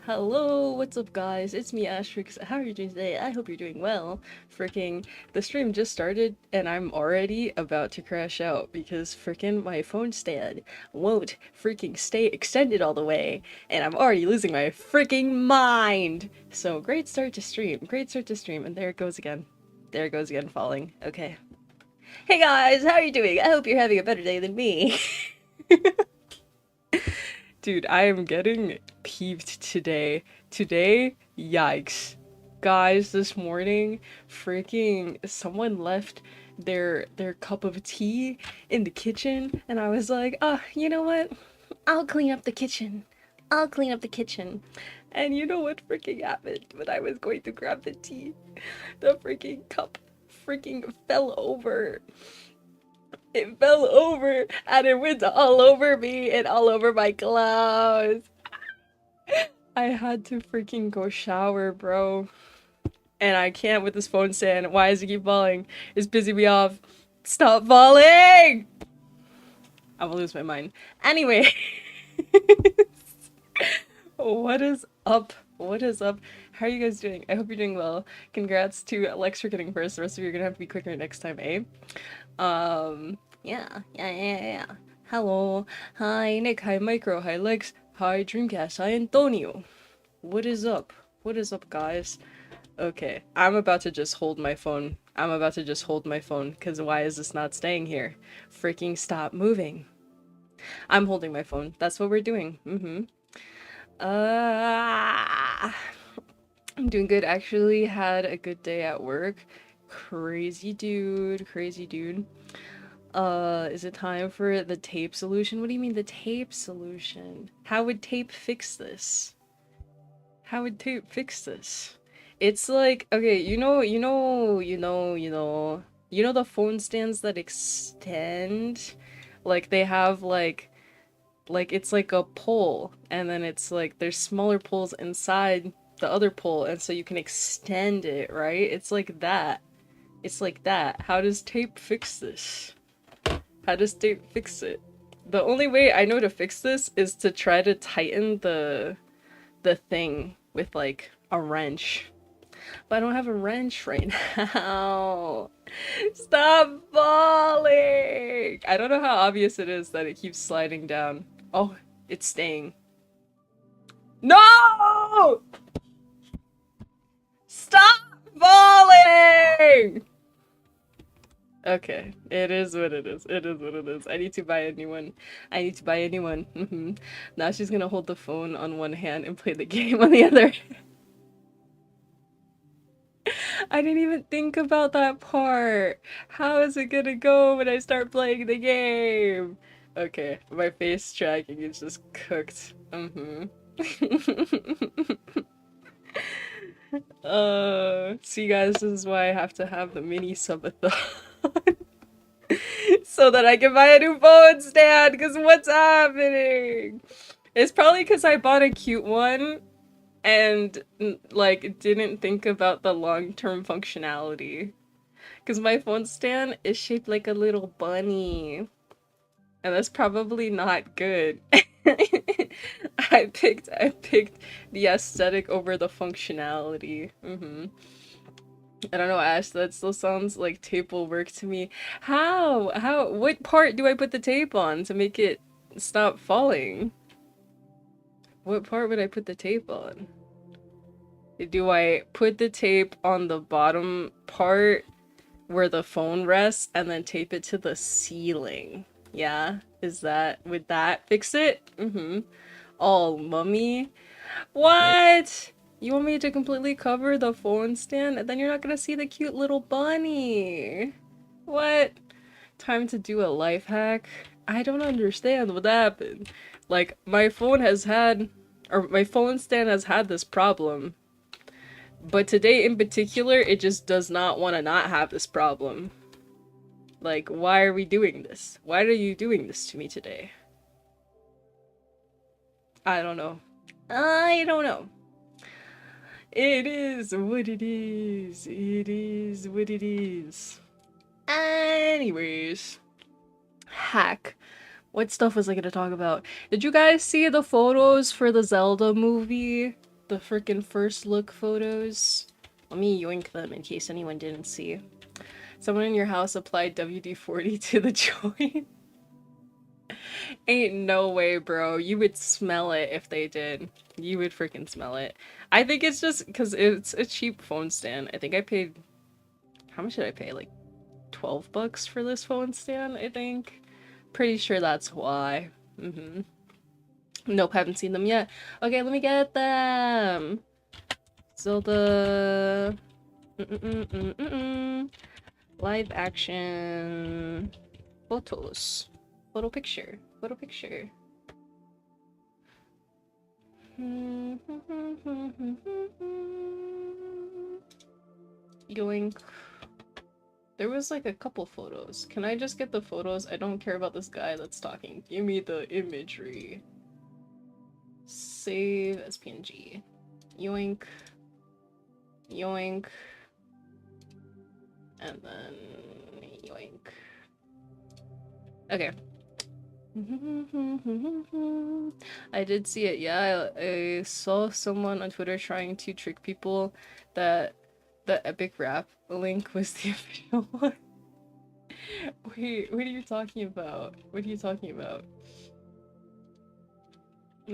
Hello, what's up guys? It's me, Ashtrixs. How are you doing today? I hope you're doing well. Freaking, the stream just started and I'm already about to crash out because freaking my phone stand won't freaking stay extended all the way and I'm already losing my freaking mind. So great start to stream, and there it goes again. There it goes again falling. Okay. Hey guys, how are you doing? I hope you're having a better day than me. Dude, I am getting peeved today. Today, yikes. Guys, this morning, freaking someone left their cup of tea in the kitchen and I was like, "Oh, you know what? I'll clean up the kitchen. I'll clean up the kitchen." And you know what freaking happened when I was going to grab the tea? The freaking cup freaking fell over. It fell over and it went all over me and all over my clothes. I had to freaking go shower, bro. And I can't with this phone stand. Why does it keep falling? It's pissing me off. Stop falling! I will lose my mind. Anyway. What is up? What is up? How are you guys doing? I hope you're doing well. Congrats to Lex for getting first. The rest of you are gonna have to be quicker next time, eh? Yeah. Hello. Hi, Nick. Hi, Micro. Hi, Lex. Hi, Dreamcast. Hi, Antonio. What is up? What is up, guys? Okay, I'm about to just hold my phone. Because why is this not staying here? Freaking stop moving. I'm holding my phone. That's what we're doing. I'm doing good. Actually had a good day at work. Crazy dude. Is it time for the tape solution? What do you mean the tape solution? How would tape fix this? How would tape fix this? It's like, okay, you know the phone stands that extend? Like they have like it's like a pole and then it's like there's smaller poles inside the other pole and so you can extend it, right? It's like that. It's like that. How does tape fix this? How does tape fix it? The only way I know to fix this is to try to tighten the thing with like a wrench. But I don't have a wrench right now. Stop falling! I don't know how obvious it is that it keeps sliding down. Oh, it's staying. No! Stop falling! Okay, it is what it is. It is what it is. I need to buy a new one. I need to buy a new one. Now she's gonna hold the phone on one hand and play the game on the other. I didn't even think about that part. How is it gonna go when I start playing the game? Okay, my face tracking is just cooked. See guys, this is why I have to have the mini subathon. So that I can buy a new phone stand, because what's happening? It's probably because I bought a cute one and like didn't think about the long-term functionality. Because my phone stand is shaped like a little bunny. And that's probably not good. I picked the aesthetic over the functionality. I don't know, Ash, that still sounds like tape will work to me. How? What part do I put the tape on to make it stop falling? What part would I put the tape on? Do I put the tape on the bottom part where the phone rests and then tape it to the ceiling? Yeah? Would that fix it? Oh, mummy? What? You want me to completely cover the phone stand and then you're not gonna see the cute little bunny? What? Time to do a life hack? I don't understand what happened. Like, my phone stand has had this problem. But today in particular, it just does not want to not have this problem. Like, why are we doing this? Why are you doing this to me today? I don't know. I don't know. It is what it is. It is what it is. Anyways. Hack. What stuff was I gonna talk about? Did you guys see the photos for the Zelda movie? the freaking first look photos. Let me yoink them in case anyone didn't see. Someone in your house applied WD-40 to the joint. Ain't no way, bro. You would smell it if they did. You would freaking smell it. I think it's just because it's a cheap phone stand. I think I paid... How much did I pay? Like 12 bucks for this phone stand, I think. Pretty sure that's why. Nope, haven't seen them yet. Okay, let me get them. Zelda... Live action... Photos. Photo picture. Photo picture. Yoink. There was like a couple photos. Can I just get the photos? I don't care about this guy that's talking. Give me the imagery. Save as PNG. Yoink. Yoink. And then yoink. Okay. I did see it, yeah. I saw someone on Twitter trying to trick people that the epic rap link was the official one. Wait, what are you talking about? What are you talking about?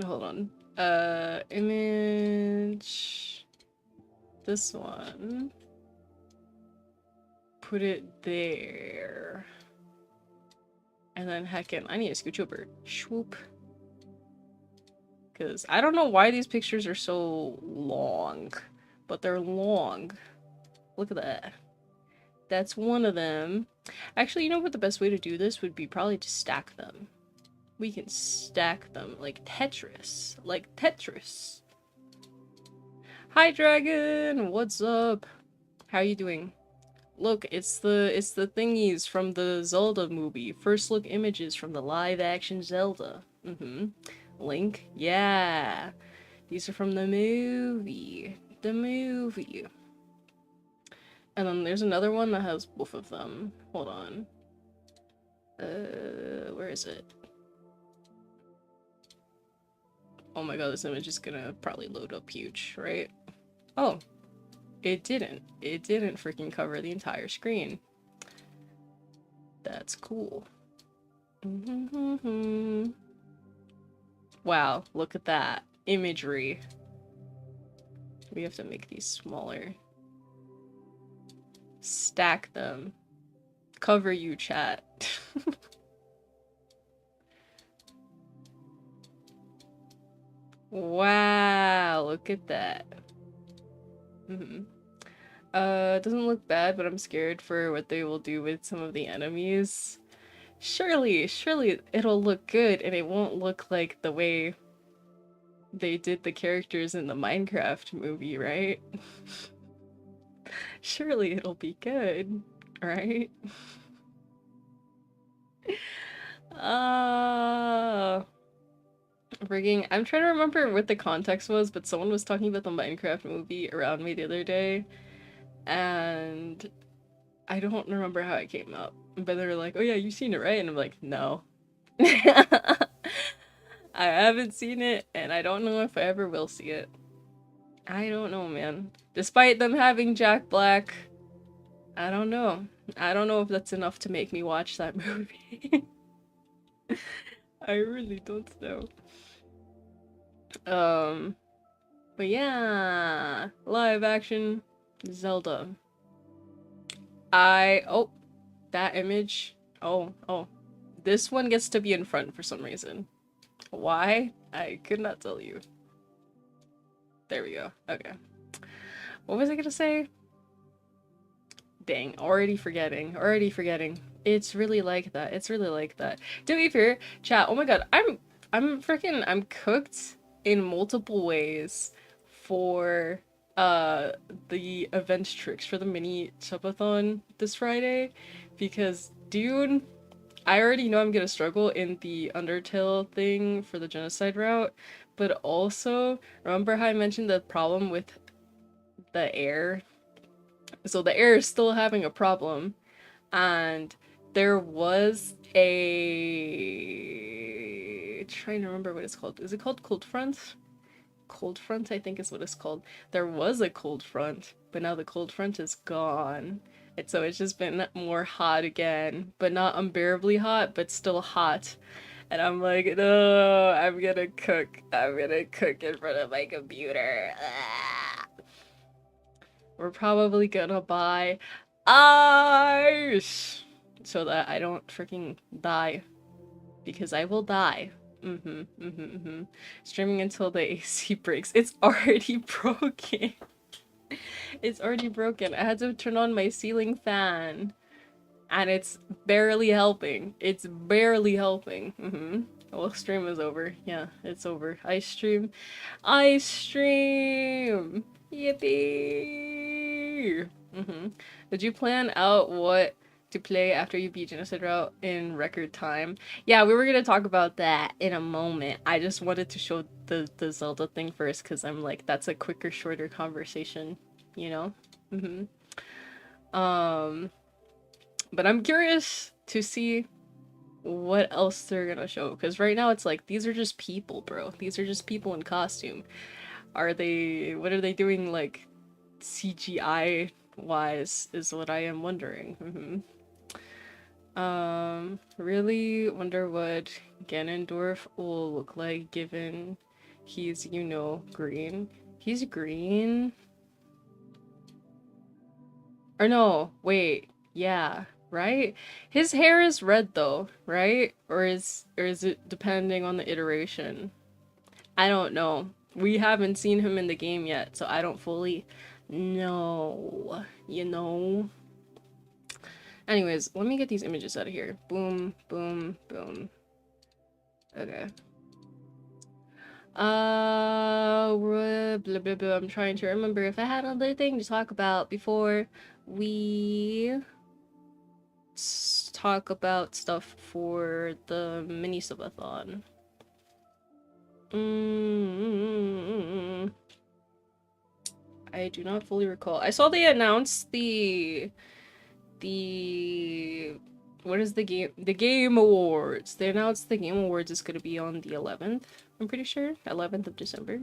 Hold on. Image... This one. Put it there. And then heckin', I need to scooch over. Swoop. Because I don't know why these pictures are so long. But they're long. Look at that. That's one of them. Actually, you know what the best way to do this would be? Probably to stack them. We can stack them like Tetris. Like Tetris. Hi, Dragon! What's up? How you doing? Look, it's the thingies from the Zelda movie. First look images from the live action Zelda. Link? Yeah. These are from the movie. The movie. And then there's another one that has both of them. Hold on. Where is it? Oh my god, this image is gonna probably load up huge, right? Oh. It didn't. It didn't freaking cover the entire screen. That's cool. Wow, look at that. Imagery. We have to make these smaller. Stack them. Cover you, chat. Wow, look at that. Doesn't look bad, but I'm scared for what they will do with some of the enemies. Surely it'll look good and it won't look like the way they did the characters in the Minecraft movie, right? Surely it'll be good, right? Frigging, I'm trying to remember what the context was, but someone was talking about the Minecraft movie around me the other day, and I don't remember how it came up, but they were like, oh yeah, you've seen it, right? And I'm like, no. I haven't seen it, and I don't know if I ever will see it. I don't know, man. Despite them having Jack Black, I don't know. I don't know if that's enough to make me watch that movie. I really don't know. But yeah, live action Zelda. Oh, that image. Oh, this one gets to be in front for some reason. Why? I could not tell you. There we go. Okay. What was I gonna say? Dang, already forgetting. Already forgetting. It's really like that. It's really like that. To be fair, chat, oh my god, I'm cooked in multiple ways for the Ashtrixs for the mini subathon this Friday, because dude, I already know I'm gonna struggle in the Undertale thing for the genocide route, but also remember how I mentioned the problem with the air? So the air is still having a problem, and there was a... trying to remember what it's called. Is it called Cold Front? cold front, I think is what it's called. There was a cold front, but now the cold front is gone. And so it's just been more hot again, but not unbearably hot, but still hot. And I'm like, no, I'm gonna cook. I'm gonna cook in front of my computer. Ah. We're probably gonna buy ice so that I don't freaking die. Because I will die. Streaming until the AC breaks. It's already broken. It's already broken. I had to turn on my ceiling fan. And it's barely helping. It's barely helping. Well, stream is over. Yeah, it's over. I stream. I stream! Yippee! Did you plan out what to play after you beat Genocide Route in record time? Yeah, we were gonna talk about that in a moment. I just wanted to show the Zelda thing first because I'm like, that's a quicker, shorter conversation, you know? But I'm curious to see what else they're gonna show, because right now it's like, these are just people, bro. These are just people in costume. What are they doing, like, CGI wise is what I am wondering. Really wonder what Ganondorf will look like given he's, you know, green. He's green? Or no, wait, yeah, right? His hair is red though, right? Or is it depending on the iteration? I don't know. We haven't seen him in the game yet, so I don't fully know, you know? Anyways, let me get these images out of here. Boom, boom, boom. Okay. Blah, blah, blah. I'm trying to remember if I had another thing to talk about before we talk about stuff for the mini subathon. I do not fully recall. I saw they announced the what is the game awards. They announced the game awards is going to be on the 11th. I'm pretty sure 11th of December.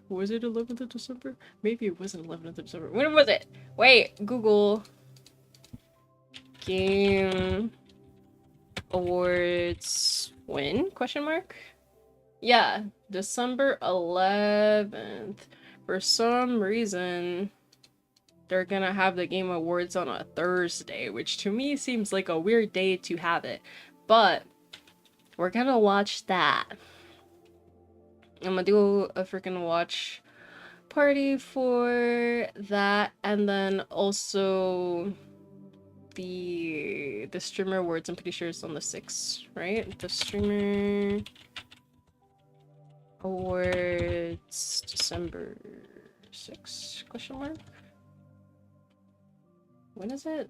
Was it 11th of December? Maybe it wasn't 11th of December. When was it? Wait, Google game awards when? Question mark? Yeah, December 11th. For some reason, they're gonna have the Game Awards on a Thursday, which to me seems like a weird day to have it. But we're gonna watch that. I'm gonna do a freaking watch party for that, and then also the streamer awards. I'm pretty sure it's on the 6th, right? The streamer awards December 6th, question mark? When is it?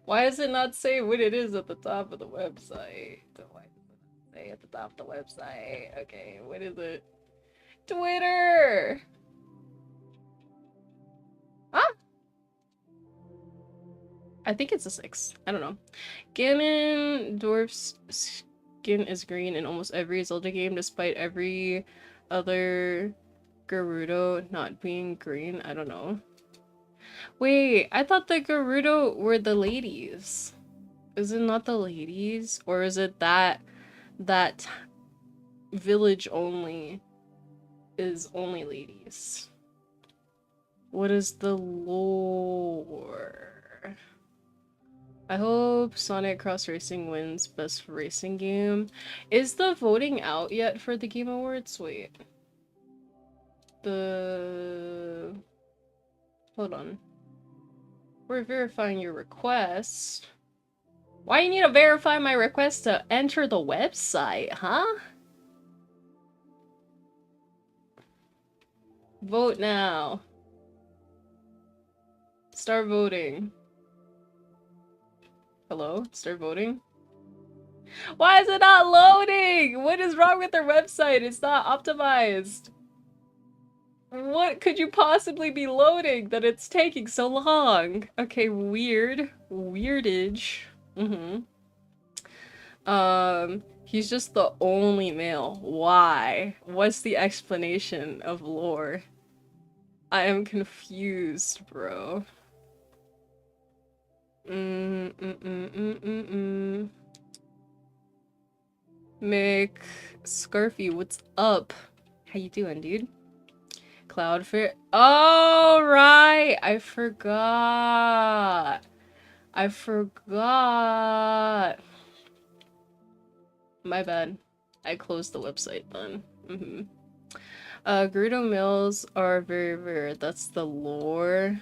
Why does it not say what it is at the top of the website? Why does it not say at the top of the website? Okay, what is it? Twitter! Ah! I think it's a 6. I don't know. Ganondorf's skin is green in almost every Zelda game, despite every other Gerudo not being green. I don't know. Wait, I thought the Gerudo were the ladies. Is it not the ladies? Or is it that village only is only ladies? What is the lore? I hope Sonic Cross Racing wins Best Racing Game. Is the voting out yet for the Game Awards? Wait. Hold on. We're verifying your request. Why you need to verify my request to enter the website, huh? Vote now. Start voting. Hello? Start voting? Why is it not loading? What is wrong with their website? It's not optimized. What could you possibly be loading that it's taking so long? Okay, weird. Weirdage. He's just the only male. Why? What's the explanation of lore? I am confused, bro. Mick Scarfy, what's up? How you doing, dude? Cloudfair. Oh, right! I forgot. I forgot. My bad. I closed the website then. Gerudo males are very rare. That's the lore.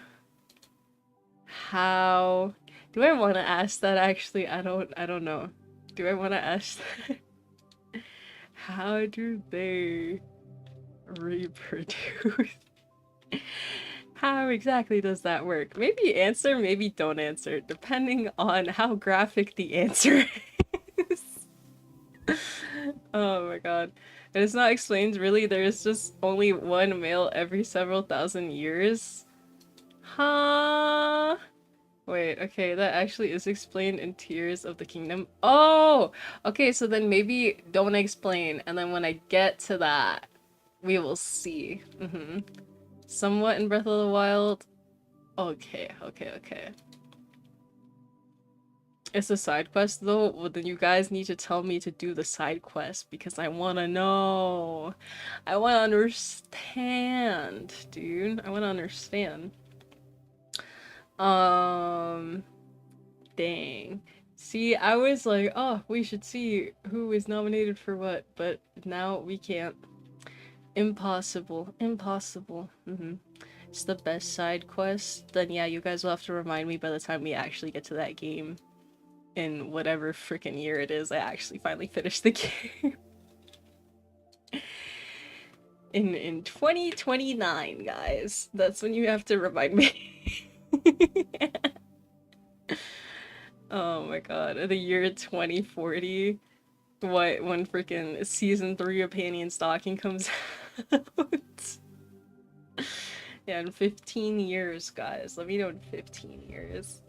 How? Do I want to ask that actually? I don't know. Do I want to ask that? How do they reproduce? How exactly does that work? Maybe answer, maybe don't answer, depending on how graphic the answer is. Oh my god. And it's not explained really, there's just only one male every several thousand years? Huh? Wait, okay, that actually is explained in Tears of the Kingdom. Oh! Okay, so then maybe don't explain, and then when I get to that, we will see. Somewhat in Breath of the Wild. Okay. It's a side quest though? Well, then you guys need to tell me to do the side quest because I wanna know. I wanna understand, dude. I wanna understand. Dang. See, I was like, oh, we should see who is nominated for what, but now we can't. Impossible. Impossible. It's the best side quest. Then yeah, you guys will have to remind me by the time we actually get to that game. In whatever freaking year it is, I actually finally finished the game. In 2029, guys. That's when you have to remind me. Oh my god, the year 2040. What, when freaking season 3 of Panty and Stocking comes out? Yeah, in 15 years, guys. Let me know in 15 years.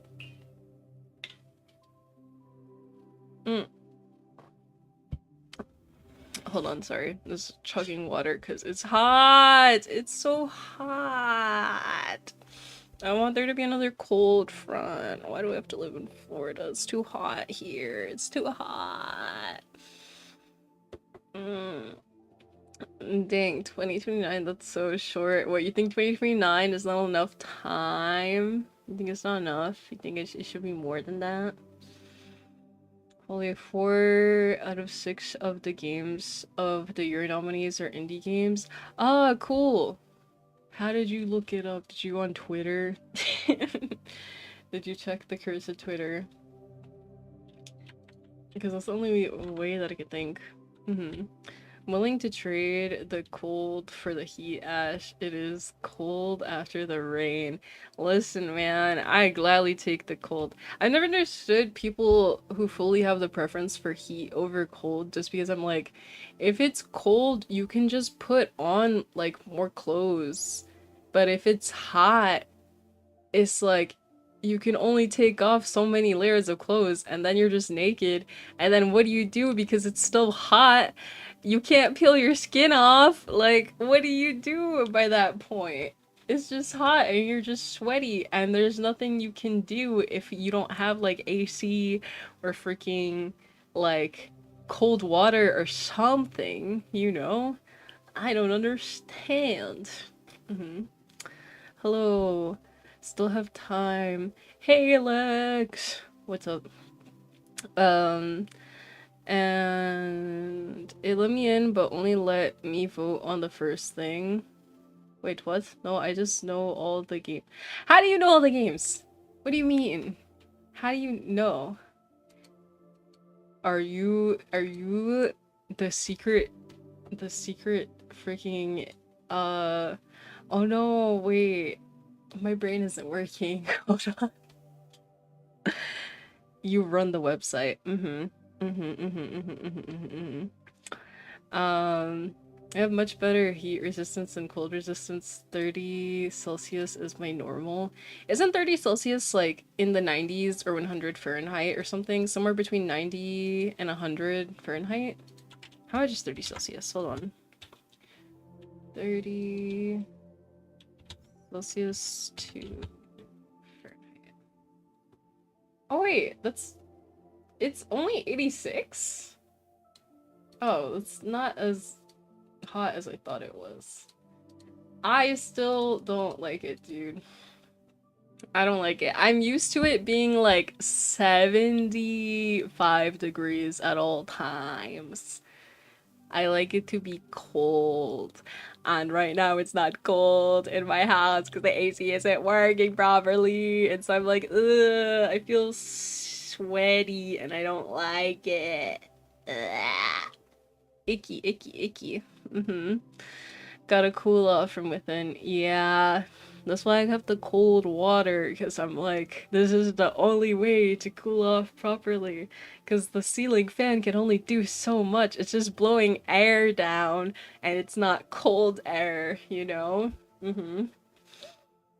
Hold on, sorry. Just chugging water because it's hot! It's so hot! I want there to be another cold front. Why do we have to live in Florida? It's too hot here. It's too hot. Dang, 2029, that's so short. What, you think 2029 is not enough time? You think it's not enough? You think it should be more than that? Only 4 out of 6 of the games of the year nominees are indie games. Ah, cool! How did you look it up? Did you on Twitter? Did you check the curse of Twitter? Because that's the only way that I could think. Willing to trade the cold for the heat, Ash. It is cold after the rain. Listen, man, I gladly take the cold. I've never understood people who fully have the preference for heat over cold just because I'm like, if it's cold, you can just put on, like, more clothes. But if it's hot, it's like, you can only take off so many layers of clothes and then you're just naked. And then what do you do because it's still hot? You can't peel your skin off. Like, what do you do by that point? It's just hot and you're just sweaty and there's nothing you can do if you don't have like AC or freaking like cold water or something, you know? I don't understand. Hello. Still have time. Hey Alex! What's up? And it let me in, but only let me vote on the first thing. Wait, what? No, I just know all the game. How do you know all the games? What do you mean? How do you know? Are you the secret freaking oh no, wait. My brain isn't working. Hold on. You run the website. I have much better heat resistance and cold resistance. 30 Celsius is my normal. Isn't 30 Celsius like in the 90s or 100 Fahrenheit or something? Somewhere between 90 and 100 Fahrenheit? How much is 30 Celsius? Hold on. 30 Celsius to Fahrenheit. Oh wait, it's only 86? Oh, it's not as hot as I thought it was. I still don't like it, dude. I don't like it. I'm used to it being like 75 degrees at all times. I like it to be cold. And right now it's not cold in my house because the AC isn't working properly. And so I'm like, ugh, I feel sweaty and I don't like it. Ugh. Icky, icky, icky. Gotta cool off from within. Yeah, that's why I have the cold water, because I'm like, this is the only way to cool off properly. Because the ceiling fan can only do so much. It's just blowing air down, and it's not cold air, you know?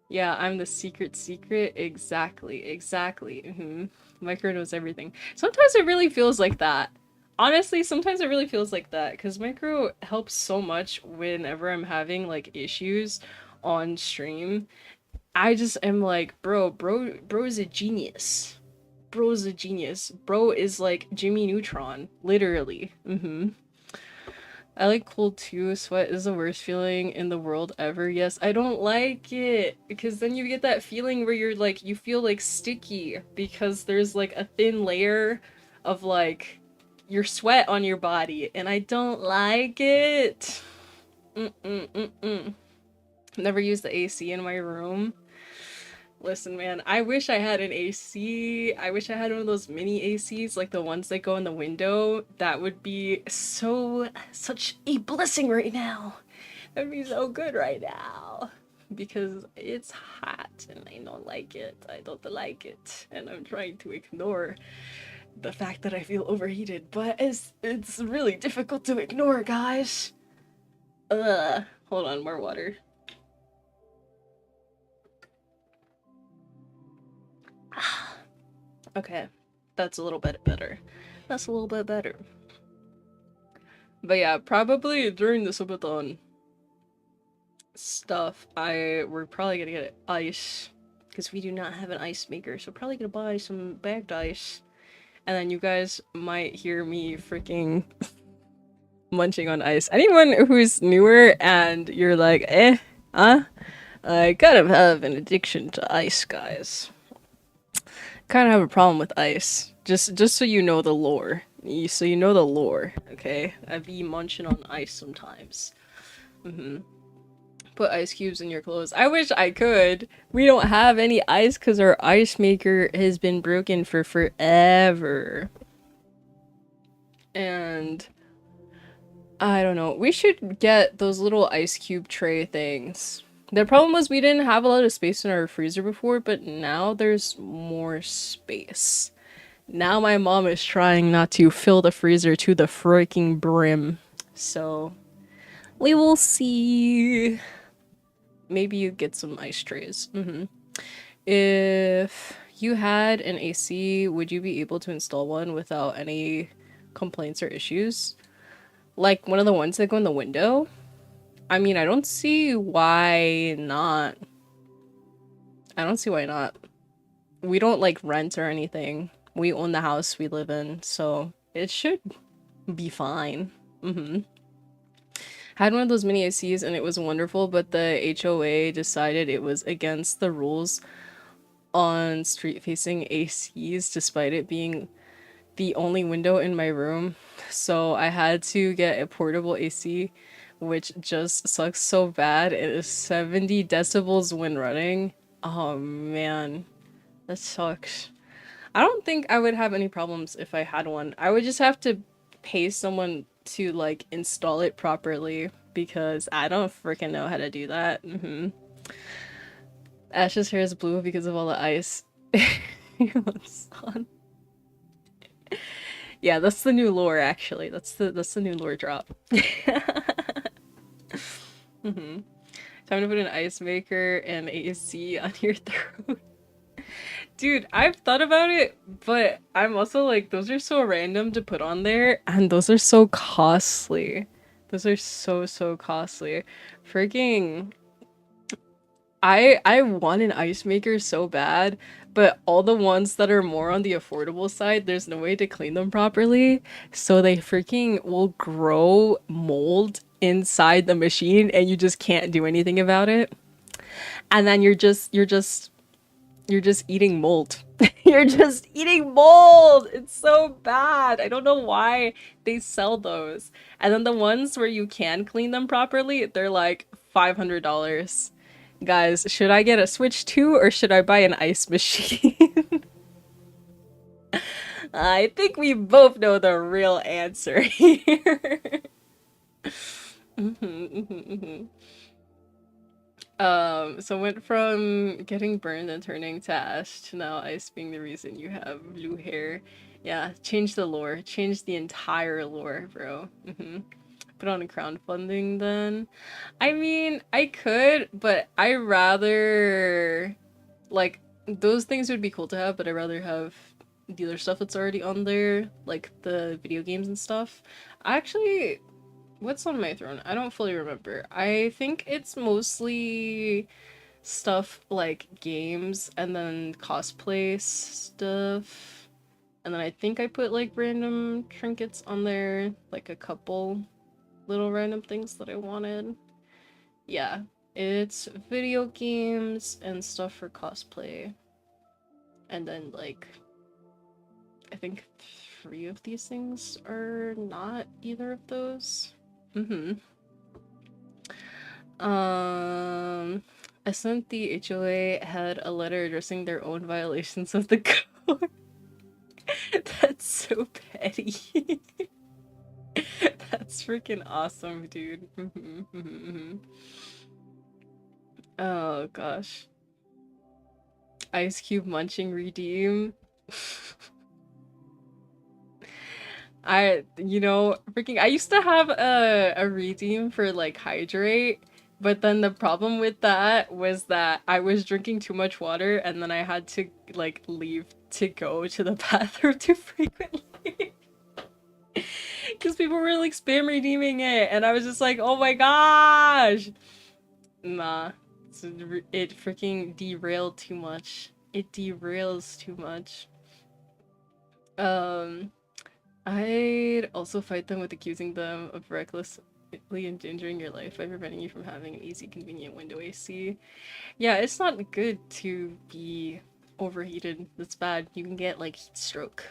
Yeah, I'm the secret. Exactly, exactly. Micro knows everything. Sometimes it really feels like that. Honestly, sometimes it really feels like that because micro helps so much whenever I'm having like issues on stream. I just am like, bro is a genius. Bro's a genius. Bro is like Jimmy Neutron, literally. I like cold too. Sweat is the worst feeling in the world ever. Yes, I don't like it because then you get that feeling where you're like, you feel like sticky because there's like a thin layer of like your sweat on your body and I don't like it. Never used the AC in my room. Listen, man, I wish I had an AC. I wish I had one of those mini ACs, like the ones that go in the window. That would be such a blessing right now. That'd be so good right now. Because it's hot and I don't like it. I don't like it. And I'm trying to ignore the fact that I feel overheated, but it's really difficult to ignore, guys. Hold on, more water. Okay, that's a little bit better. That's a little bit better. But yeah, probably during the subathon stuff, we're probably gonna get ice because we do not have an ice maker, so probably gonna buy some bagged ice, and then you guys might hear me freaking munching on ice. Anyone who's newer and you're like, I kind of have an addiction to ice, guys. Kind of have a problem with ice. Just so you know the lore. So you know the lore, okay? I be munching on ice sometimes. Put ice cubes in your clothes. I wish I could. We don't have any ice because our ice maker has been broken for forever. And I don't know. We should get those little ice cube tray things. The problem was we didn't have a lot of space in our freezer before, but now there's more space. Now my mom is trying not to fill the freezer to the freaking brim. So, we will see. Maybe you get some ice trays. If you had an AC, would you be able to install one without any complaints or issues? Like one of the ones that go in the window? I mean, I don't see why not. I don't see why not. We don't like rent or anything. We own the house we live in, so it should be fine. Had one of those mini ACs and it was wonderful, but the HOA decided it was against the rules on street-facing ACs despite it being the only window in my room. So I had to get a portable AC, which just sucks so bad. It is 70 decibels when running. Oh man, that sucks. I don't think I would have any problems if I had one. I would just have to pay someone to like install it properly because I don't freaking know how to do that. Ash's hair is blue because of all the ice. Yeah, that's the new lore actually. That's the new lore drop. Mm-hmm. Time to put an ice maker and AC on your throat. Dude, I've thought about it, but I'm also like, those are so random to put on there, and those are so costly. Those are so costly. Freaking I want an ice maker so bad, but all the ones that are more on the affordable side, there's no way to clean them properly, so they freaking will grow mold inside the machine and you just can't do anything about it. And then you're just eating mold. You're just eating mold. It's so bad. I don't know why they sell those. And then the ones where you can clean them properly, they're like $500. Guys, should I get a Switch 2 or should I buy an ice machine? I think we both know the real answer here. So went from getting burned and turning to ash to now ice being the reason you have blue hair. Yeah, change the lore. Change the entire lore, bro. Put on a crowdfunding then. I mean, I could, but I rather like those things would be cool to have, but I'd rather have the other stuff that's already on there, like the video games and stuff. I actually what's on my throne? I don't fully remember. I think it's mostly stuff like games and then cosplay stuff. And then I think I put like random trinkets on there, like a couple little random things that I wanted. Yeah, it's video games and stuff for cosplay. And then like I think 3 of these things are not either of those. I sent the HOA had a letter addressing their own violations of the code. That's so petty. That's freaking awesome, dude. Oh gosh. Ice Cube munching redeem. Freaking, I used to have a redeem for like hydrate, but then the problem with that was that I was drinking too much water and then I had to like leave to go to the bathroom too frequently. Because people were like spam redeeming it and I was just like, oh my gosh. Nah. So it freaking derailed too much. It derails too much. I'd also fight them with accusing them of recklessly endangering your life by preventing you from having an easy, convenient window AC. Yeah, it's not good to be overheated. That's bad. You can get like heat stroke.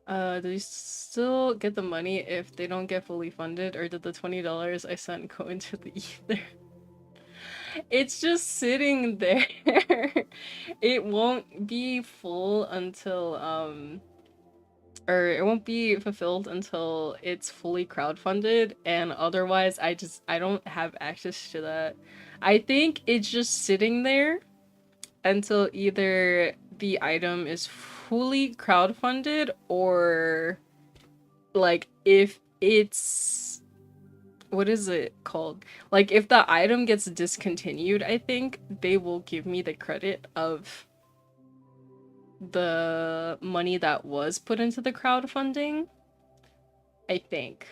Do you still get the money if they don't get fully funded, or did the $20 I sent go into the ether? It's just sitting there. It won't be full until or it won't be fulfilled until it's fully crowdfunded, and otherwise I don't have access to that. I think it's just sitting there until either the item is fully crowdfunded or like if it's what is it called? Like if the item gets discontinued, I think they will give me the credit of the money that was put into the crowdfunding. I think.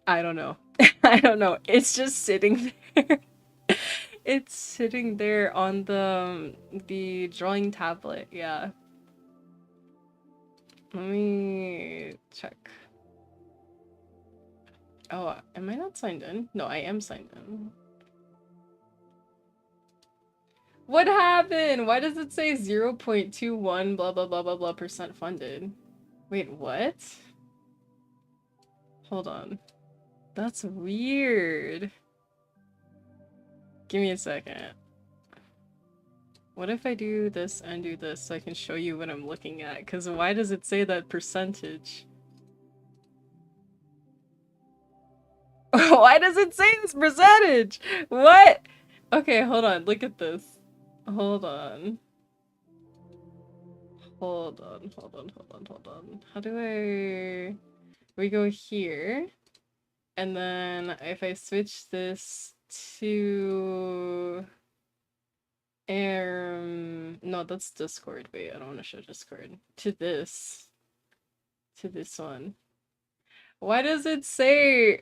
I don't know. I don't know. It's just sitting there. It's sitting there on the drawing tablet. Yeah. Let me check. Oh, am I not signed in? No, I am signed in. What happened? Why does it say 0.21 blah blah blah blah blah percent funded? Wait, what? Hold on. That's weird. Give me a second. What if I do this and do this so I can show you what I'm looking at? Because why does it say that percentage? Why does it say this percentage? What? Okay, hold on. Look at this. Hold on. Hold on, hold on, hold on, hold on. How do I... We go here. And then if I switch this to no, that's Discord. Wait, I don't want to show Discord. To this one. Why does it say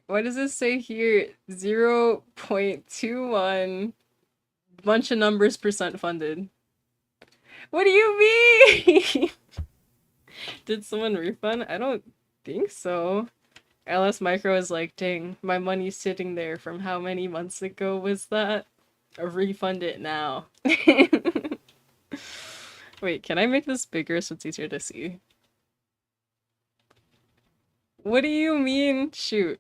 here 0.21 bunch of numbers percent funded? What do you mean? Did someone refund? I don't think so. LS Micro is like, dang, my money's sitting there from how many months ago was that? Refund it now. Wait, can I make this bigger so it's easier to see? What do you mean? Shoot.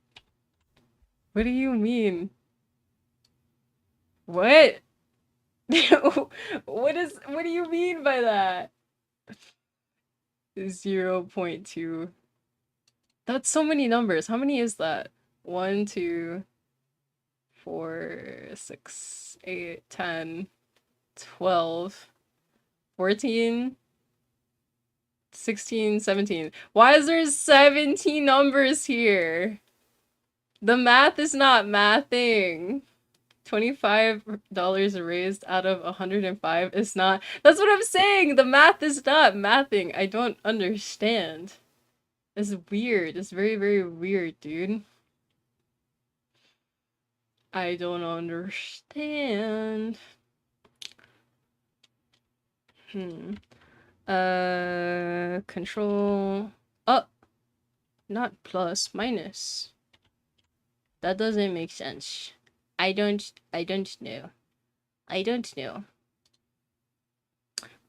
What do you mean? What? What do you mean by that? 0.2. That's so many numbers. How many is that? 1, 2, 4, 6, 8, 10, 12, 14, 16, 17. Why is there 17 numbers here? The math is not mathing. $25 raised out of 105 is not. That's what I'm saying. The math is not mathing. I don't understand. It's weird. It's very, very weird, dude. I don't understand. Control. Oh, not plus, minus. That doesn't make sense. I don't know. I don't know.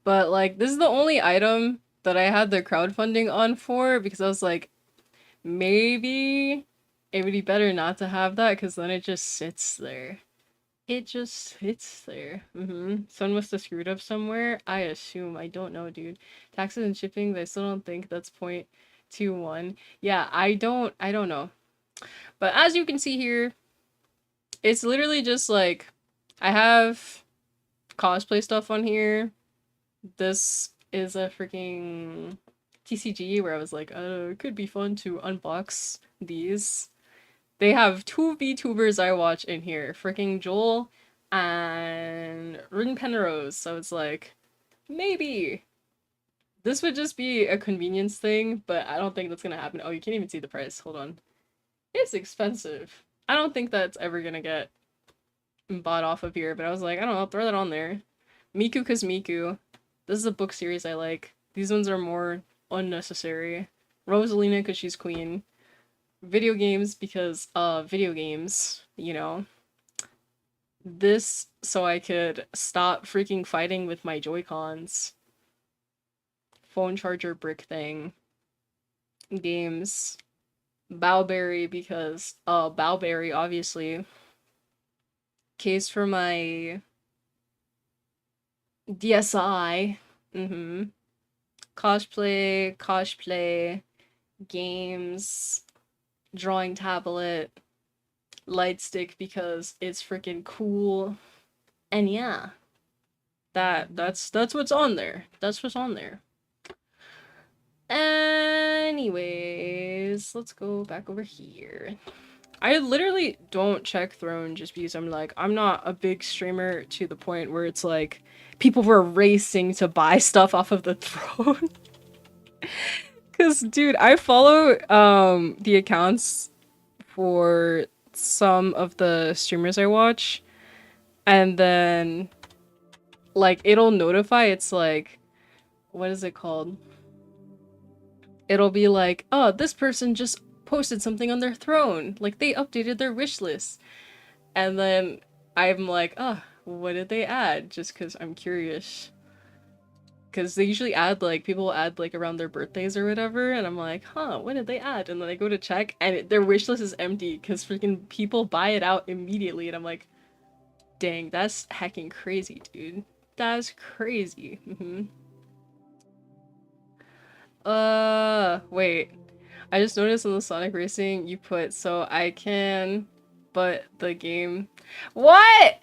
But like, this is the only item that I had the crowdfunding on for because I was like, maybe it would be better not to have that because then it just sits there. It just sits there. Someone must have screwed up somewhere. I assume. I don't know, dude. Taxes and shipping, but I still don't think that's 0.21. Yeah, I don't know. But as you can see here, it's literally just like, I have cosplay stuff on here. This is a freaking TCG where I was like, it could be fun to unbox these. They have 2 VTubers I watch in here, freaking Joel and Rin Penrose. So it's like, maybe this would just be a convenience thing, but I don't think that's gonna happen. Oh, you can't even see the price. Hold on. It's expensive. I don't think that's ever gonna get bought off of here, but I was like, I don't know, I'll throw that on there. Miku cause Miku. This is a book series I like. These ones are more unnecessary. Rosalina cause she's queen. Video games because video games, you know. This so I could stop freaking fighting with my Joy-Cons. Phone charger brick thing. Games. Bowberry because Bowberry obviously. Case for my DSi. Cosplay, games, drawing tablet, light stick because it's freaking cool. And yeah. That's what's on there. That's what's on there. Anyways, let's go back over here. I literally don't check Throne just because I'm like, I'm not a big streamer to the point where it's like people were racing to buy stuff off of the Throne. Cause dude, I follow the accounts for some of the streamers I watch, and then like it'll notify, it's like, what is it called? It'll be like, oh, this person just posted something on their Throne, like they updated their wish list. And then I'm like, oh, what did they add? Just because I'm curious. Because they usually add, like, people add, like, around their birthdays or whatever, and I'm like, huh, what did they add? And then I go to check, and their wish list is empty, because freaking people buy it out immediately, and I'm like, dang, that's hecking crazy, dude. That's crazy. Wait. I just noticed in the Sonic Racing, you put, so I can, but the game... What?!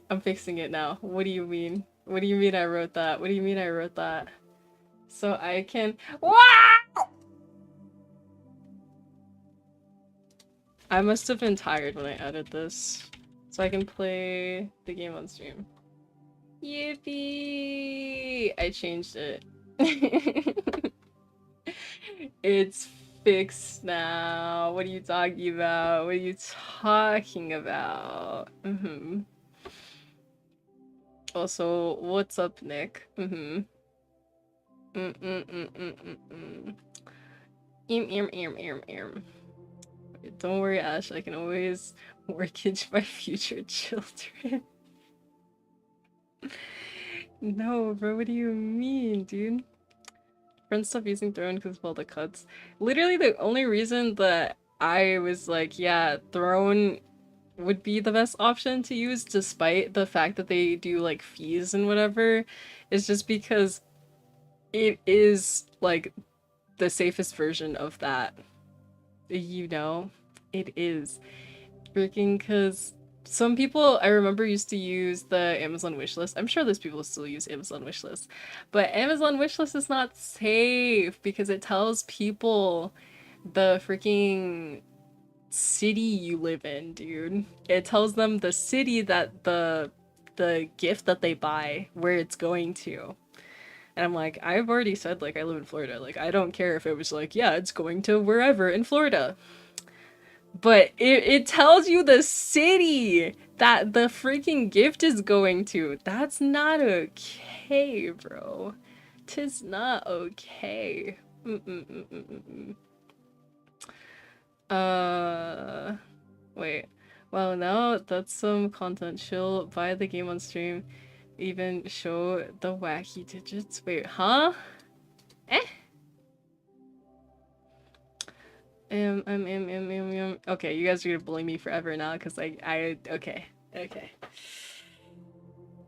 I'm fixing it now. What do you mean? What do you mean I wrote that? What do you mean I wrote that? So I can... What?! I must have been tired when I added this. So I can play the game on stream. Yippee! I changed it. It's fixed now. What are you talking about? What are you talking about? Also, what's up, Nick? Don't worry, Ash. I can always mortgage my future children. No, bro, what do you mean, dude? Friends stopped using Throne because of all the cuts. Literally, the only reason that I was like, yeah, Throne would be the best option to use, despite the fact that they do like fees and whatever, is just because it is like the safest version of that. You know, it is freaking because some people I remember used to use the Amazon wishlist. I'm sure there's people who still use Amazon wishlist, but Amazon wishlist is not safe because it tells people the freaking city you live in, dude. It tells them the city that the gift that they buy, where it's going to. And I'm like, I've already said like I live in Florida. Like I don't care if it was like, yeah, it's going to wherever in Florida. But it tells you the city that the freaking gift is going to. That's not okay, bro. Tis not okay. Wait. Well, now that's some content. She'll buy the game on stream, even show the wacky digits. Wait, huh? Eh? Okay, you guys are gonna bully me forever now, because okay.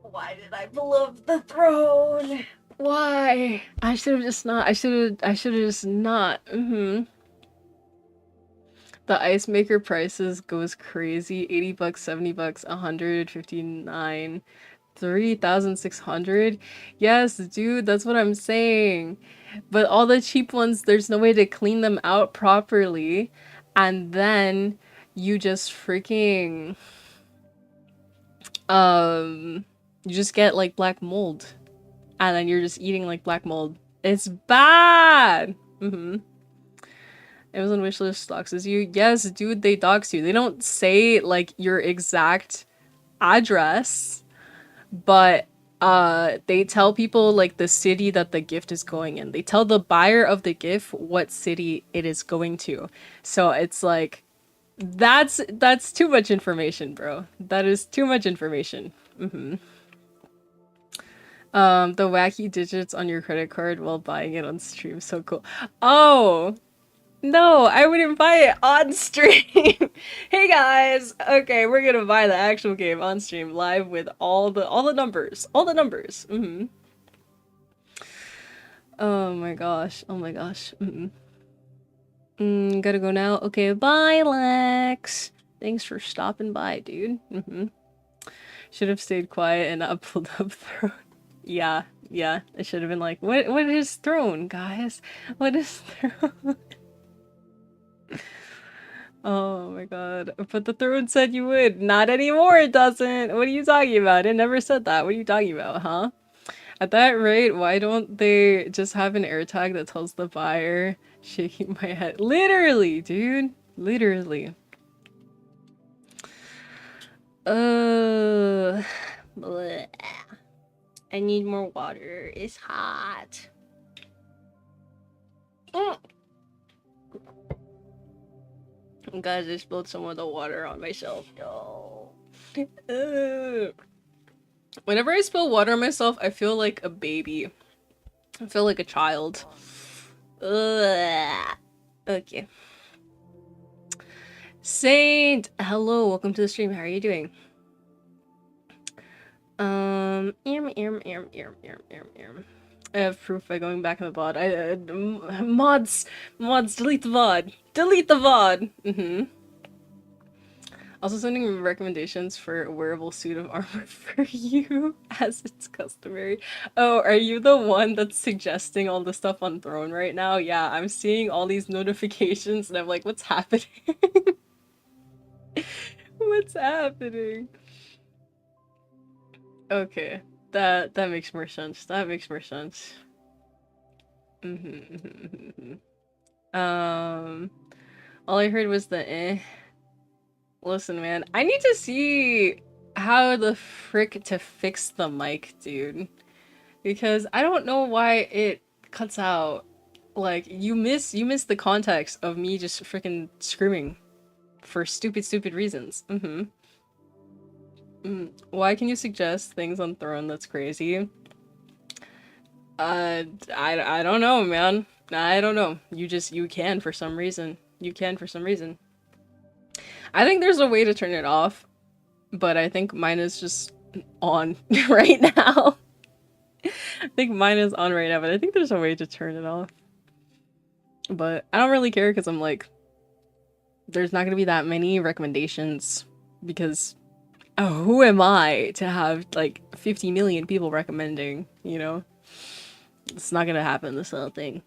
Why did I blow up the throne? Why? I should have just not. I should have just not. The ice maker prices goes crazy. 80 bucks, 70 bucks, 159, 3,600. Yes, dude, that's what I'm saying. But all the cheap ones, there's no way to clean them out properly. And then you just freaking you just get like black mold. And then you're just eating like black mold. It's bad. Amazon wishlist doxes you. Yes, dude, they dox you. They don't say like your exact address, but they tell people like the city that the gift is going in. They tell the buyer of the gift what city it is going to. So it's like that's too much information, bro. That is too much information. The wacky digits on your credit card while buying it on stream. So cool. Oh, no, I wouldn't buy it on stream. Hey guys, okay, we're gonna buy the actual game on stream live with all the numbers, Oh my gosh, Gotta go now. Okay, bye, Lex. Thanks for stopping by, dude. Should have stayed quiet and not pulled up throne. Yeah, I should have been like, what is throne, guys? What is throne? Oh my god. But the throne said you would. Not anymore, it doesn't. What are you talking about? It never said that. What are you talking about, huh? At that rate, why don't they just have an air tag that tells the buyer? Shaking my head. Literally, dude. Literally. Bleh. I need more water. It's hot. Guys, I spilled some of the water on myself. No. Whenever I spill water on myself, I feel like a baby. I feel like a child. Ugh. Okay. Saint! Hello, welcome to the stream. How are you doing? I have proof by going back in the VOD. Mods, delete the VOD. Delete the VOD! Also sending recommendations for a wearable suit of armor for you, as it's customary. Oh, are you the one that's suggesting all the stuff on Throne right now? Yeah, I'm seeing all these notifications and I'm like, what's happening? What's happening? Okay, that makes more sense. That makes more sense. All I heard was the eh. Listen, man, I need to see how the frick to fix the mic, dude. Because I don't know why it cuts out. Like, you miss the context of me just freaking screaming for stupid reasons. Why can you suggest things on Throne that's crazy? I don't know, man. I don't know. You can for some reason. You can for some reason. I think there's a way to turn it off, but I think mine is just on right now. I think mine is on right now, but I think there's a way to turn it off. But I don't really care because I'm like, there's not gonna be that many recommendations because who am I to have like 50 million people recommending, you know? It's not gonna happen, this little thing.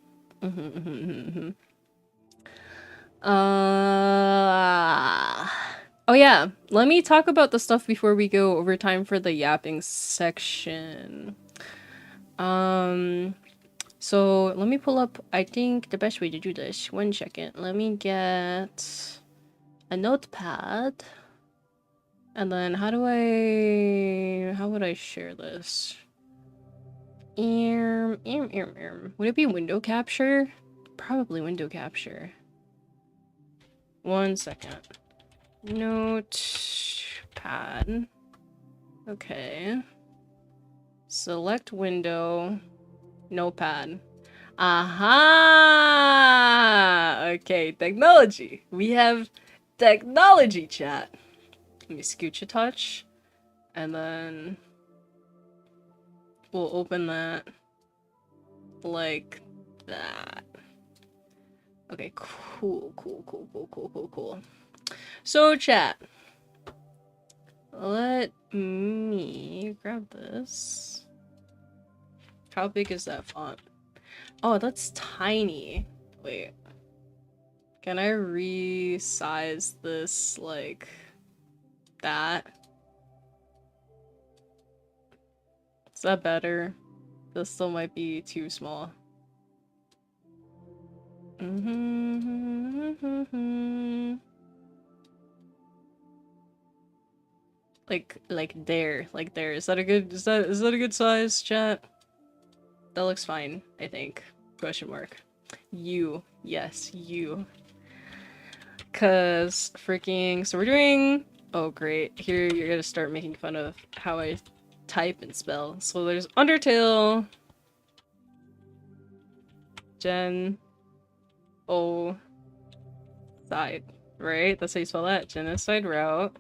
Oh yeah, let me talk about the stuff before we go over time for the yapping section. So let me pull up, I think the best way to do this, 1 second. Let me get a notepad. And then how would I share this? Would it be window capture? Probably window capture. 1 second. Notepad. Okay. Select window. Notepad. Aha! Okay, technology. We have technology, chat. Let me scooch a touch. And then we'll open that like that. Okay, cool. So, chat. Let me grab this. How big is that font? Oh, that's tiny. Wait. Can I resize this like that? Is that better? This still might be too small. Like there. Is that a good size, chat? That looks fine, I think. Question mark. You. Yes, you. Cause freaking, so we're doing, oh great, here you're gonna start making fun of how I type and spell. So there's Undertale, Gen, O, side, right? That's how you spell that. Genocide route.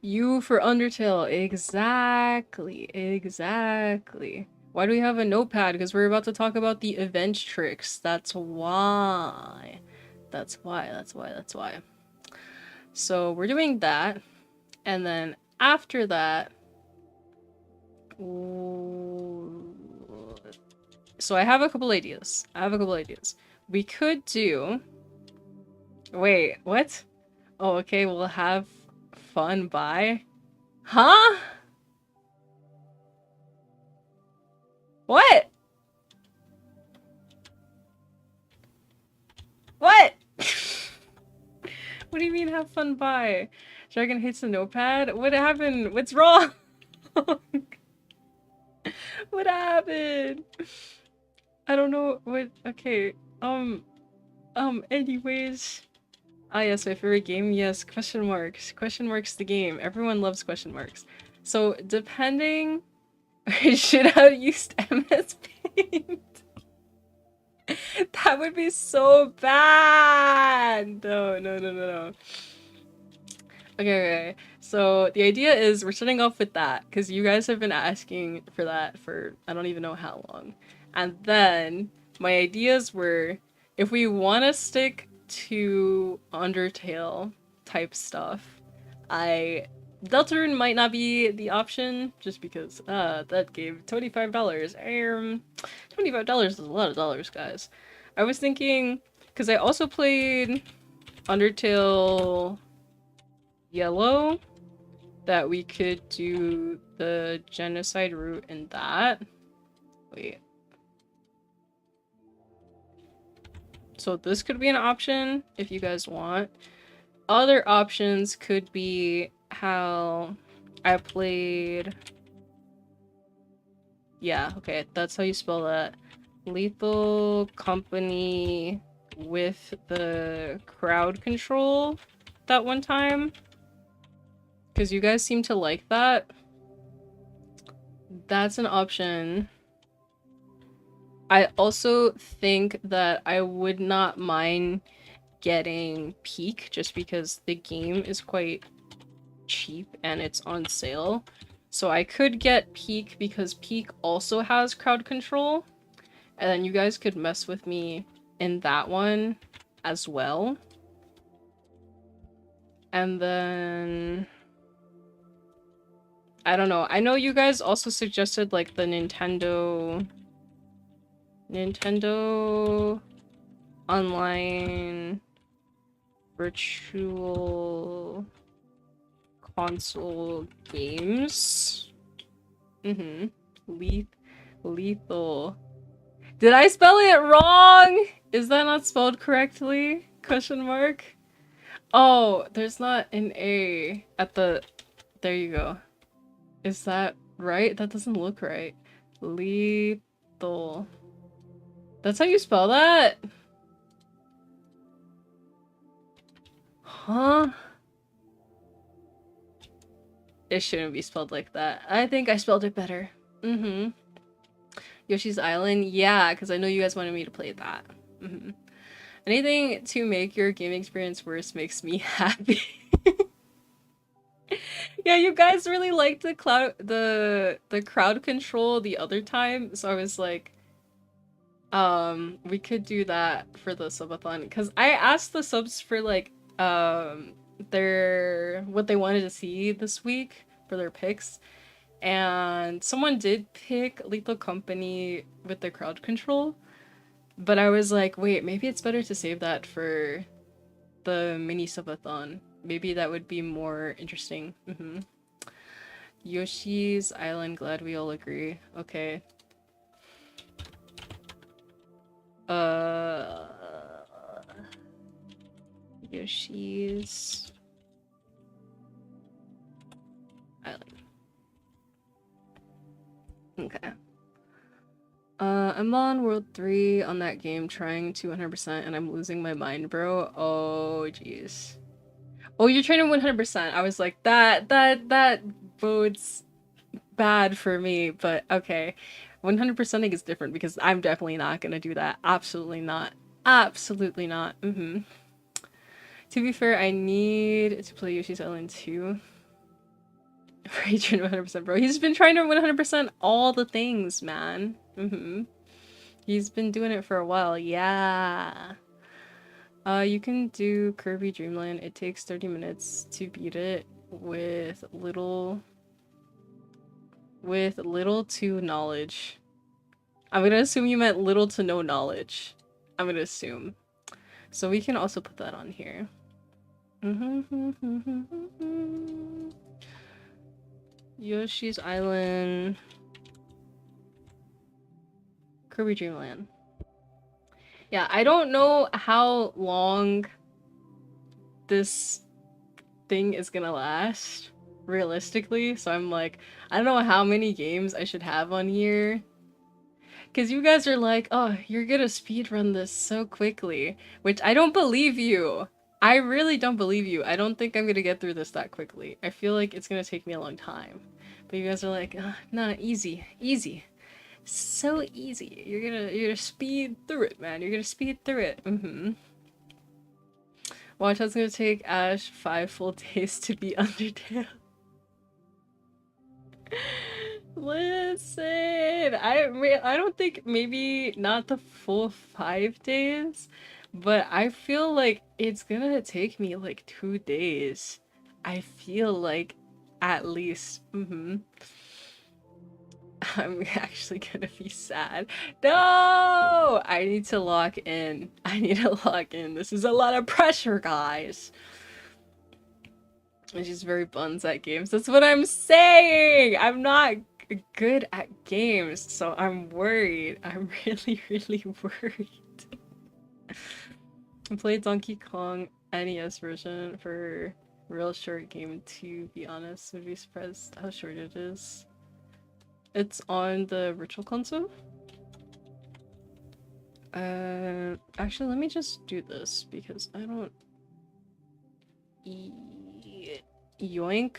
U for Undertale, exactly. Why do we have a notepad? Because we're about to talk about the Ashtrixs. That's why. That's why. So we're doing that. And then after that... So I have a couple ideas. We could do... Wait, what? Oh, okay, we'll have fun by... Huh? What? What? What do you mean have fun by? Dragon hates the notepad? What happened? What's wrong? What happened? I don't know what. Okay. Anyways. Ah, yes, my favorite game. Yes, question marks. Question marks the game. Everyone loves question marks. So, depending. I should have used MS Paint. That would be so bad. No. Okay. So the idea is we're starting off with that because you guys have been asking for that for I don't even know how long. And then my ideas were if we want to stick to Undertale type stuff, Deltarune might not be the option just because that gave $25. $25 is a lot of dollars, guys. I was thinking Because I also played Undertale Yellow, that we could do the genocide route in that. Wait. So this could be an option if you guys want. Other options could be how I played... Yeah, okay, that's how you spell that. Lethal Company with the crowd control that one time. Because you guys seem to like that. That's an option. I also think that I would not mind getting Peak just because the game is quite cheap and it's on sale. So I could get Peak because Peak also has crowd control. And then you guys could mess with me in that one as well. And then... I don't know. I know you guys also suggested like the Nintendo online virtual console games. Lethal. Did I spell it wrong? Is that not spelled correctly? Question mark. Oh, there's not an A at the... There you go. Is that right? That doesn't look right. Lethal. That's how you spell that? Huh? It shouldn't be spelled like that. I think I spelled it better. Yoshi's Island? Yeah, because I know you guys wanted me to play that. Anything to make your game experience worse makes me happy. Yeah, you guys really liked the crowd control the other time, so I was like, we could do that for the subathon. Because I asked the subs for like what they wanted to see this week for their picks, and someone did pick Lethal Company with the crowd control, but I was like, wait, maybe it's better to save that for the mini subathon. Maybe that would be more interesting. Yoshi's Island, glad we all agree. Okay. Yoshi's Island. Okay. I'm on World 3 on that game trying to 100% and I'm losing my mind, bro. Oh, jeez. Oh, you're trying to 100%. I was like, that bodes bad for me, but okay. 100%ing is different because I'm definitely not gonna do that. Absolutely not. Absolutely not. To be fair, I need to play Yoshi's Island 2. He's trying to 100%, bro. He's been trying to 100% all the things, man. He's been doing it for a while. Yeah. You can do Kirby Dreamland. It takes 30 minutes to beat it with little to knowledge. I'm gonna assume you meant little to no knowledge. I'm gonna assume. So we can also put that on here. Yoshi's Island. Kirby Dreamland. Yeah, I don't know how long this thing is gonna last, realistically, so I'm like, I don't know how many games I should have on here. Because you guys are like, oh, you're gonna speedrun this so quickly, which I don't believe you. I really don't believe you. I don't think I'm gonna get through this that quickly. I feel like it's gonna take me a long time. But you guys are like, nah, easy. So easy. You're gonna speed through it, man. You're gonna speed through it. Watch how it's gonna take Ash 5 full days to be Undertale. Listen, I don't think, maybe not the full 5 days, but I feel like it's gonna take me like 2 days. I feel like at least. I'm actually gonna be sad. No! I need to lock in. I need to lock in. This is a lot of pressure, guys. And she's very buns at games. That's what I'm saying! I'm not good at games, so I'm worried. I'm really, really worried. I played Donkey Kong NES version for a real short game, to be honest. Would be surprised how short it is. It's on the Virtual Console. Actually, let me just do this because I don't. Yoink.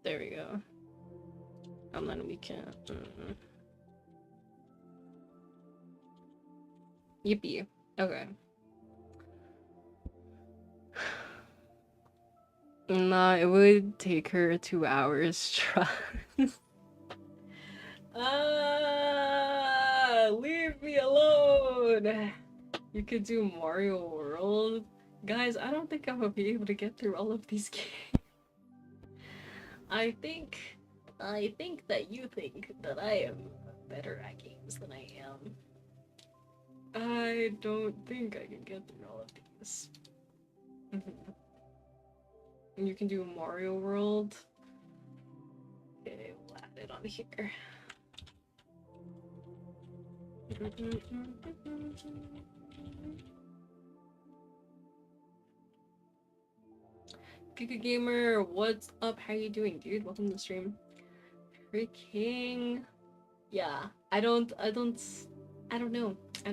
There we go. And then we can. Yippee. Okay. Nah, it would take her 2 hours. Trust. Leave me alone. You could do Mario World. Guys, I don't think I will be able to get through all of these games. I think that you think that I am better at games than I am. I don't think I can get through all of these. You can do Mario World. Okay, we'll add it on here. Giga Gamer, what's up? How you doing, dude? Welcome to the stream. Freaking yeah. I don't know. I don't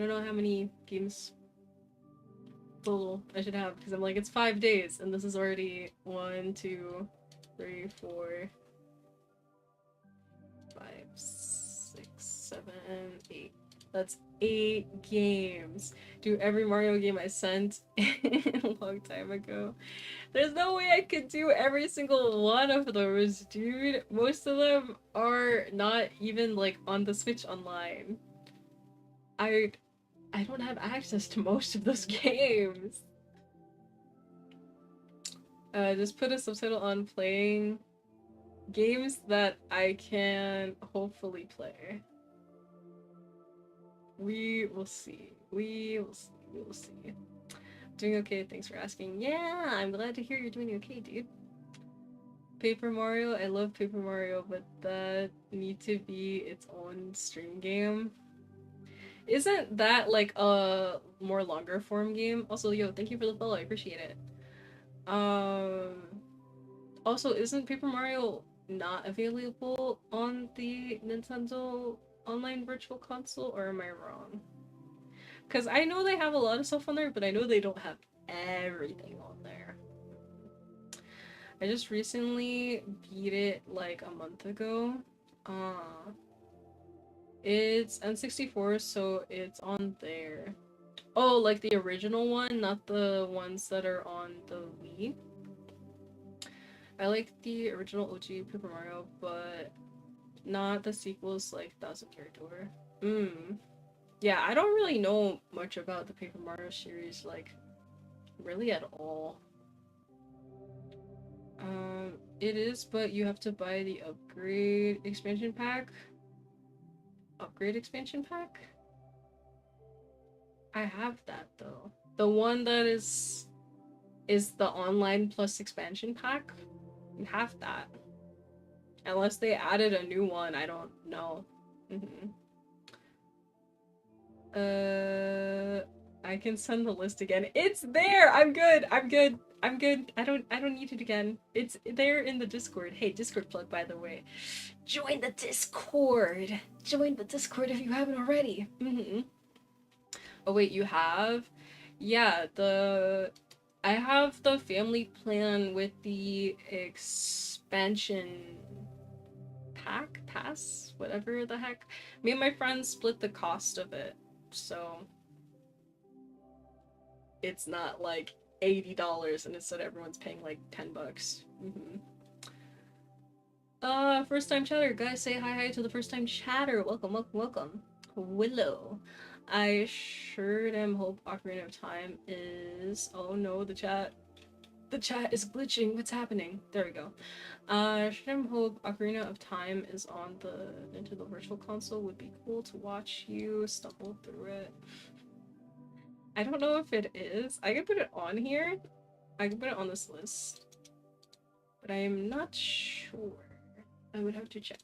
know how many games total I should have because I'm like it's 5 days and this is already 1, 2, 3, 4, 5, 6, 7, 8. That's 8 games. Do every Mario game I sent a long time ago. There's no way I could do every single one of those, dude. Most of them are not even like on the Switch Online. I don't have access to most of those games. Just put a subtitle on playing games that I can hopefully play. We will see. We will see. Doing okay, thanks for asking. Yeah, I'm glad to hear you're doing okay, dude. Paper Mario, I love Paper Mario, but that need to be its own stream game. Isn't that like a more longer form game? Also, yo, thank you for the follow, I appreciate it. Also, isn't Paper Mario not available on the Nintendo Online Virtual Console, or am I wrong? Because I know they have a lot of stuff on there, but I know they don't have everything on there. I just recently beat it like a month ago. It's N64, so it's on there. Oh, like the original one, not the ones that are on the Wii. I like the original OG Paper Mario, but not the sequels like Thousand Year Door. Yeah, I don't really know much about the Paper Mario series, like, really at all. It is, but you have to buy the upgrade expansion pack. Upgrade expansion pack? I have that though. The one that is the online plus expansion pack. You have that. Unless they added a new one, I don't know. I can send the list again. It's there! I'm good! I'm good! I'm good. I don't need it again. It's there in the Discord. Hey, Discord plug, by the way. Join the Discord! Join the Discord if you haven't already. Oh wait, you have? Yeah, I have the family plan with the expansion pass, whatever the heck. Me and my friends split the cost of it, so it's not like $80 and instead everyone's paying like $10. First time chatter, guys, say hi to the first time chatter. Welcome. Willow. I sure damn hope Ocarina of Time is. Oh no, the chat The chat is glitching. What's happening? There we go. Shouldn't hope Ocarina of Time is on the Nintendo Virtual Console. Would be cool to watch you stumble through it. I don't know if it is. I can put it on here. I can put it on this list. But I am not sure. I would have to check.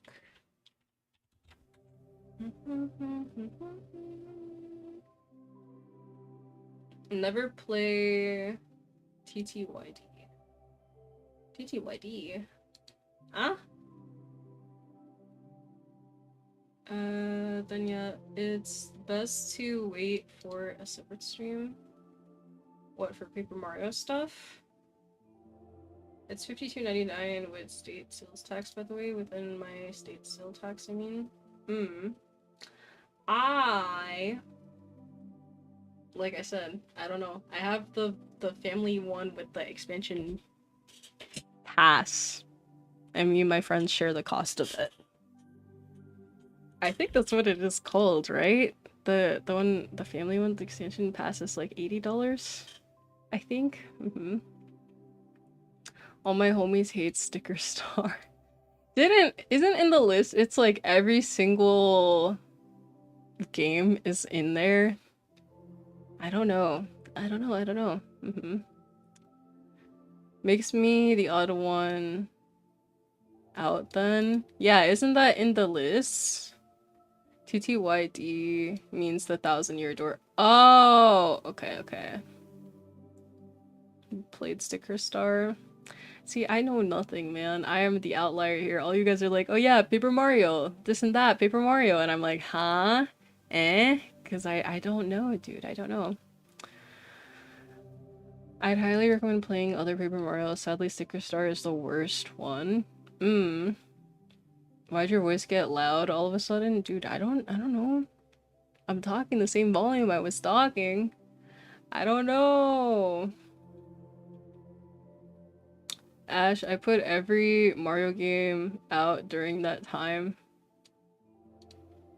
Never play TTYD. TTYD? Huh? Then yeah, it's best to wait for a separate stream. What, for Paper Mario stuff? It's $52.99 with state sales tax, by the way, within my state sales tax, I mean. Like I said, I don't know. I have the family one with the expansion pass. And me and my friends share the cost of it. I think that's what it is called, right? The family one, the expansion pass is like $80, I think. All my homies hate Sticker Star. Isn't in the list, it's like every single game is in there. I don't know. Makes me the odd one out then. Yeah, isn't that in the list? TTYD means the 1,000-year door. Oh, okay. Played Sticker Star. See, I know nothing, man. I am the outlier here. All you guys are like, oh yeah, Paper Mario, this and that, Paper Mario. And I'm like, huh? Because I don't know, dude. I don't know. I'd highly recommend playing other Paper Mario. Sadly, Sticker Star is the worst one. Why'd your voice get loud all of a sudden? Dude, I don't know. I'm talking the same volume I was talking. I don't know. Ash, I put every Mario game out during that time.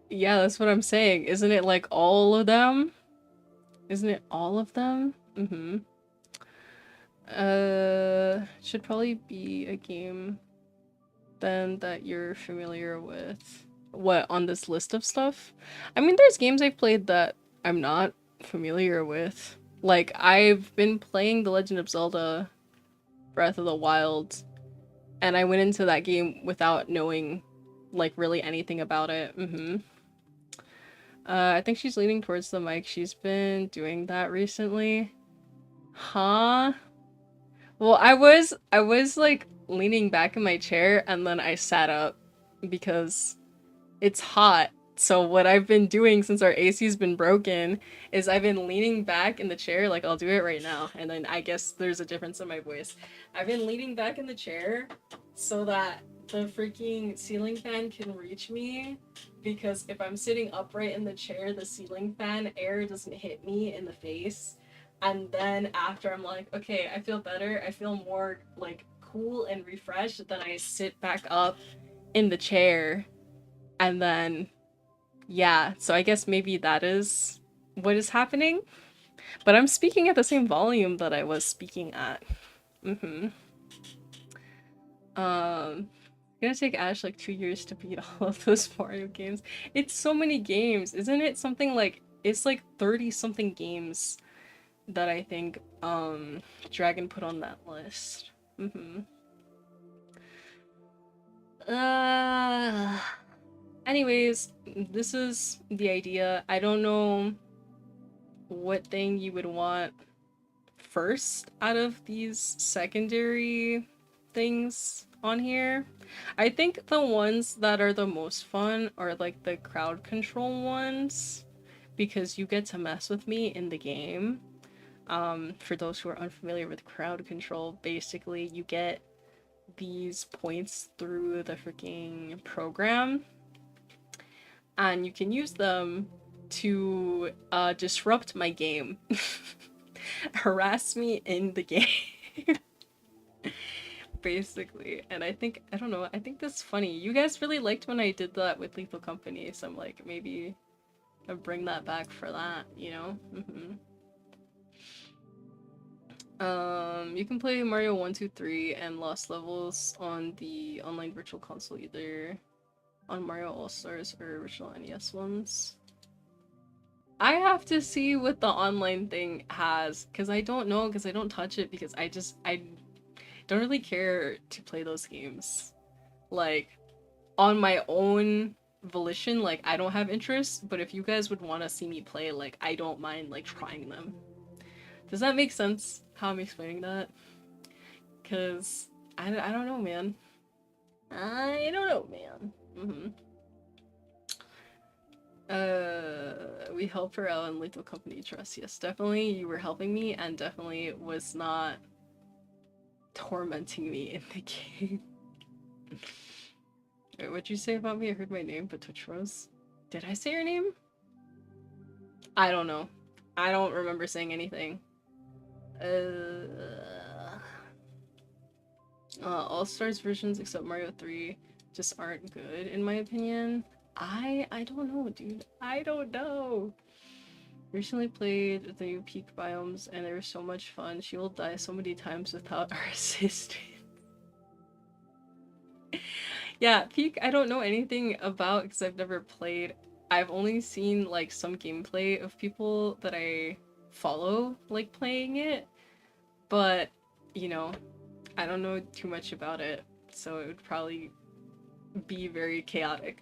Yeah, that's what I'm saying. Isn't it like all of them? Isn't it all of them? Should probably be a game then that you're familiar with. What, on this list of stuff? I mean, there's games I've played that I'm not familiar with. Like, I've been playing The Legend of Zelda Breath of the Wild, and I went into that game without knowing, like, really anything about it. I think she's leaning towards the mic. She's been doing that recently. Huh? Well, I was like leaning back in my chair and then I sat up because it's hot. So what I've been doing since our AC's been broken is I've been leaning back in the chair, like I'll do it right now, and then I guess there's a difference in my voice. I've been leaning back in the chair so that the freaking ceiling fan can reach me, because if I'm sitting upright in the chair, the ceiling fan air doesn't hit me in the face. And then after I'm like, okay, I feel better, I feel more like cool and refreshed, then I sit back up in the chair. And then, yeah, so I guess maybe that is what is happening. But I'm speaking at the same volume that I was speaking at. Gonna take Ash like 2 years to beat all of those Mario games. It's so many games, isn't it? Something like, it's like 30 something games that I think Dragon put on that list. Anyways, this is the idea. I don't know what thing you would want first out of these secondary things on here. I think the ones that are the most fun are like the crowd control ones, because you get to mess with me in the game. For those who are unfamiliar with crowd control, basically you get these points through the freaking program, and you can use them to disrupt my game. Harass me in the game. Basically. And I think, I don't know, I think that's funny. You guys really liked when I did that with Lethal Company, so I'm like, maybe I'll bring that back for that, you know? You can play Mario 1, 2, 3 and Lost Levels on the online virtual console, either on Mario All-Stars or original NES ones. I have to see what the online thing has, because I don't know, because I don't touch it, because I don't really care to play those games. Like, on my own volition, like, I don't have interest, but if you guys would want to see me play, like, I don't mind, like, trying them. Does that make sense, how I'm explaining that? Because I don't know, man. I don't know, man. We helped her out in Lethal Company Trust. Yes, definitely you were helping me and definitely was not tormenting me in the game. Wait, what'd you say about me? I heard my name, but Twitch froze. Did I say your name? I don't know. I don't remember saying anything. All-Stars versions except Mario 3 just aren't good in my opinion. I don't know, dude. I don't know. Recently played the new Peak biomes and they were so much fun. She will die so many times without our assistance. Yeah, Peak I don't know anything about because I've never played. I've only seen like some gameplay of people that I follow like playing it, but you know, I don't know too much about it, so it would probably be very chaotic.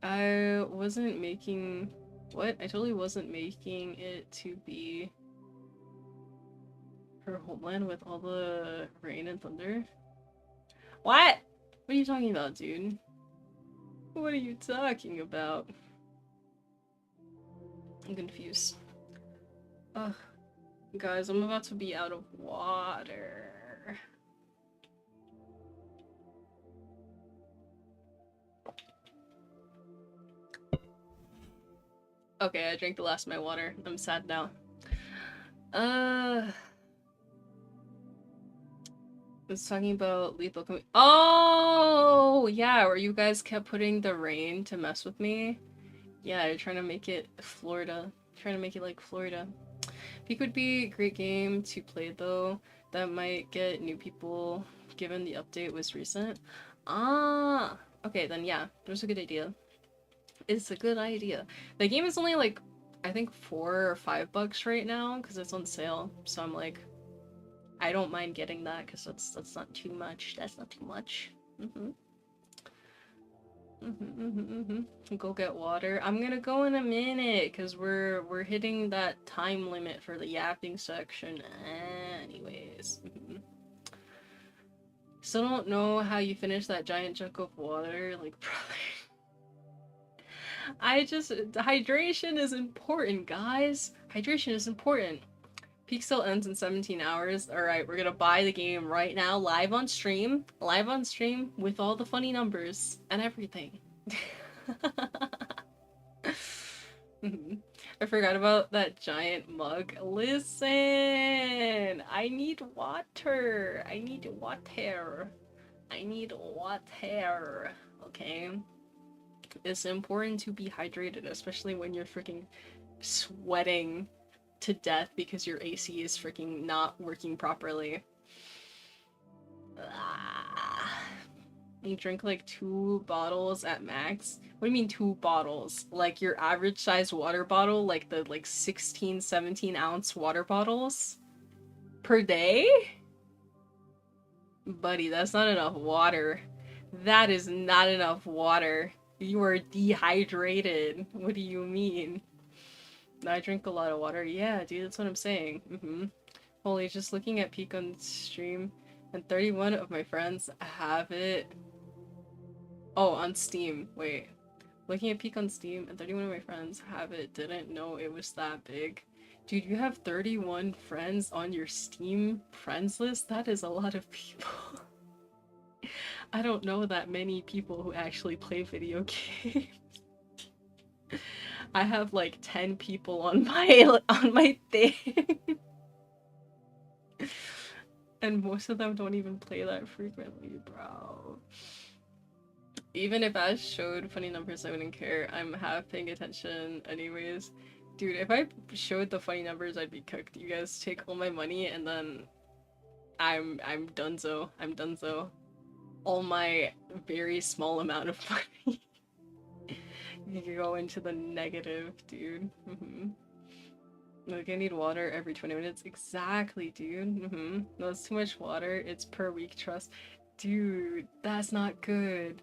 I wasn't making... What? I totally wasn't making it to be her homeland with all the rain and thunder. What? What are you talking about, dude? What are you talking about? I'm confused. Ugh. Guys, I'm about to be out of water. Okay, I drank the last of my water. I'm sad now. I was talking about Lethal Company. Oh, yeah, where you guys kept putting the rain to mess with me. Yeah, you're trying to make it Florida. Trying to make it like Florida. Peak would be a great game to play though. That might get new people given the update was recent. Ah, okay, then yeah, there's a good idea. It's a good idea. The game is only like, I think $4 or $5 right now because it's on sale. So I'm like, I don't mind getting that because that's not too much. That's not too much. Go get water. I'm gonna go in a minute because we're hitting that time limit for the yapping section. Anyways. Still don't know how you finish that giant jug of water, like probably. Hydration is important, guys. Hydration is important. Peak still ends in 17 hours. Alright, we're gonna buy the game right now, live on stream. Live on stream with all the funny numbers and everything. I forgot about that giant mug. Listen! I need water! I need water! I need water! Okay? It's important to be hydrated, especially when you're freaking sweating to death because your AC is freaking not working properly. You drink like 2 bottles at max. What do you mean 2 bottles? Like your average sized water bottle, like the 16, 17 ounce water bottles per day? Buddy, that's not enough water. That is not enough water. You are dehydrated. What do you mean? I drink a lot of water. Yeah, dude, that's what I'm saying. Holy, just looking at Peak on stream, and 31 of my friends have it. Oh, on Steam. Wait. Looking at Peak on Steam, and 31 of my friends have it. Didn't know it was that big. Dude, you have 31 friends on your Steam friends list? That is a lot of people. I don't know that many people who actually play video games. I have like 10 people on my thing. And most of them don't even play that frequently, bro. Even if Ash showed funny numbers, I wouldn't care. I'm half paying attention anyways. Dude, if I showed the funny numbers, I'd be cooked. You guys take all my money and then I'm donezo. I'm donezo. All my very small amount of money you can go into the negative, dude. Like, I need water every 20 minutes. Exactly, dude. No, it's too much water. It's per week, trust. Dude, that's not good.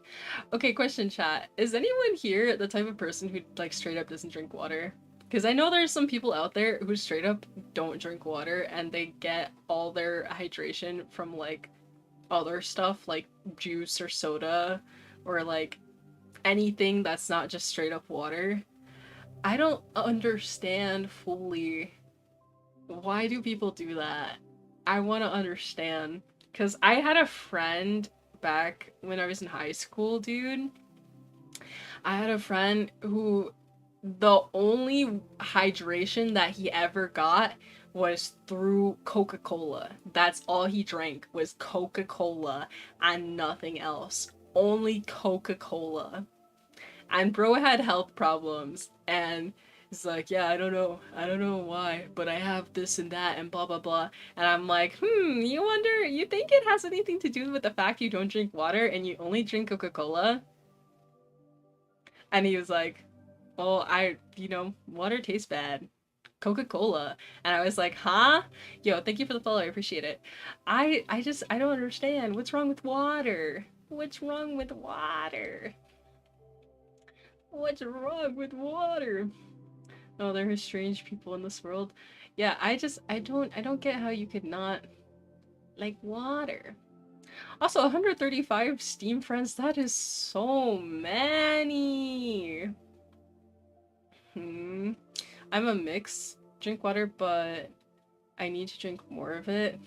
Okay, question chat. Is anyone here the type of person who, like, straight up doesn't drink water? Because I know there's some people out there who straight up don't drink water and they get all their hydration from, like, other stuff, like juice or soda, or, like, anything that's not just straight up water. I don't understand fully why do people do that. I want to understand. Because I had a friend back when I was in high school, dude. I had a friend who the only hydration that he ever got was through Coca-Cola. That's all he drank was Coca-Cola and nothing else. Only Coca-Cola. And bro had health problems and he's like, yeah, I don't know why, but I have this and that and blah blah blah. And I'm like, you think it has anything to do with the fact you don't drink water and you only drink Coca-Cola? And he was like, well, water tastes bad. Coca-Cola. And I was like, huh? Yo, thank you for the follow, I appreciate it. I don't understand. What's wrong with water? What's wrong with water? What's wrong with water? Oh, there are strange people in this world. Yeah, I don't get how you could not like water. Also, 135 Steam friends, that is so many. I'm a mix. Drink water, but I need to drink more of it.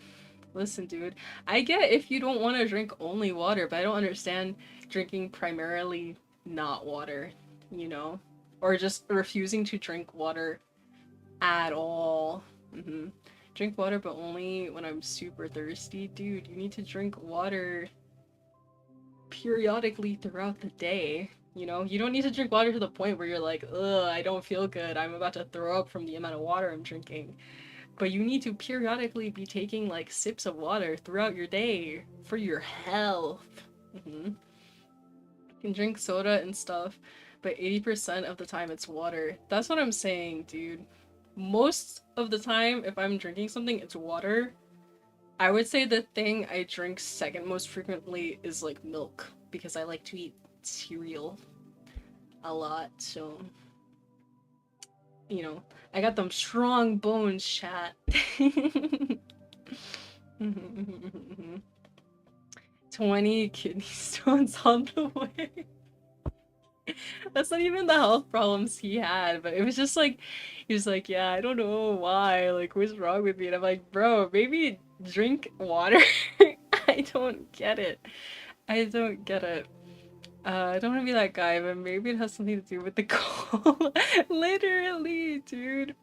Listen, dude, I get if you don't want to drink only water, but I don't understand drinking primarily not water, you know? Or just refusing to drink water at all. Drink water, but only when I'm super thirsty. Dude, you need to drink water periodically throughout the day. You know, you don't need to drink water to the point where you're like, ugh, I don't feel good. I'm about to throw up from the amount of water I'm drinking. But you need to periodically be taking, like, sips of water throughout your day for your health. You can drink soda and stuff, but 80% of the time it's water. That's what I'm saying, dude. Most of the time, if I'm drinking something, it's water. I would say the thing I drink second most frequently is, like, milk, because I like to eat cereal a lot, so... You know, I got them strong bones, chat. 20 kidney stones on the way. That's not even the health problems he had, but it was just like, he was like, yeah, I don't know why, like, what's wrong with me? And I'm like, bro, maybe drink water. I don't get it. I don't get it. I don't want to be that guy, but maybe it has something to do with the cola. Literally, dude.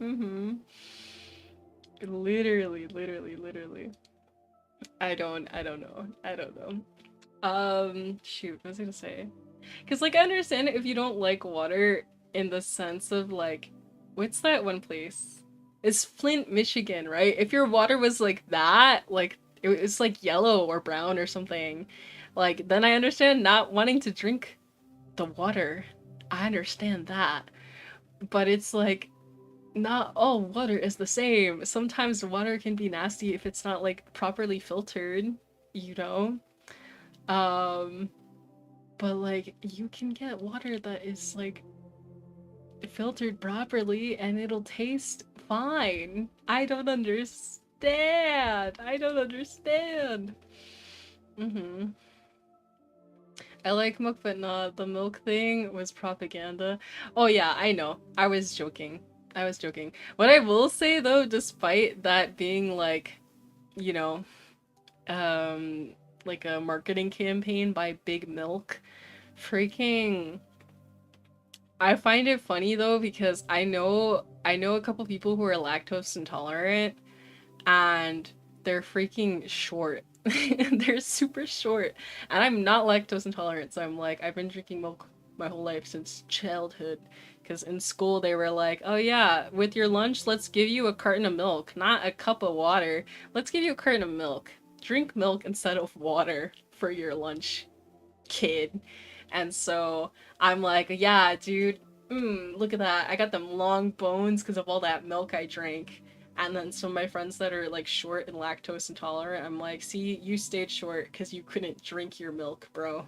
Literally. I don't know. Shoot, what was I gonna say? Because, like, I understand if you don't like water in the sense of, like, what's that one place? It's Flint, Michigan, right? If your water was like that, like, it's like yellow or brown or something, like, then I understand not wanting to drink the water. I understand that. But it's like, not all water is the same. Sometimes water can be nasty if it's not, like, properly filtered, you know? But, like, you can get water that is, like, filtered properly and it'll taste fine. I don't understand. I don't understand. I like milk, but not the milk thing was propaganda. Oh yeah, I know. I was joking. I was joking. What I will say though, despite that being like, you know, like a marketing campaign by Big Milk, freaking I find it funny though because I know a couple people who are lactose intolerant and they're freaking short. They're super short. And I'm not lactose intolerant, so I'm like, I've been drinking milk my whole life since childhood. Because in school they were like, oh yeah, with your lunch, let's give you a carton of milk, not a cup of water. Let's give you a carton of milk. Drink milk instead of water for your lunch, kid. And so I'm like, yeah, dude, look at that. I got them long bones because of all that milk I drank. And then some of my friends that are like short and lactose intolerant, I'm like, see, you stayed short because you couldn't drink your milk, bro.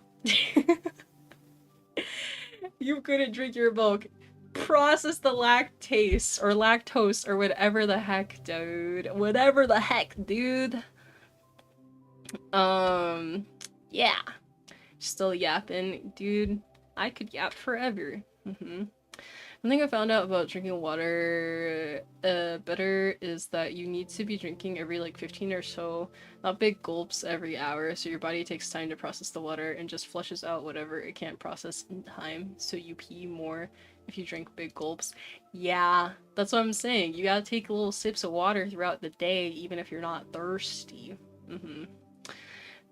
You couldn't drink your milk. Process the lactose or whatever the heck, dude. Whatever the heck, dude. Um, yeah. Still yapping, dude. I could yap forever. One thing I found out about drinking water better is that you need to be drinking every like 15 or so, not big gulps every hour, so your body takes time to process the water and just flushes out whatever it can't process in time, so you pee more if you drink big gulps. Yeah, that's what I'm saying. You gotta take little sips of water throughout the day, even if you're not thirsty.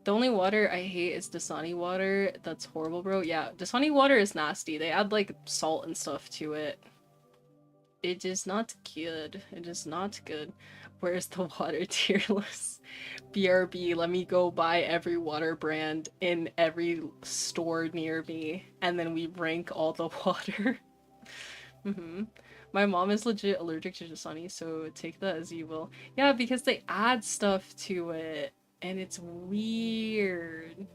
The only water I hate is Dasani water. That's horrible, bro. Yeah, Dasani water is nasty. They add like salt and stuff to it. It is not good. It is not good. Where's the water tier list? BRB, let me go buy every water brand in every store near me, and then we rank all the water. My mom is legit allergic to Dasani, so take that as you will. Yeah, because they add stuff to it, and it's weird.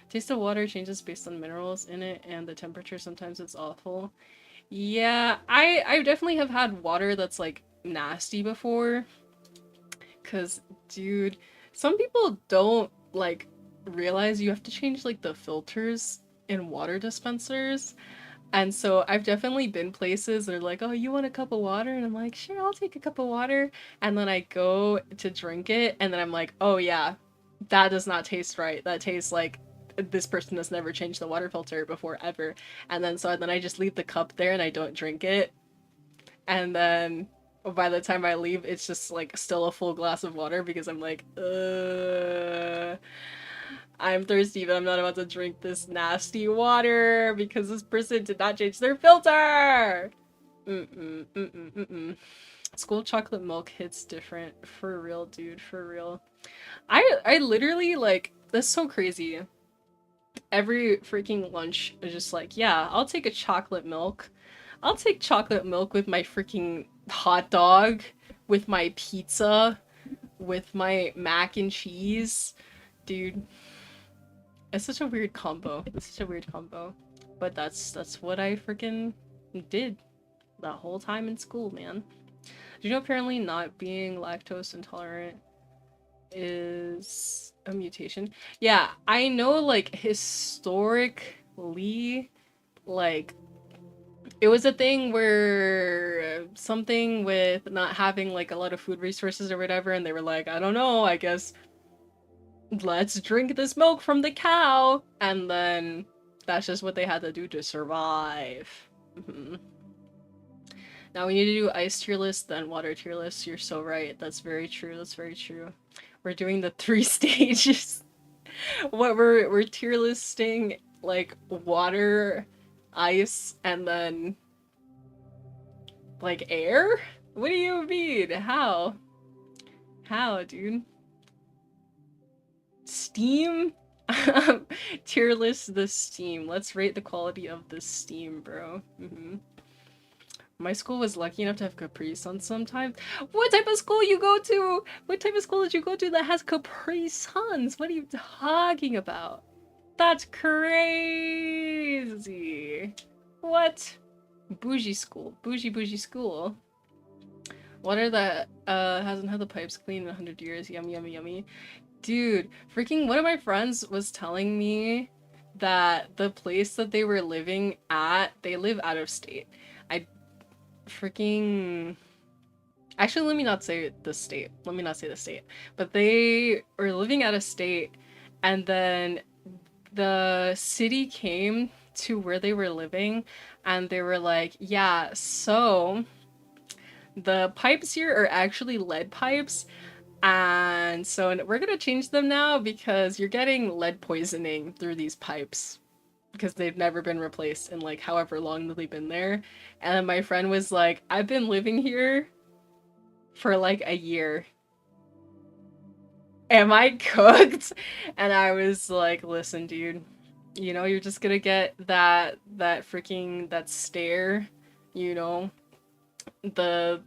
Taste of water changes based on minerals in it and the temperature. Sometimes it's awful. Yeah, I definitely have had water that's like nasty before. Cause, dude, some people don't like realize you have to change like the filters in water dispensers. And so I've definitely been places that are like, oh, you want a cup of water? And I'm like, sure, I'll take a cup of water. And then I go to drink it, and then I'm like, oh yeah, that does not taste right. That tastes like this person has never changed the water filter before ever. And then I just leave the cup there and I don't drink it. And then by the time I leave, it's just like still a full glass of water because I'm like, I'm thirsty, but I'm not about to drink this nasty water because this person did not change their filter. School chocolate milk hits different. For real, dude. For real. I literally like, that's so crazy. Every freaking lunch is just like, yeah, I'll take a chocolate milk. I'll take chocolate milk with my freaking hot dog, with my pizza, with my mac and cheese. Dude, it's such a weird combo. It's such a weird combo. But that's what I freaking did that whole time in school, man. Do you know apparently not being lactose intolerant is a mutation? Yeah, I know like historically, like it was a thing where something with not having like a lot of food resources or whatever, and they were like, I don't know, I guess let's drink this milk from the cow, and then that's just what they had to do to survive. Now we need to do ice tier list, then water tier list. You're so right. That's very true. That's very true. We're doing the 3 stages. What we're tier listing like water, ice, and then like air? What do you mean? How? How, dude? Steam? Tier list the steam. Let's rate the quality of the steam, bro. My school was lucky enough to have Capri Sun sometimes. What type of school you go to? What type of school did you go to that has Capri Suns? What are you talking about? That's crazy. What? Bougie school. Bougie school. Water that hasn't had the pipes cleaned in 100 years. Yummy, yummy, yummy. Dude, freaking one of my friends was telling me that the place that they were living at, they live out of state. I freaking... Actually, let me not say the state. Let me not say the state. But they were living out of state, and then the city came to where they were living, and they were like, yeah, so the pipes here are actually lead pipes, And so we're gonna change them now because you're getting lead poisoning through these pipes because they've never been replaced in like however long they've been there. And my friend was like, I've been living here for like a year. Am I cooked? And I was like, listen, dude, you know, you're just gonna get that freaking that stare, you know, the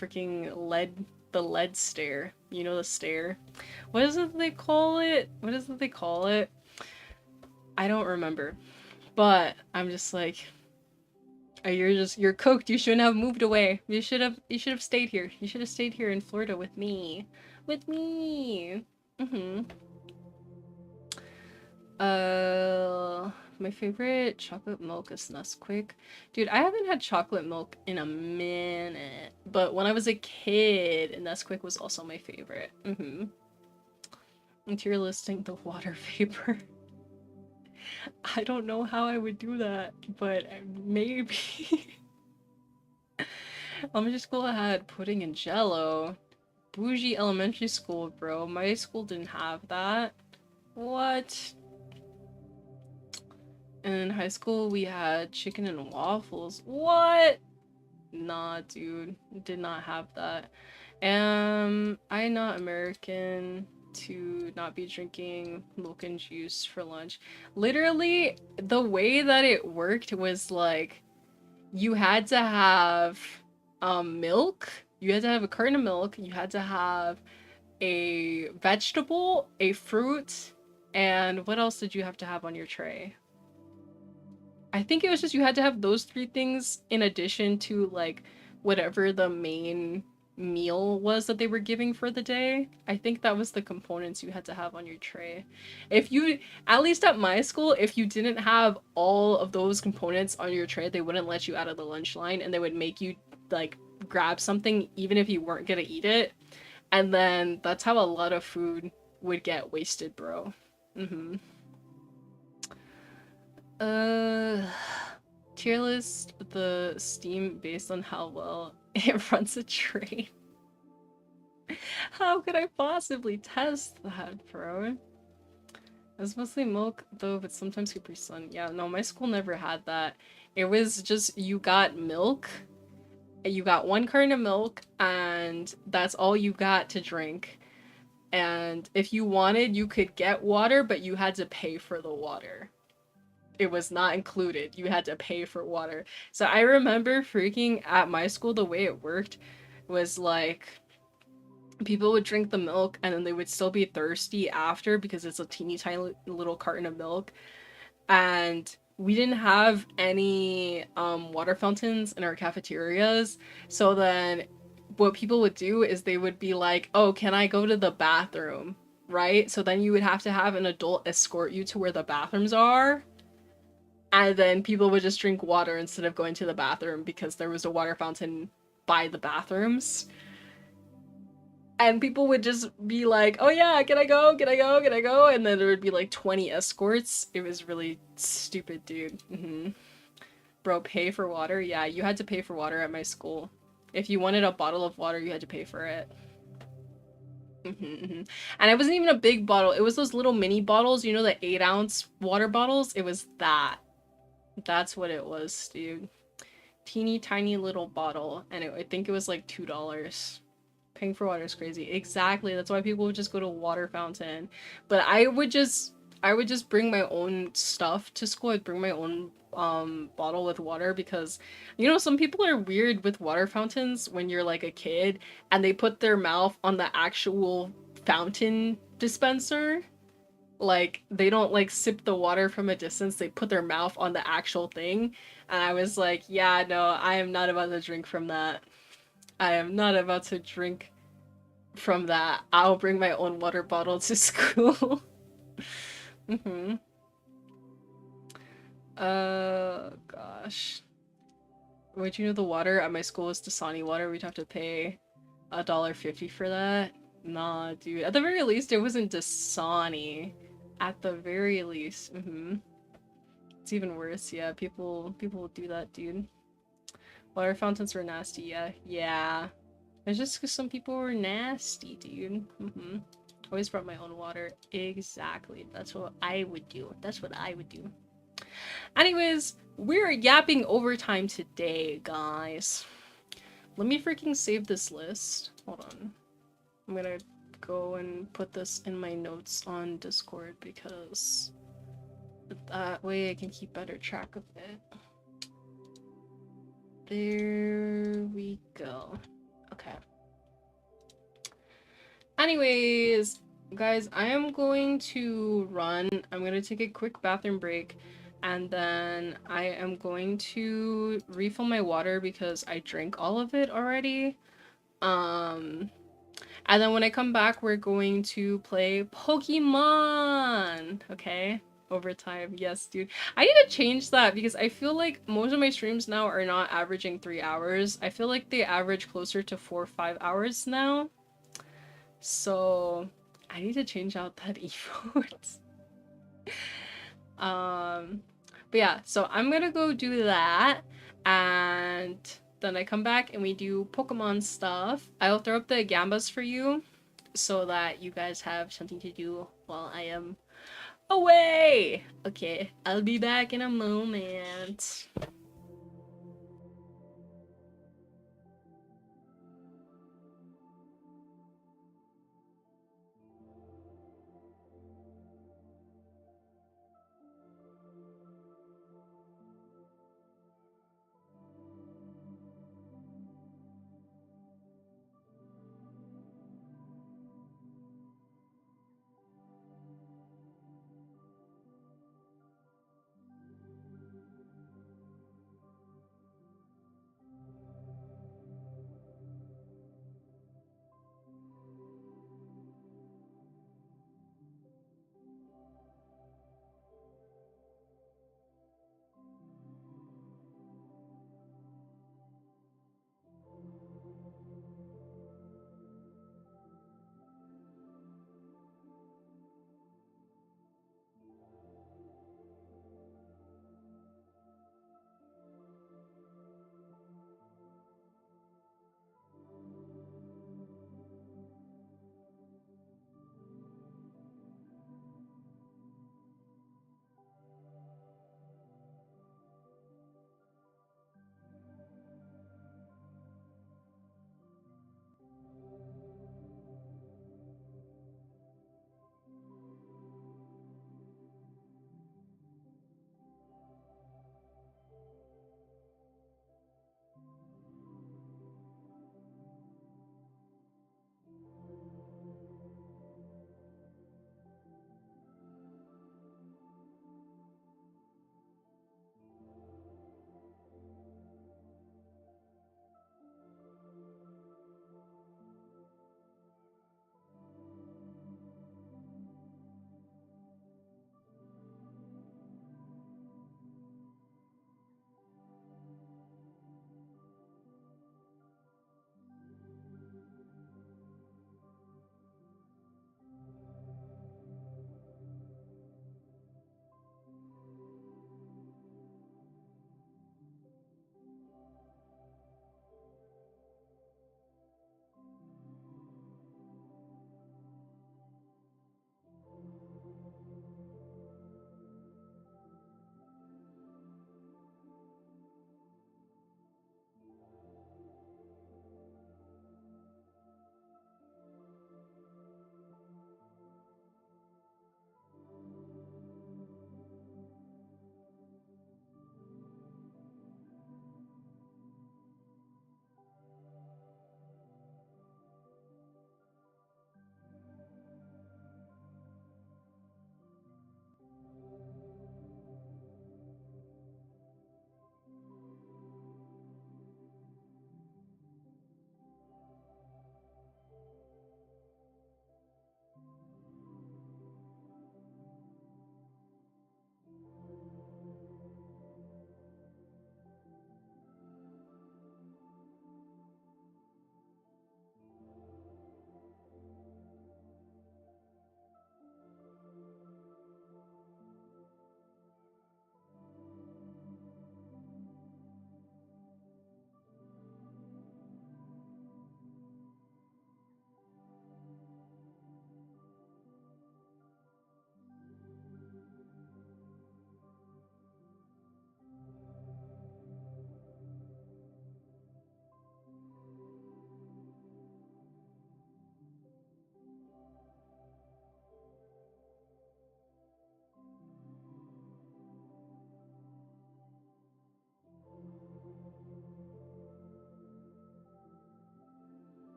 freaking lead stare. You know the stare. What is it they call it? What is it they call it? I don't remember. But I'm just like, you're cooked. You shouldn't have moved away. You should have stayed here. You should have stayed here in Florida with me. With me. Mm-hmm. My favorite chocolate milk is Nesquik. Dude, I haven't had chocolate milk in a minute. But when I was a kid, Nesquik was also my favorite. Mm-hmm. And you're listing the water vapor. I don't know how I would do that, but maybe. Let me just go ahead. Pudding and Jello. Bougie elementary school, bro. My school didn't have that. What? And in high school, we had chicken and waffles. What? Nah, dude. Did not have that. I'm not American to not be drinking milk and juice for lunch. Literally, the way that it worked was like, you had to have milk. You had to have a carton of milk. You had to have a vegetable, a fruit, and what else did you have to have on your tray? I think it was just you had to have those three things in addition to like whatever the main meal was that they were giving for the day. I think that was the components you had to have on your tray. If you, at least at my school, if you didn't have all of those components on your tray, they wouldn't let you out of the lunch line and they would make you like grab something even if you weren't gonna eat it. And then that's how a lot of food would get wasted, bro. Mm-hmm. Uh, Tier list the Steam based on how well it runs a train. How could I possibly test that, bro? It's mostly milk, though, but sometimes Capri Sun. Yeah, no, my school never had that. It was just you got milk, you got one carton of milk, and that's all you got to drink. And if you wanted, you could get water, but you had to pay for the water. It was not included. You had to pay for water. So I remember freaking at my school, the way it worked was like people would drink the milk and then they would still be thirsty after because it's a teeny tiny little carton of milk. And we didn't have any water fountains in our cafeterias. So then what people would do is they would be like, oh, can I go to the bathroom? Right? So then you would have to have an adult escort you to where the bathrooms are. And then people would just drink water instead of going to the bathroom because there was a water fountain by the bathrooms. And people would just be like, oh yeah, can I go? Can I go? Can I go? And then there would be like 20 escorts. It was really stupid, dude. Mm-hmm. Bro, pay for water? Yeah, you had to pay for water at my school. If you wanted a bottle of water, you had to pay for it. Mm-hmm, mm-hmm. And it wasn't even a big bottle. It was those little mini bottles, you know, the 8-ounce water bottles? It was that. That's what it was, dude. Teeny tiny little bottle. And I think it was like $2. Paying for water is crazy. Exactly. That's why people would just go to a water fountain. But I would just bring my own stuff to school. I'd bring my own bottle with water because you know some people are weird with water fountains when you're like a kid and they put their mouth on the actual fountain dispenser. Like they don't like sip the water from a distance, they put their mouth on the actual thing. And I was like, yeah, no, I am not about to drink from that. I am not about to drink from that. I'll bring my own water bottle to school. Mm-hmm. Gosh. Would you know the water at my school is Dasani water? We'd have to pay $1.50 for that. Nah, dude. At the very least, it wasn't Dasani. At the very least. Mm-hmm. It's even worse. Yeah, people do that, dude. Water fountains were nasty. Yeah. Yeah. It's just because some people were nasty, dude. Always brought my own water. Exactly. That's what I would do. That's what I would do. Anyways, we're yapping overtime today, guys. Let me freaking save this list. Hold on. I'm gonna go and put this in my notes on Discord because that way I can keep better track of it. There we go. Okay. Anyways, guys, I am going to run. I'm going to take a quick bathroom break and then I am going to refill my water because I drank all of it already. And then when I come back, we're going to play Pokemon. Okay? Overtime. Yes, dude. I need to change that because I feel like most of my streams now are not averaging 3 hours. I feel like they average closer to 4 or 5 hours now. So I need to change out that emote. But yeah, so I'm gonna go do that and then I come back and we do Pokemon stuff. I'll throw up the Gambas for you so that you guys have something to do while I am away. Okay, I'll be back in a moment.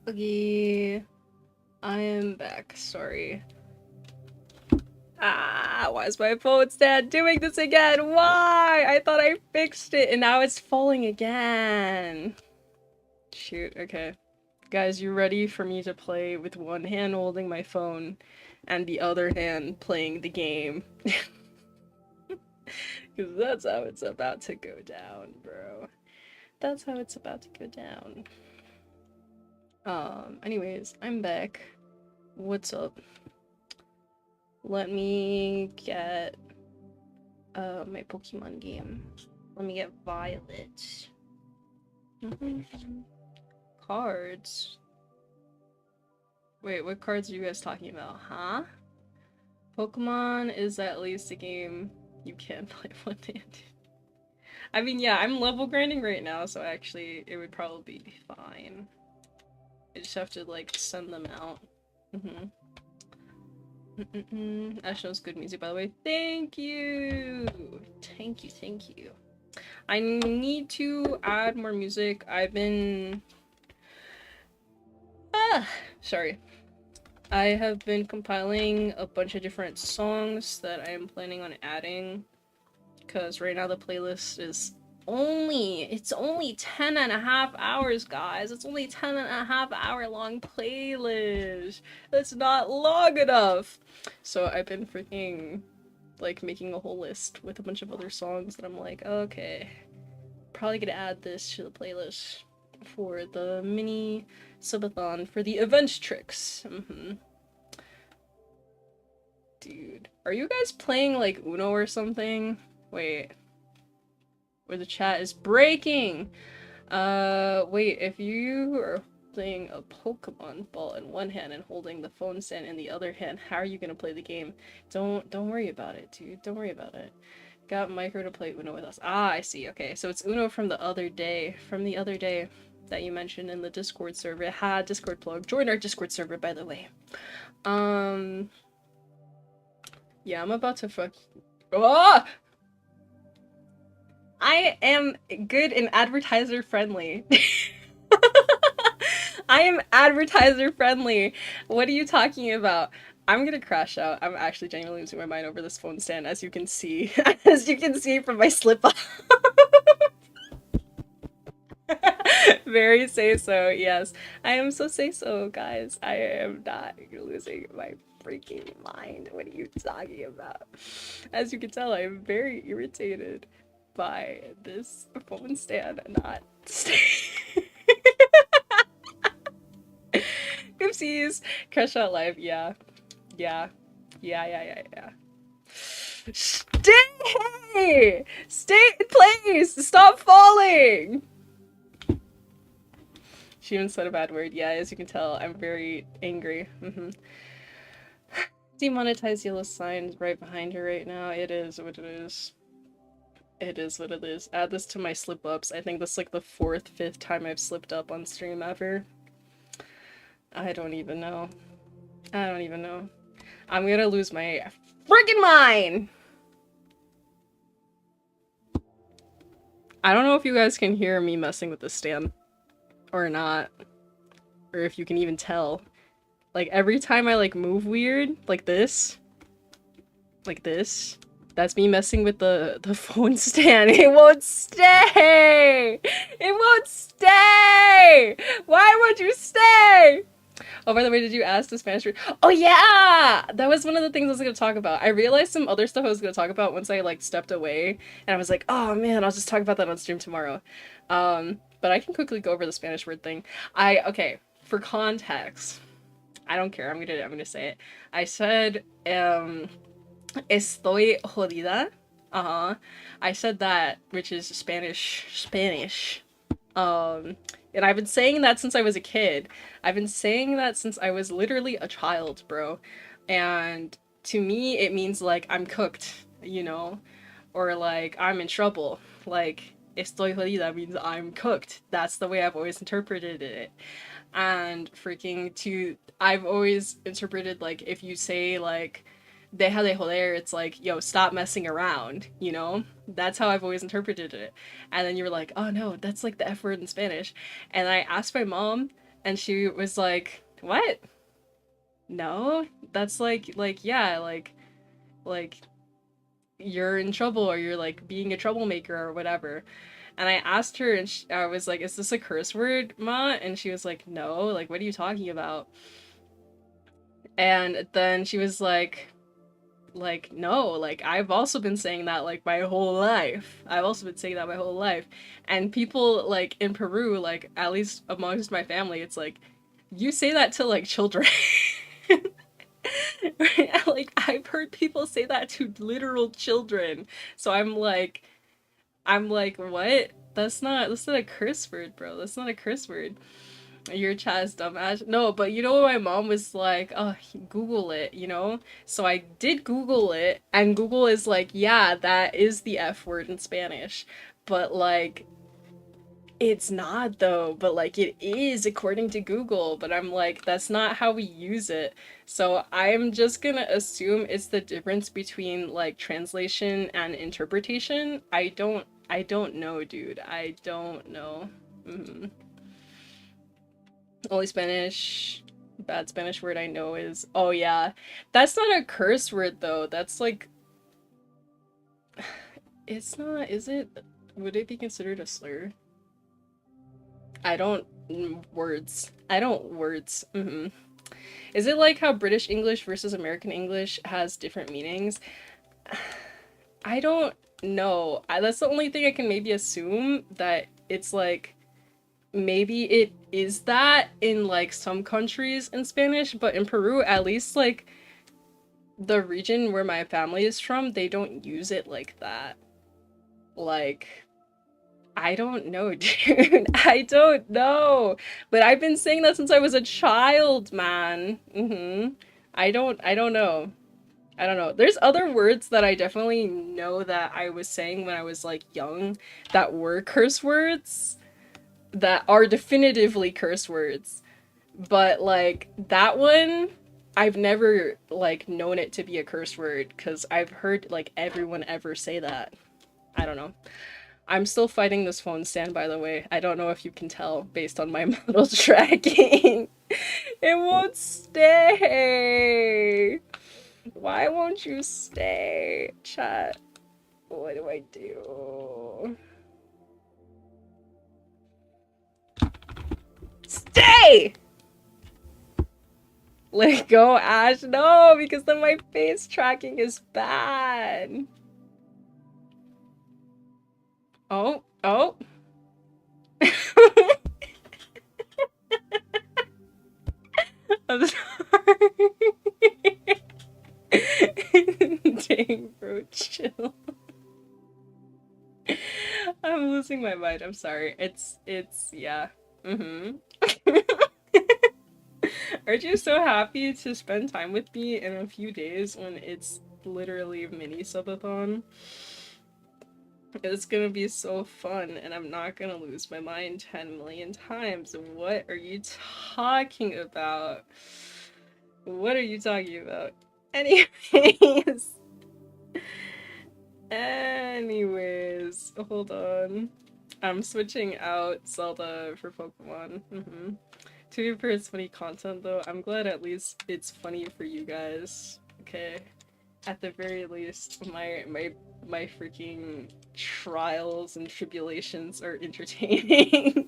Okay, I am back. Sorry. Why is my phone stand doing this again? Why? I thought I fixed it and now it's falling again. Shoot, okay. Guys, you ready for me to play with one hand holding my phone and the other hand playing the game? Because that's how it's about to go down, bro. That's how it's about to go down. Anyways, I'm back. What's up? Let me get my Pokemon game. Let me get Violet. Cards. Wait, what cards are you guys talking about? Huh? Pokemon is at least a game you can play one-handed. I mean, yeah, I'm level grinding right now, so actually it would probably be fine. I just have to, like, send them out. Ash knows good music, by the way. Thank you! Thank you, thank you. I need to add more music. I've been... sorry. I have been compiling a bunch of different songs that I am planning on adding. Because right now the playlist is it's only 10.5 hours, guys. It's only 10.5 hour long playlist. That's not long enough. So I've been freaking, like, making a whole list with a bunch of other songs that I'm like, okay, probably gonna add this to the playlist for the mini subathon for the Ashtrixs. Dude, are you guys playing, like, Uno or something? Wait. Where the chat is breaking! Wait, if you are playing a Pokemon ball in one hand and holding the phone stand in the other hand, how are you gonna play the game? Don't worry about it, dude. Don't worry about it. Got Micro to play Uno with us. Ah, I see. Okay, so it's Uno from the other day. From the other day that you mentioned in the Discord server. Ha, Discord plug. Join our Discord server, by the way. Yeah, I'm about to fuck... Oh! I am good and advertiser friendly. I am advertiser friendly. What are you talking about? I'm gonna crash out. I'm actually genuinely losing my mind over this phone stand, as you can see. As you can see from my slip up. Very say so, yes. I am so say so, guys. I am not losing my freaking mind. What are you talking about? As you can tell, I am very irritated by this phone stand not staying. Oopsies. Crash out live, yeah. Yeah. Stay! Stay in place! Stop falling! She even said a bad word. Yeah, as you can tell, I'm very angry. Demonetized yellow sign right behind her right now. It is what it is. It is what it is. Add this to my slip-ups. I think this is like the 4th, 5th time I've slipped up on stream ever. I don't even know. I don't even know. I'm gonna lose my freaking mind! I don't know if you guys can hear me messing with the stand. Or not. Or if you can even tell. Like, every time I, like, move weird, like this, that's me messing with the phone stand. It won't stay! It won't stay! Why won't you stay? Oh, by the way, did you ask the Spanish word? Oh, yeah! That was one of the things I was gonna talk about. I realized some other stuff I was gonna talk about once I, like, stepped away, and I was like, oh, man, I'll just talk about that on stream tomorrow. But I can quickly go over the Spanish word thing. Okay, for context, I don't care, I'm gonna say it. I said, estoy jodida. I said that, which is Spanish. And I've been saying that since I was a kid. I've been saying that since I was literally a child, bro. And to me, it means, like, I'm cooked, you know? Or, like, I'm in trouble. Like, estoy jodida means I'm cooked. That's the way I've always interpreted it. And I've always interpreted, like, if you say, like, deja de joder, it's like, yo, stop messing around, you know? That's how I've always interpreted it. And then you were like, oh no, that's like the F word in Spanish. And I asked my mom, And she was like, "What? No, that's yeah, like you're in trouble or you're like being a troublemaker or whatever." And I asked her, and I was like, "Is this a curse word, Ma?" And she was like, "No, like, what are you talking about?" And then she was like, no, like, I've also been saying that, like, my whole life. I've also been saying that my whole life. And people, like, in Peru, like, at least amongst my family, it's like, you say that to, like, children. Like, I've heard people say that to literal children. So I'm like, what? That's not a curse word, bro. That's not a curse word. Your chat's dumbass. No, but you know what my mom was like, oh, Google it, you know? So I did Google it, and Google is like, yeah, that is the F word in Spanish. But like, it's not though, but like it is according to Google, but I'm like, that's not how we use it. So I'm just gonna assume it's the difference between like translation and interpretation. I don't know, dude. I don't know. Mhm. Only Spanish bad Spanish word I know is, oh yeah. That's not a curse word though. That's like, it's not, is it? Would it be considered a slur? I don't words. I don't words. Is it like how British English versus American English has different meanings? I don't know. That's the only thing I can maybe assume, that it's like maybe it is that in like some countries in Spanish, but in Peru, at least like the region where my family is from, they don't use it like that. Like, I don't know, dude. I don't know. But I've been saying that since I was a child, man. I don't know. I don't know. There's other words that I definitely know that I was saying when I was like young that were curse words, that are definitively curse words. But like that one, I've never like known it to be a curse word because I've heard like everyone ever say that. I don't know. I'm still fighting this phone stand, by the way. I don't know if you can tell based on my model tracking. It won't stay. Why won't you stay? Chat. What do I do? Stay! Let go, Ash. No, because then my face tracking is bad. Oh, oh. I'm sorry. Dang, bro, chill. I'm losing my mind. I'm sorry. Yeah. Mm-hmm. Aren't you so happy to spend time with me in a few days when it's literally mini subathon? It's gonna be so fun, and I'm not gonna lose my mind 10 million times. What are you talking about? What are you talking about? Anyways. Anyways, hold on. I'm switching out Zelda for Pokemon. To be fair, it's funny content though. I'm glad at least it's funny for you guys. Okay. At the very least, my freaking trials and tribulations are entertaining.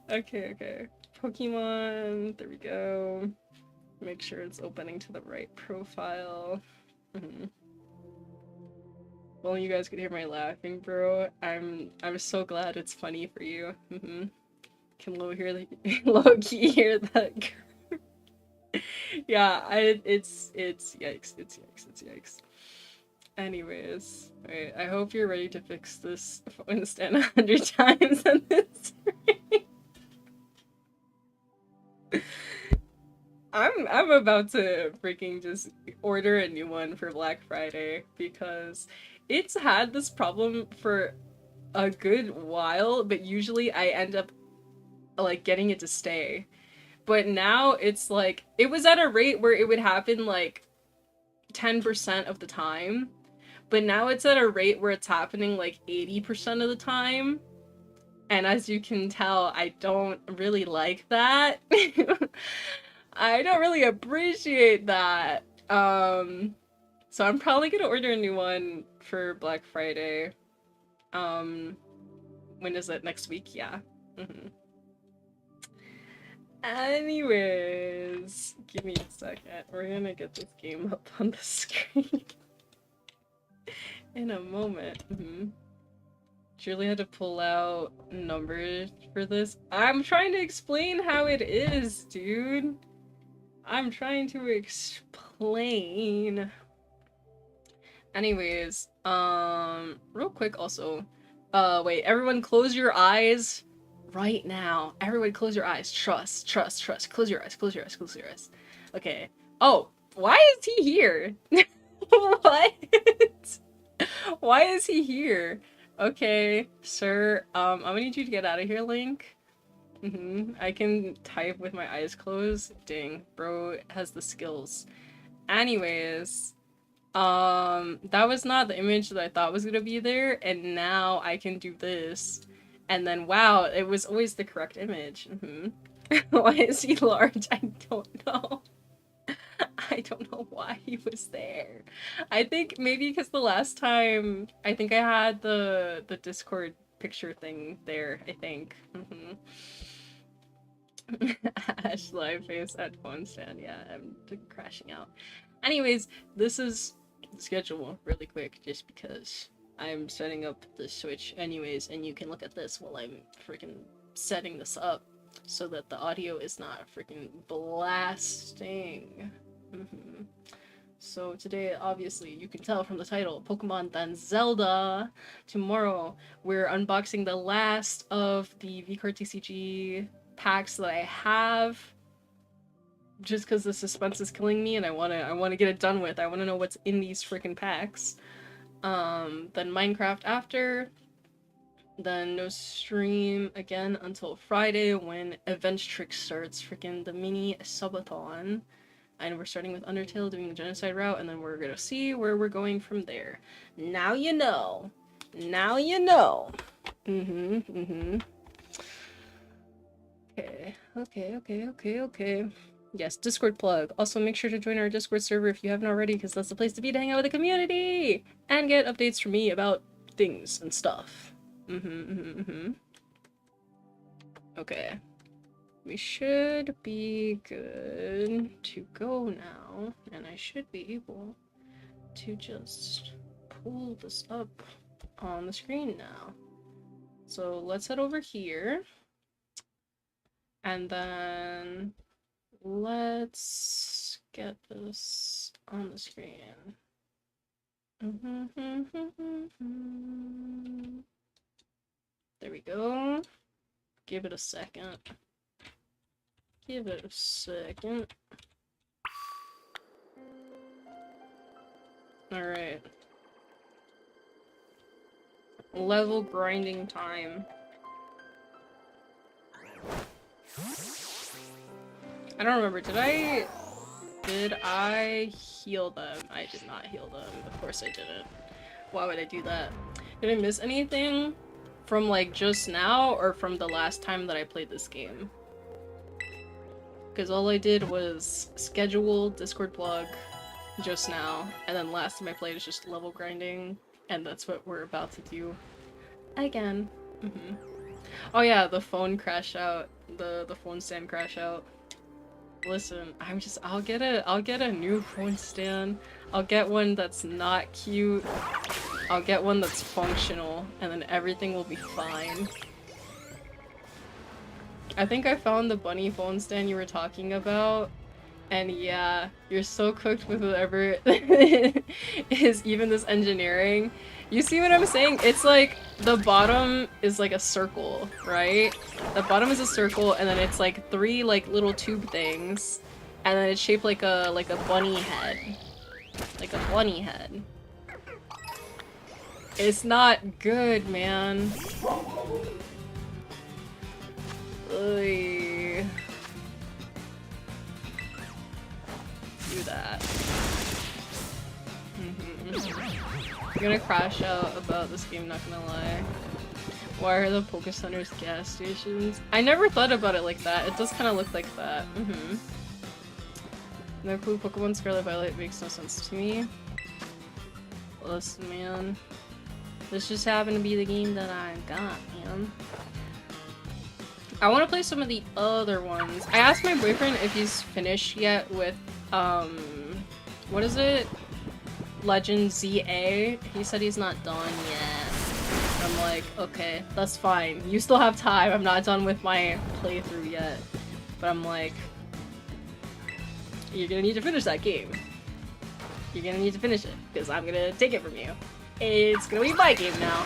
Okay, okay. Pokemon, there we go. Make sure it's opening to the right profile. Well, you guys could hear my laughing, bro. I'm so glad it's funny for you. Can low key hear that. Yeah, it's yikes, it's yikes, it's yikes. Anyways, alright, I hope you're ready to fix this phone stand 100 times on this rate. I'm about to freaking just order a new one for Black Friday because it's had this problem for a good while, but usually I end up like getting it to stay. But now it's like it was at a rate where it would happen like 10% of the time, but now it's at a rate where it's happening like 80% of the time. And as you can tell, I don't really like that. I don't really appreciate that. So I'm probably gonna order a new one for Black Friday. When is it? Next week? Yeah. Anyways, give me a second. We're gonna get this game up on the screen in a moment. Surely had to pull out numbers for this. I'm trying to explain how it is, dude. I'm trying to explain. Anyways, real quick also. Wait, everyone close your eyes right now. Everyone close your eyes. Trust, trust, trust. Close your eyes, close your eyes, close your eyes. Okay. Oh, why is he here? What? Why is he here? Okay, sir, I'm gonna need you to get out of here, Link. I can type with my eyes closed. Dang, bro has the skills. Anyways, that was not the image that I thought was gonna be there, and now I can do this. And then, wow, it was always the correct image. Why is he large? I don't know. I don't know why he was there. I think maybe because the last time, I think I had the Discord picture thing there, I think. Ash live face at phone stand. Yeah, I'm crashing out. Anyways, this is the schedule really quick just because I'm setting up the Switch anyways, and you can look at this while I'm freaking setting this up so that the audio is not freaking blasting. So today, obviously, you can tell from the title, Pokemon then Zelda. Tomorrow, we're unboxing the last of the VCard TCG packs that I have. Just because the suspense is killing me and I wanna get it done with. I wanna know what's in these freaking packs. Then Minecraft after. Then no stream again until Friday when Ashtrixs starts, freaking the mini subathon. And we're starting with Undertale, doing the genocide route, and then we're gonna see where we're going from there. Now you know. Now you know. Okay. Yes, Discord plug. Also, make sure to join our Discord server if you haven't already, because that's the place to be to hang out with the community! And get updates from me about things and stuff. Okay. We should be good to go now, and I should be able to just pull this up on the screen now. So let's head over here, and then let's get this on the screen. There we go. Give it a second. Give it a second. Alright. Level grinding time. I don't remember, did I heal them? I did not heal them. Of course I didn't. Why would I do that? Did I miss anything from like just now or from the last time that I played this game? Because all I did was schedule, Discord plug, just now, and then last time I played is just level grinding, and that's what we're about to do again. Oh yeah, the phone crash out, the phone stand crash out. Listen, I'll get a new phone stand. I'll get one that's not cute. I'll get one that's functional, and then everything will be fine. I think I found the bunny phone stand you were talking about, and yeah, you're so cooked with whatever is even this engineering. You see what I'm saying? It's like the bottom is like a circle, right? The bottom is a circle, and then it's like three like little tube things, and then it's shaped like a bunny head, like a bunny head. It's not good, man. Oy. Do that. I'm gonna crash out about this game, not gonna lie. Why are the Poké Centers gas stations? I never thought about it like that. It does kind of look like that. No clue. Pokemon Scarlet Violet makes no sense to me. Listen, man. This just happened to be the game that I got, man. I want to play some of the other ones. I asked my boyfriend if he's finished yet with, what is it? Legend ZA. He said he's not done yet. I'm like, okay, that's fine. You still have time. I'm not done with my playthrough yet. But I'm like, you're gonna need to finish that game. You're gonna need to finish it, because I'm gonna take it from you. It's gonna be my game now.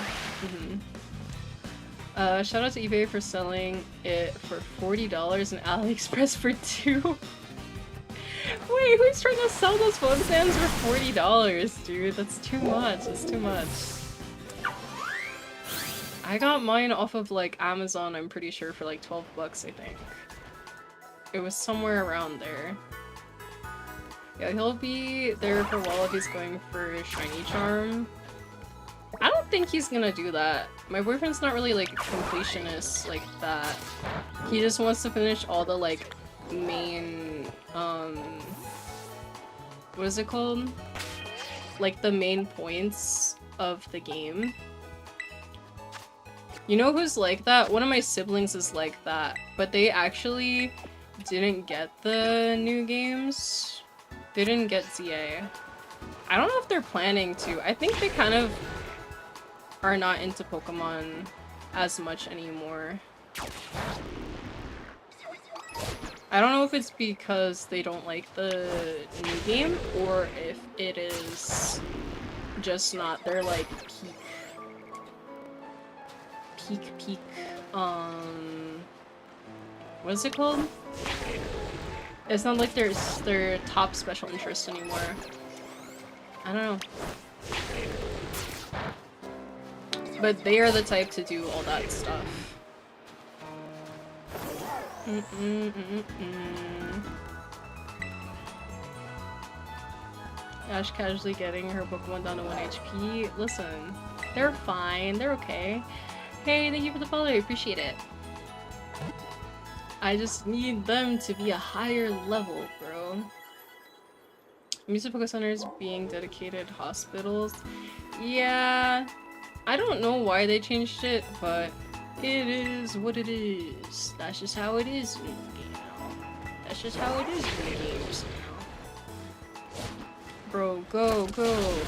Shout out to eBay for selling it for $40 and AliExpress for $2. Wait, who's trying to sell those phone stands for $40, dude? That's too much. That's too much. I got mine off of like Amazon, I'm pretty sure, for like 12 bucks, I think. It was somewhere around there. Yeah, he'll be there for a while if he's going for Shiny Charm. I don't think he's gonna do that. My boyfriend's not really like completionist like that. He just wants to finish all the like main, what is it called? Like the main points of the game. You know who's like that? One of my siblings is like that, but they actually didn't get the new games. They didn't get ZA. I don't know if they're planning to. I think they kind of are not into Pokemon as much anymore. I don't know if it's because they don't like the new game or if it is just not their like peak, what is it called? It's not like there's their top special interest anymore. I don't know. But they are the type to do all that stuff. Ash casually getting her Pokemon down to 1 HP. Listen, they're fine. They're okay. Hey, thank you for the follow. I appreciate it. I just need them to be a higher level, bro. Music Poké Centers being dedicated hospitals. Yeah, I don't know why they changed it, but it is what it is. That's just how it is in the game now. That's just how it is in the games now. Bro, go, go.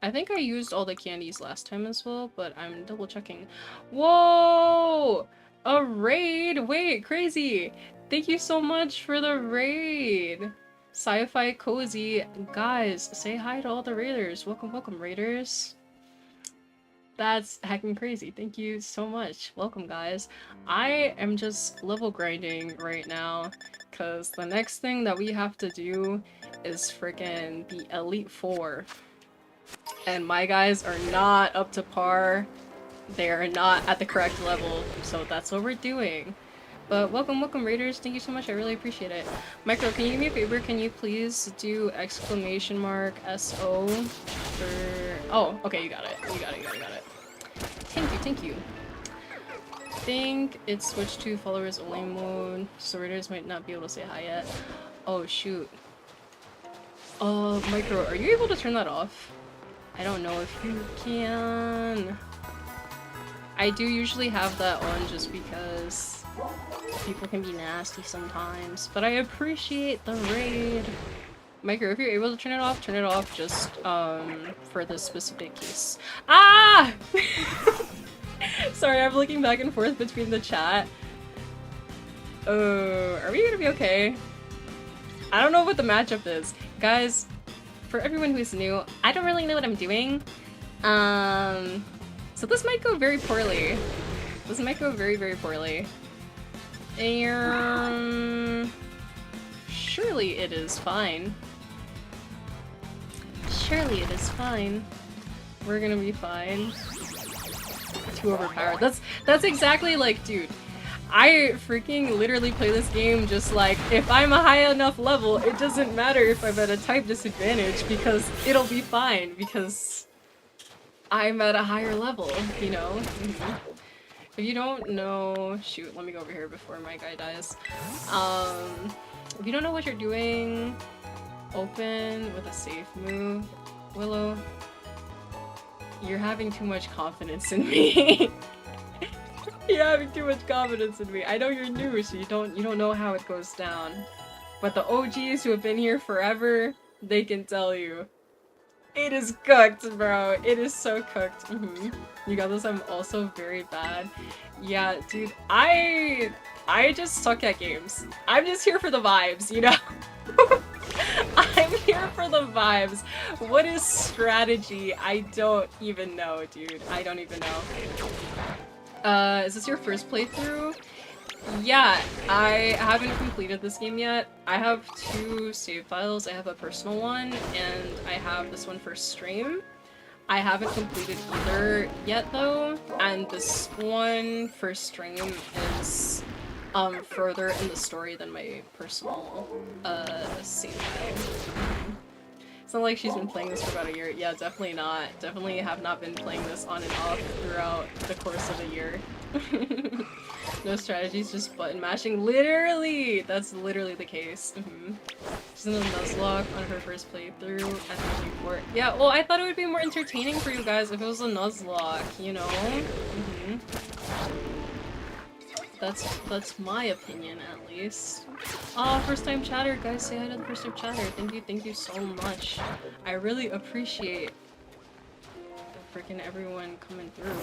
I think I used all the candies last time as well, but I'm double checking. Whoa! A raid! Wait, crazy! Thank you so much for the raid! Sci-Fi Cozy. Guys, say hi to all the raiders. Welcome, welcome, raiders. That's heckin' crazy. Thank you so much. Welcome, guys. I am just level grinding right now, because the next thing that we have to do is freaking the Elite Four. And my guys are not up to par. They are not at the correct level, so that's what we're doing. But welcome, welcome, raiders. Thank you so much. I really appreciate it. Micro, can you do me a favor? Can you please do exclamation mark SO for... Oh, okay, you got it. You got it, you got it, you got it. Thank you, thank you. I think it's switched to followers only mode, so raiders might not be able to say hi yet. Oh, shoot. Micro, are you able to turn that off? I don't know if you can. I do usually have that on just because people can be nasty sometimes, but I appreciate the raid. Micro, if you're able to turn it off just, for this specific case. Ah! Sorry, I'm looking back and forth between the chat. Are we gonna be okay? I don't know what the matchup is. Guys, for everyone who's new, I don't really know what I'm doing. So this might go very poorly. This might go very, very poorly. Surely it is fine. Surely it is fine. We're gonna be fine. Too overpowered. That's exactly like, dude. I freaking literally play this game just like, if I'm a high enough level, it doesn't matter if I'm at a type disadvantage because it'll be fine because I'm at a higher level, you know? If you don't know, shoot, let me go over here before my guy dies. If you don't know what you're doing, open with a safe move. Willow, you're having too much confidence in me. You're having too much confidence in me. I know you're new, so you don't know how it goes down. But the OGs who have been here forever, they can tell you. It is cooked, bro. It is so cooked. You got this. I'm also very bad. Yeah, dude. I just suck at games. I'm just here for the vibes, you know? I'm here for the vibes. What is strategy? I don't even know, dude. I don't even know. Is this your first playthrough? Yeah, I haven't completed this game yet. I have 2 save files. I have a personal one, and I have this one for stream. I haven't completed either yet, though, and this one for stream is further in the story than my personal save file. It's not like she's been playing this for about a year. Yeah, definitely not. Definitely have not been playing this on and off throughout the course of a year. No strategies, just button mashing. Literally! That's literally the case. She's in the Nuzlocke on her first playthrough at 54. Yeah, well, I thought it would be more entertaining for you guys if it was a Nuzlocke, you know? That's my opinion, at least. Oh, first time chatter, guys, say hi to the first time chatter. Thank you so much. I really appreciate the freaking everyone coming through.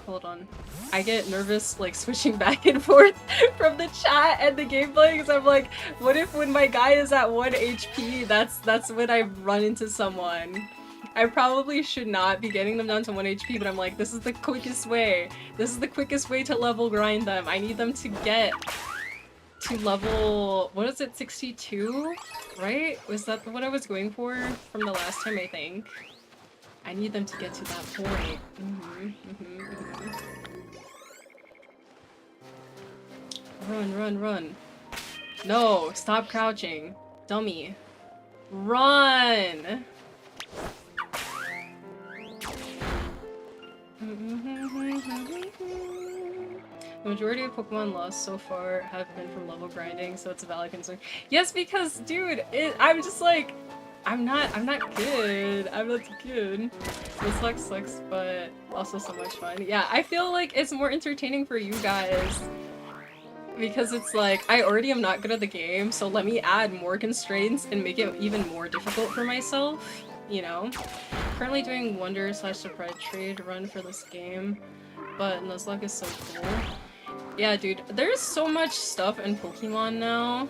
Hold on. I get nervous, like, switching back and forth from the chat and the gameplay, because I'm like, what if when my guy is at 1 HP, that's when I run into someone? I probably should not be getting them down to 1 HP, but I'm like, this is the quickest way. This is the quickest way to level grind them. I need them to get to level, what is it, 62? Right? Was that what I was going for from the last time, I think? I need them to get to that point. Run. No, stop crouching. Dummy. Run! The majority of Pokemon lost so far have been from level grinding, so it's a valid concern. Yes, because, dude, I'm just like, I'm not good. I'm not good. This sucks, but also so much fun. Yeah, I feel like it's more entertaining for you guys. Because it's like, I already am not good at the game, so let me add more constraints and make it even more difficult for myself, you know? Currently doing Wonder / Surprise Trade run for this game, but Nuzlocke is so cool. Yeah, dude, there's so much stuff in Pokemon now.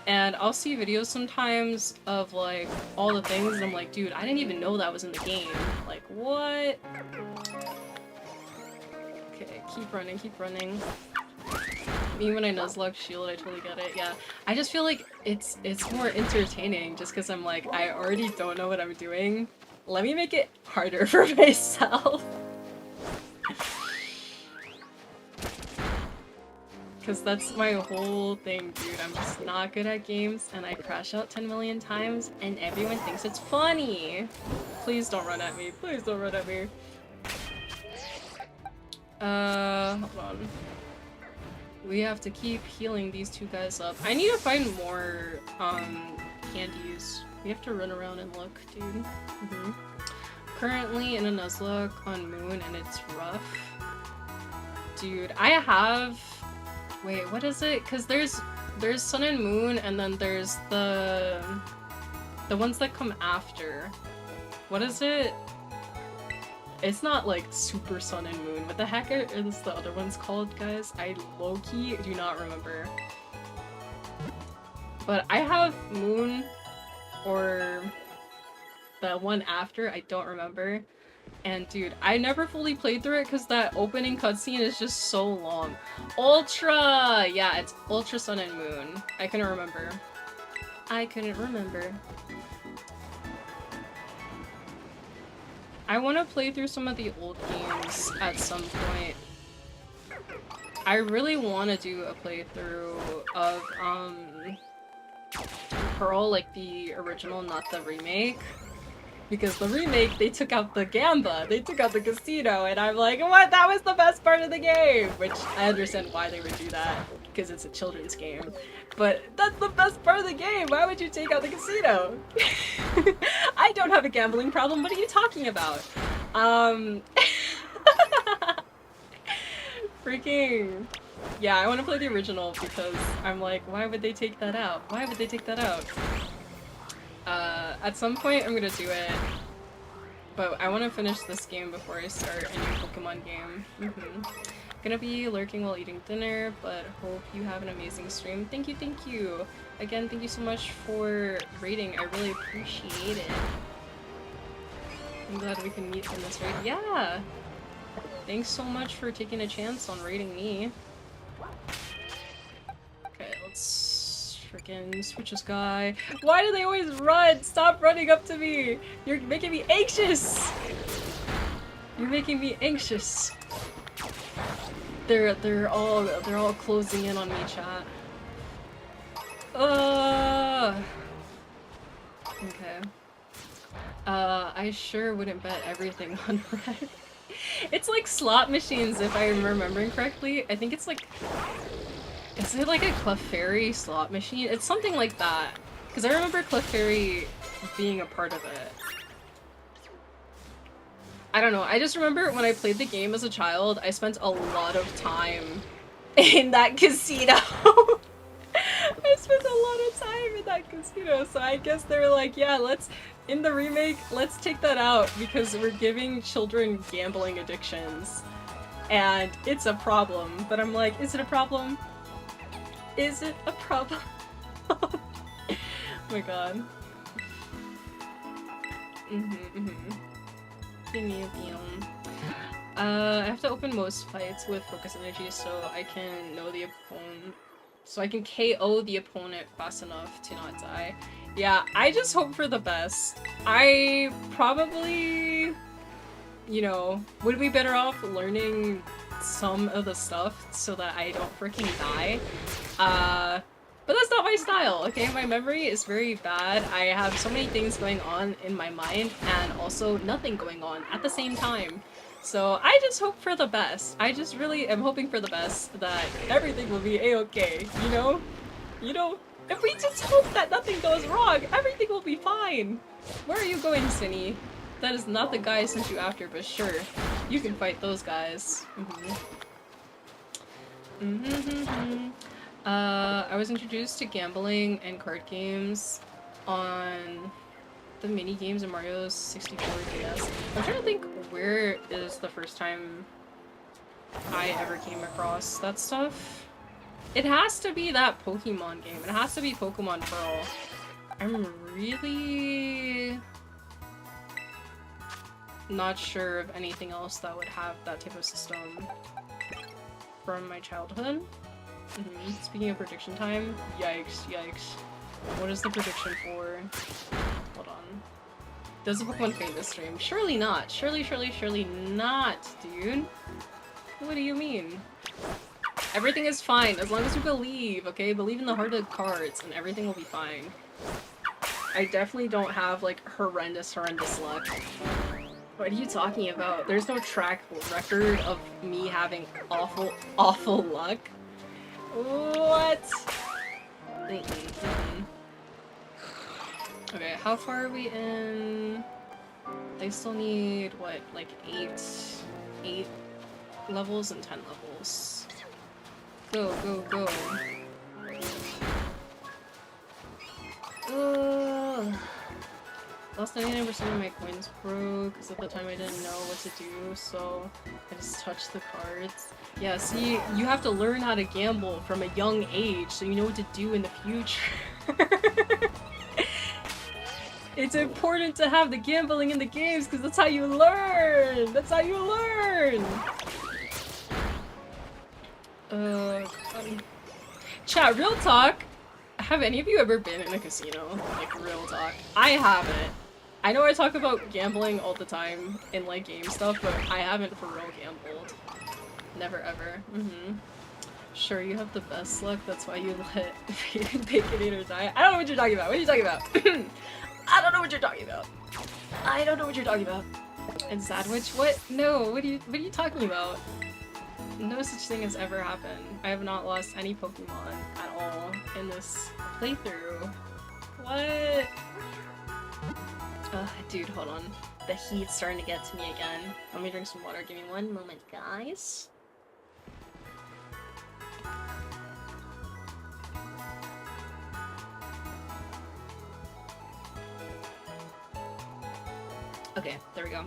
And I'll see videos sometimes of, like, all the things, and I'm like, dude, I didn't even know that was in the game. Like, what? Okay, keep running. Me when I Nuzlocke shield, I totally get it, yeah. I just feel like it's more entertaining just because I'm like, I already don't know what I'm doing. Let me make it harder for myself. Because that's my whole thing, dude. I'm just not good at games, and I crash out 10 million times, and everyone thinks it's funny. Please don't run at me. Please don't run at me. Hold on. We have to keep healing these 2 guys up. I need to find more, candies. We have to run around and look, dude. Currently in a Nuzlocke on Moon, and it's rough. Dude, I have... Wait, what is it? Because there's Sun and Moon, and then there's the ones that come after. What is it? It's not like Super Sun and Moon. What the heck are the other ones called, guys? I low-key do not remember. But I have Moon, or the one after, I don't remember. And dude, I never fully played through it because that opening cutscene is just so long. Ultra! Yeah, it's Ultra Sun and Moon. I couldn't remember. I want to play through some of the old games at some point. I really want to do a playthrough of Pearl, like the original, not the remake. Because the remake, they took out the gamba, they took out the casino, and I'm like, what? That was the best part of the game! Which, I understand why they would do that, because it's a children's game. But that's the best part of the game! Why would you take out the casino? I don't have a gambling problem, what are you talking about? Freaking... Yeah, I want to play the original because I'm like, why would they take that out? Why would they take that out? At some point I'm gonna do it, but I want to finish this game before I start a new Pokemon game. Gonna be lurking while eating dinner, but hope you have an amazing stream. Thank you, thank you! Again, thank you so much for raiding, I really appreciate it. I'm glad we can meet in this raid. Yeah! Thanks so much for taking a chance on raiding me. Okay, let's freaking switch this guy. Why do they always run? Stop running up to me! You're making me anxious! You're making me anxious. They're all closing in on me, chat. Okay. I sure wouldn't bet everything on red. It's like slot machines, if I'm remembering correctly. I think it's like... Is it like a Clefairy slot machine? It's something like that. Because I remember Clefairy being a part of it. I don't know, I just remember when I played the game as a child, I spent a lot of time in that casino. I spent a lot of time in that casino, so I guess they were like, yeah, in the remake, let's take that out because we're giving children gambling addictions. And it's a problem, but I'm like, is it a problem? Is it a problem? Oh my god. I have to open most fights with focus energy so I can know the opponent. So I can KO the opponent fast enough to not die. Yeah, I just hope for the best. I probably, you know, would be better off learning some of the stuff so that I don't freaking die. But that's not my style, okay? My memory is very bad. I have so many things going on in my mind and also nothing going on at the same time. So I just hope for the best. I just really am hoping for the best, that everything will be a-okay, you know? You know, if we just hope that nothing goes wrong, everything will be fine. Where are you going, Cinny? That is not the guy I sent you after, but sure. You can fight those guys. I was introduced to gambling and card games on the mini games in Mario's 64 DS. I'm trying to think where is the first time I ever came across that stuff. It has to be that Pokemon game. It has to be Pokemon Pearl. I'm really not sure of anything else that would have that type of system from my childhood. Speaking of prediction time, yikes, yikes. What is the prediction for? Hold on. Does the Pokemon fade this stream? Surely not. Surely not, dude. What do you mean? Everything is fine, as long as you believe, okay? Believe in the heart of the cards, and everything will be fine. I definitely don't have, like, horrendous luck. What are you talking about? There's no track record of me having awful luck. What? Okay, how far are we in? They still need, what, like 8 levels and 10 levels. Go, go, go. Lost 99% of my coins broke, because at the time I didn't know what to do, so I just touched the cards. Yeah, see, you have to learn how to gamble from a young age so you know what to do in the future. It's important to have the gambling in the games because that's how you learn! That's how you learn! Chat, real talk. Have any of you ever been in a casino? Like, real talk. I haven't. I know I talk about gambling all the time in, like, game stuff, but I haven't for real gambled. Never ever. Sure, you have the best luck, that's why you let Baconator die. I don't know what you're talking about. What are you talking about? I don't know what you're talking about. I don't know what you're talking about. And Sandwich? What? No, what are you talking about? No such thing has ever happened. I have not lost any Pokemon at all in this playthrough. What? Ugh, dude, hold on. The heat's starting to get to me again. Let me drink some water. Give me one moment, guys. Okay, there we go.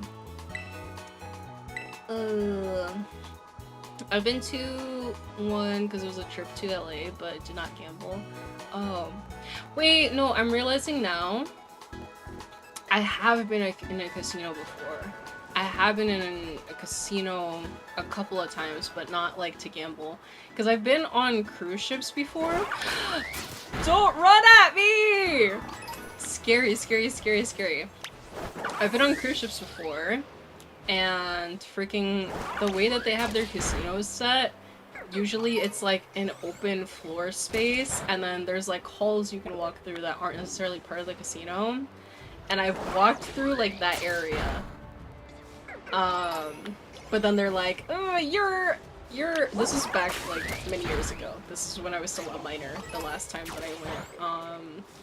I've been to one because it was a trip to LA, but did not gamble. Oh. Wait, no, I'm realizing now. I have been in a casino before. I have been in a casino a couple of times, but not like to gamble. Because I've been on cruise ships before. Don't run at me! Scary, scary, scary, scary. I've been on cruise ships before, and freaking the way that they have their casinos set, usually it's like an open floor space, and then there's like halls you can walk through that aren't necessarily part of the casino. And I've walked through like that area. But then they're like, oh, you're this is back like many years ago. This is when I was still a minor, the last time that I went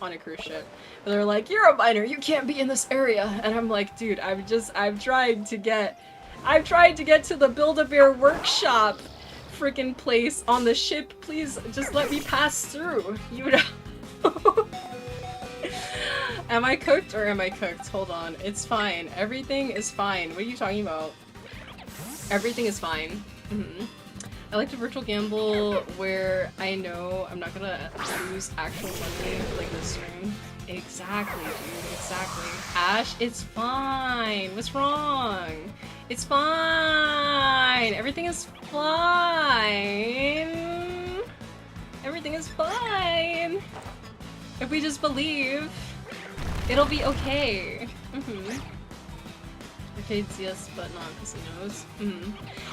on a cruise ship. But they're like, you're a minor, you can't be in this area. And I'm like, dude, I've tried to get to the Build-A-Bear workshop freaking place on the ship. Please just let me pass through. You know. Am I cooked or am I cooked? Hold on. It's fine. Everything is fine. What are you talking about? Everything is fine. I like to virtual gamble where I know I'm not gonna lose actual money like this stream. Exactly, dude. Exactly. Ash, it's fine. What's wrong? It's fine. Everything is fine. Everything is fine. If we just believe, it'll be okay. Arcades, yes, but not casinos.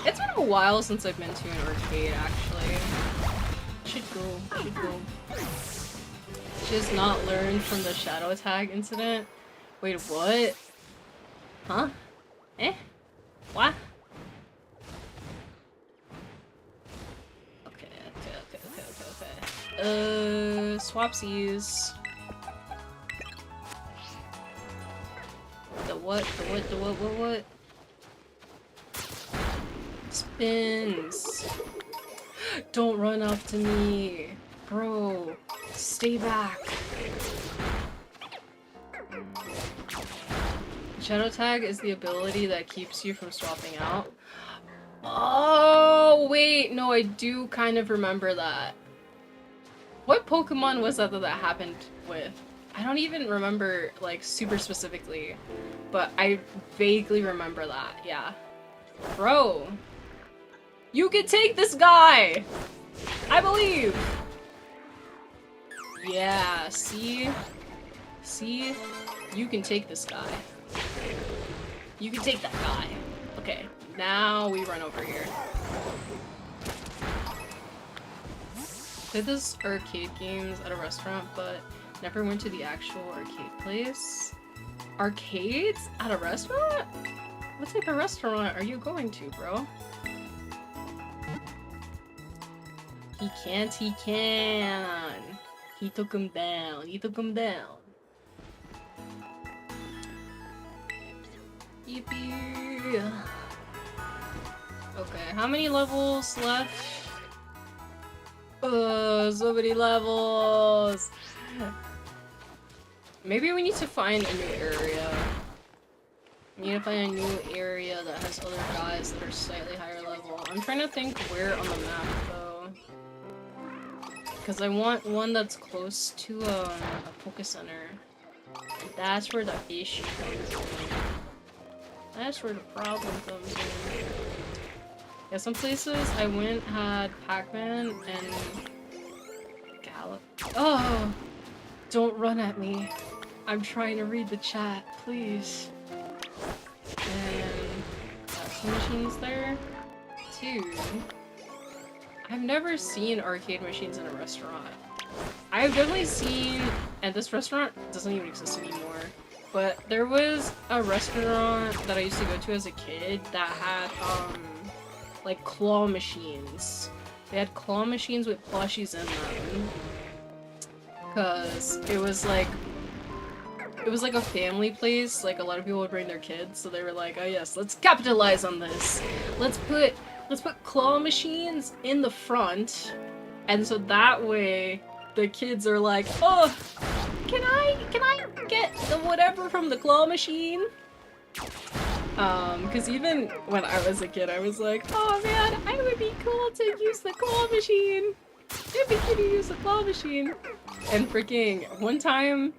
It's been a while since I've been to an arcade, actually. Should go. Just not learned from the shadow tag incident. Wait, what? Huh? Eh? What? Okay. Swapsies. The what? Spins. Don't run up to me. Bro, stay back. Shadow tag is the ability that keeps you from swapping out. Oh, wait, no, I do kind of remember that. What Pokemon was that happened with? I don't even remember, like, super specifically, but I vaguely remember that, yeah. Bro, you can take this guy! I believe! Yeah, see? See? You can take this guy. You can take that guy. Okay, now we run over here. Did this arcade games at a restaurant, but never went to the actual arcade place. Arcades? At a restaurant? What type of restaurant are you going to, bro? He can't, he can. He took him down. He took him down. Yippee. Okay, how many levels left? So many levels. Maybe we need to find a new area. We need to find a new area that has other guys that are slightly higher level. I'm trying to think where on the map though. Because I want one that's close to a Poké Center. That's where the issue comes in. That's where the problem comes in. Yeah, some places I went had Pac-Man and Gallop. Oh! Don't run at me. I'm trying to read the chat, please. And got two machines there. Two. I've never seen arcade machines in a restaurant. I've definitely seen, and this restaurant doesn't even exist anymore, but there was a restaurant that I used to go to as a kid that had, like claw machines. They had claw machines with plushies in them. Cause it was like a family place, like a lot of people would bring their kids, so they were like, oh yes, let's capitalize on this. Let's put claw machines in the front, and so that way the kids are like, oh, can I get the whatever from the claw machine? Cause even when I was a kid, I was like, oh man, I would be cool to use the claw machine. It'd be cool to use the claw machine. And freaking one time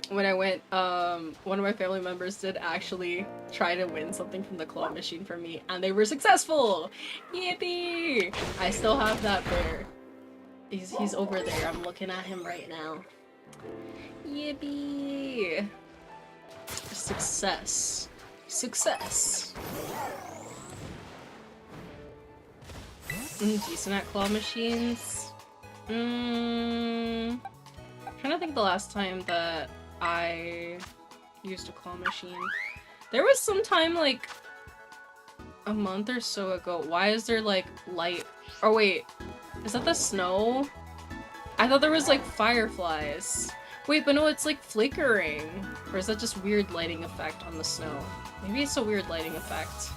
when I went, one of my family members did actually try to win something from the claw machine for me, and they were successful! Yippee! I still have that bear. He's over there. I'm looking at him right now. Yippee! Success. Success! Decent at claw machines. I'm trying to think the last time that I used a claw machine. There was some time like a month or so ago. Why is there like light? Oh wait, is that the snow? I thought there was like fireflies. Wait, but no, it's like flickering. Or is that just weird lighting effect on the snow? Maybe it's a weird lighting effect.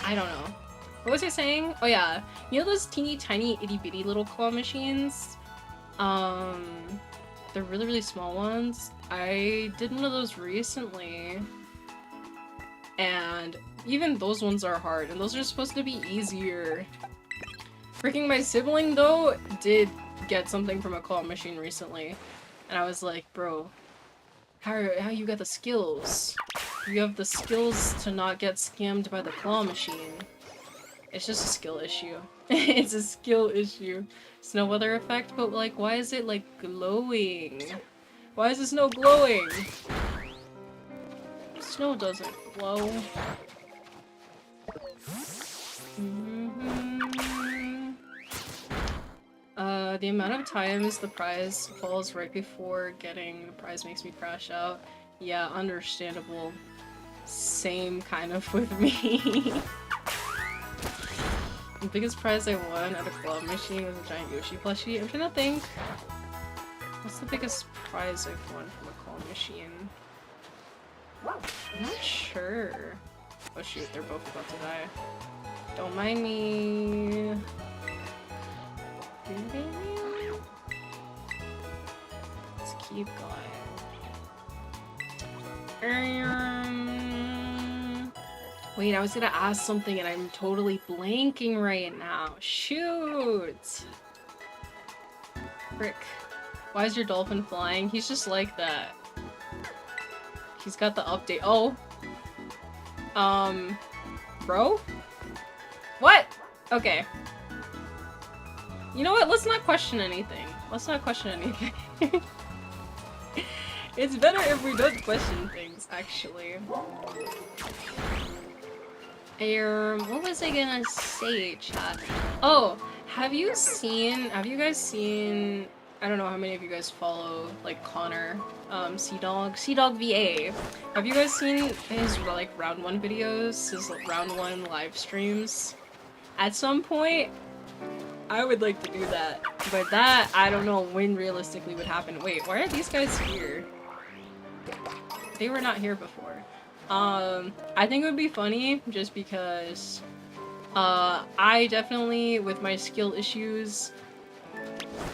I don't know. What was I saying? Oh yeah, you know those teeny tiny itty bitty little claw machines? They're really, really small ones. I did one of those recently. And even those ones are hard, and those are supposed to be easier. Freaking my sibling, though, did get something from a claw machine recently. And I was like, bro, how you got the skills? You have the skills to not get scammed by the claw machine. It's just a skill issue. It's a skill issue. Snow weather effect, but like, why is it like glowing? Why is the snow glowing? Snow doesn't glow. The amount of times the prize falls right before getting the prize makes me crash out. Yeah, understandable. Same kind of with me. The biggest prize I won at a claw machine was a giant Yoshi plushie. I'm trying to think. What's the biggest prize I've won from a claw machine? I'm not sure. Oh shoot, they're both about to die. Don't mind me. Let's keep going. Wait, I was gonna ask something and I'm totally blanking right now. Shoot! Frick. Why is your dolphin flying? He's just like that. He's got the update. Oh. Bro? What? Okay. You know what? Let's not question anything. Let's not question anything. It's better if we don't question things, actually. What was I gonna say, chat? Oh, have you guys seen, I don't know how many of you guys follow, like, Connor, Sea-Dog VA. Have you guys seen his, like, round 1 videos, his round 1 live streams? At some point, I would like to do that, but that, I don't know when realistically would happen. Wait, why are these guys here? They were not here before. I think it would be funny just because, I definitely, with my skill issues,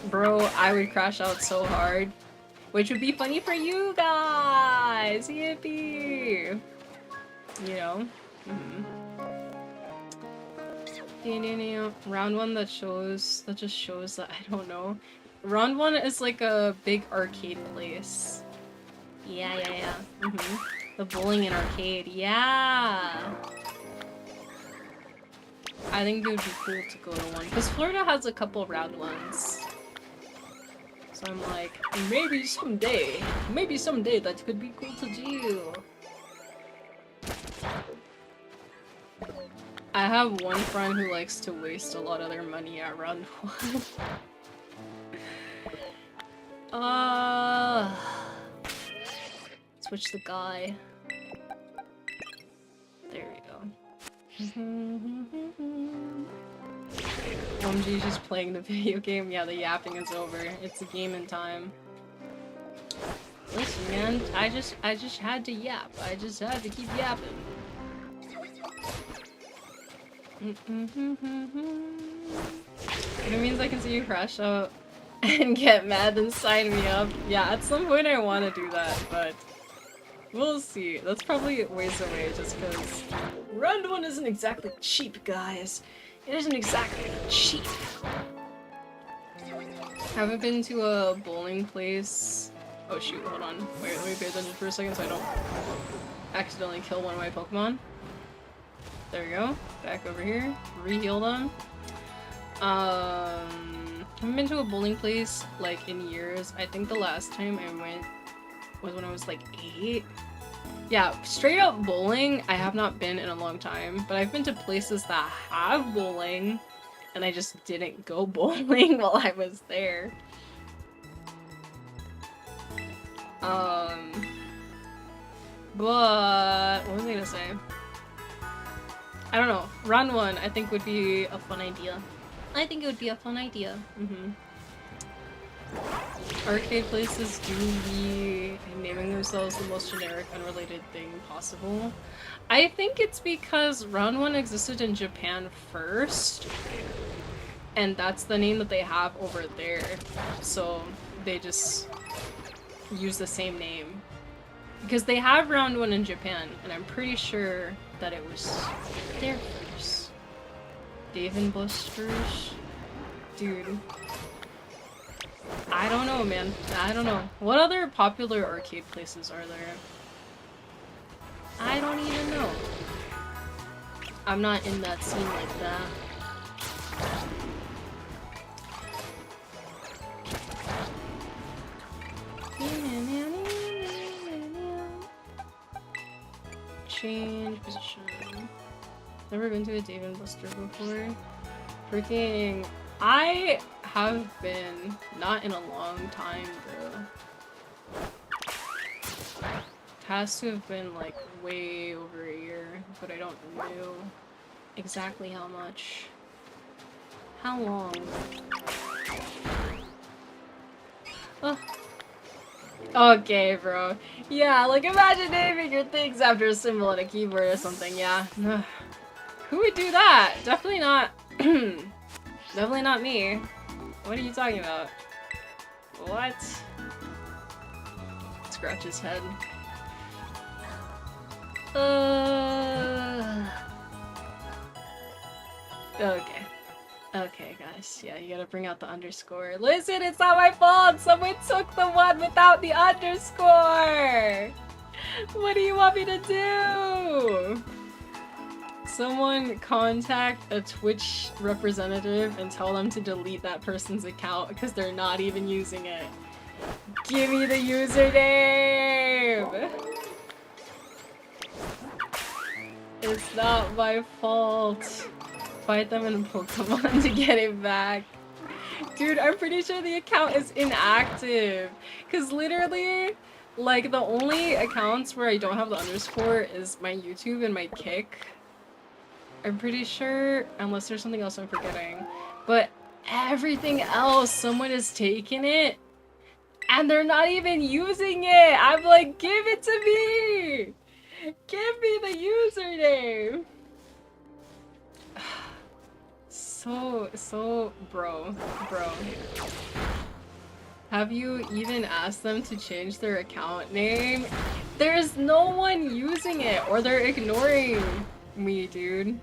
bro, I would crash out so hard, which would be funny for you guys! Yippee! You know? Round 1 that just shows that, I don't know. Round 1 is like a big arcade place. Yeah. The bowling and arcade, yeah! I think it would be cool to go to one, because Florida has a couple round 1s. So I'm like, maybe someday that could be cool to do. I have one friend who likes to waste a lot of their money at round 1. Switch the guy. There we go. OMG, just playing the video game. Yeah, the yapping is over. It's a game in time. Listen, man, I just had to yap. I just had to keep yapping. It means I can see you crash out and get mad and sign me up. Yeah, at some point I want to do that, but we'll see. That's probably ways away just because round 1 isn't exactly cheap, guys. It isn't exactly cheap. Haven't been to a bowling place. Oh shoot, hold on. Wait, let me pay attention for a second so I don't accidentally kill one of my Pokemon. There we go. Back over here. Re-heal them. Haven't been to a bowling place like in years. I think the last time I went was when I was like 8. Yeah, straight up bowling, I have not been in a long time, but I've been to places that have bowling, and I just didn't go bowling while I was there. But what was I gonna say? I don't know. Round 1, I think would be a fun idea. I think it would be a fun idea. Arcade places do be naming themselves the most generic, unrelated thing possible. I think it's because round 1 existed in Japan first, and that's the name that they have over there. So they just use the same name. Because they have round 1 in Japan, and I'm pretty sure that it was there first. Dave & Buster's? Dude. I don't know, man. I don't know. What other popular arcade places are there? I don't even know. I'm not in that scene like that. Change position. Never been to a Dave & Buster before. Freaking... I have been, not in a long time though. Has to have been like way over a year, but I don't know exactly how much. How long? Oh. Okay, bro. Yeah, like imagine naming your things after a symbol on a keyboard or something, yeah. Who would do that? Definitely not. Definitely not me. What are you talking about? What? Scratch his head. Okay. Okay, guys. Yeah, you gotta bring out the underscore. Listen, it's not my fault! Someone took the one without the underscore! What do you want me to do? Someone contact a Twitch representative and tell them to delete that person's account because they're not even using it. Give me the username! It's not my fault. Fight them in Pokemon to get it back. Dude, I'm pretty sure the account is inactive. Because literally, like, the only accounts where I don't have the underscore is my YouTube and my Kick. I'm pretty sure, unless there's something else I'm forgetting. But everything else, someone has taken it, and they're not even using it! I'm like, give it to me! Give me the username! Bro. Have you even asked them to change their account name? There's no one using it, or they're ignoring me, dude.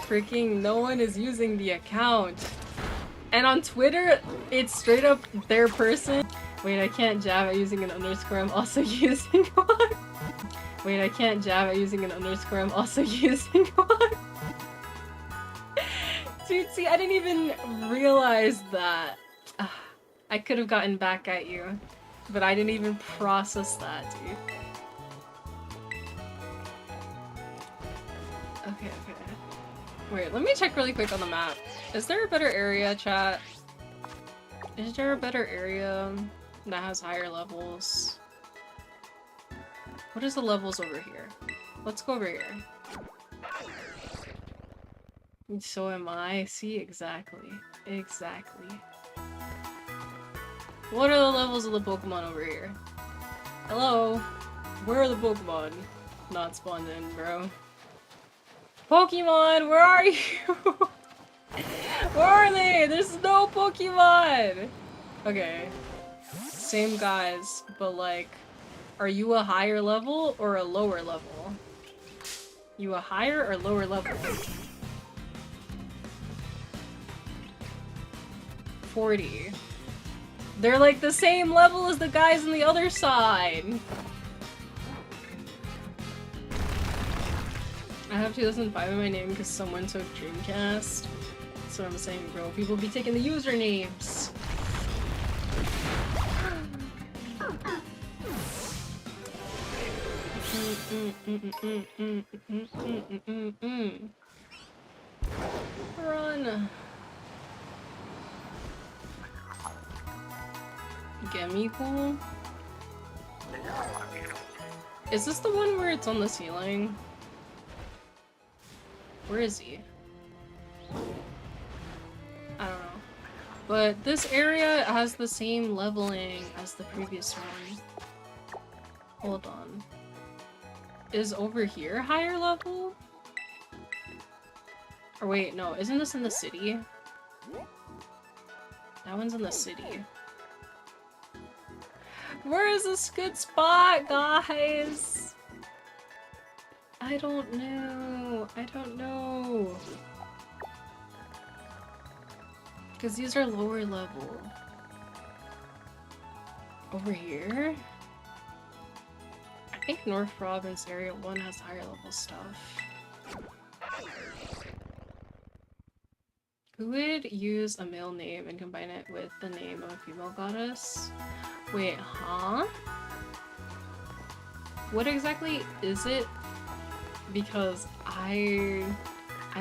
Freaking no one is using the account. And on Twitter, it's straight up their person. Wait, I can't jab at using an underscore, I'm also using one. Wait, I can't jab at using an underscore, I'm also using one. Dude, see, I didn't even realize that. I could have gotten back at you, but I didn't even process that, dude. Okay. Wait, let me check really quick on the map. Is there a better area, chat? Is there a better area that has higher levels? What is the levels over here? Let's go over here. So am I. See, exactly. Exactly. What are the levels of the Pokemon over here? Hello? Where are the Pokemon? Not spawned in, bro. Pokemon, where are you? Where are they? There's no Pokemon! Okay. Same guys, but like, are you a higher level or a lower level? You a higher or lower level? 40. They're like the same level as the guys on the other side. I have 2005 in my name because someone took Dreamcast. That's what I'm saying, bro. People be taking the usernames. Run. Gemicool? Is this the one where it's on the ceiling? Where is he? I don't know. But this area has the same leveling as the previous one. Hold on. Is over here higher level? Or wait, no, isn't this in the city? That one's in the city. Where is this good spot, guys? I don't know. I don't know. Because these are lower level. Over here? I think North Province Area 1 has higher level stuff. Who would use a male name and combine it with the name of a female goddess? Wait, huh? What exactly is it? Because I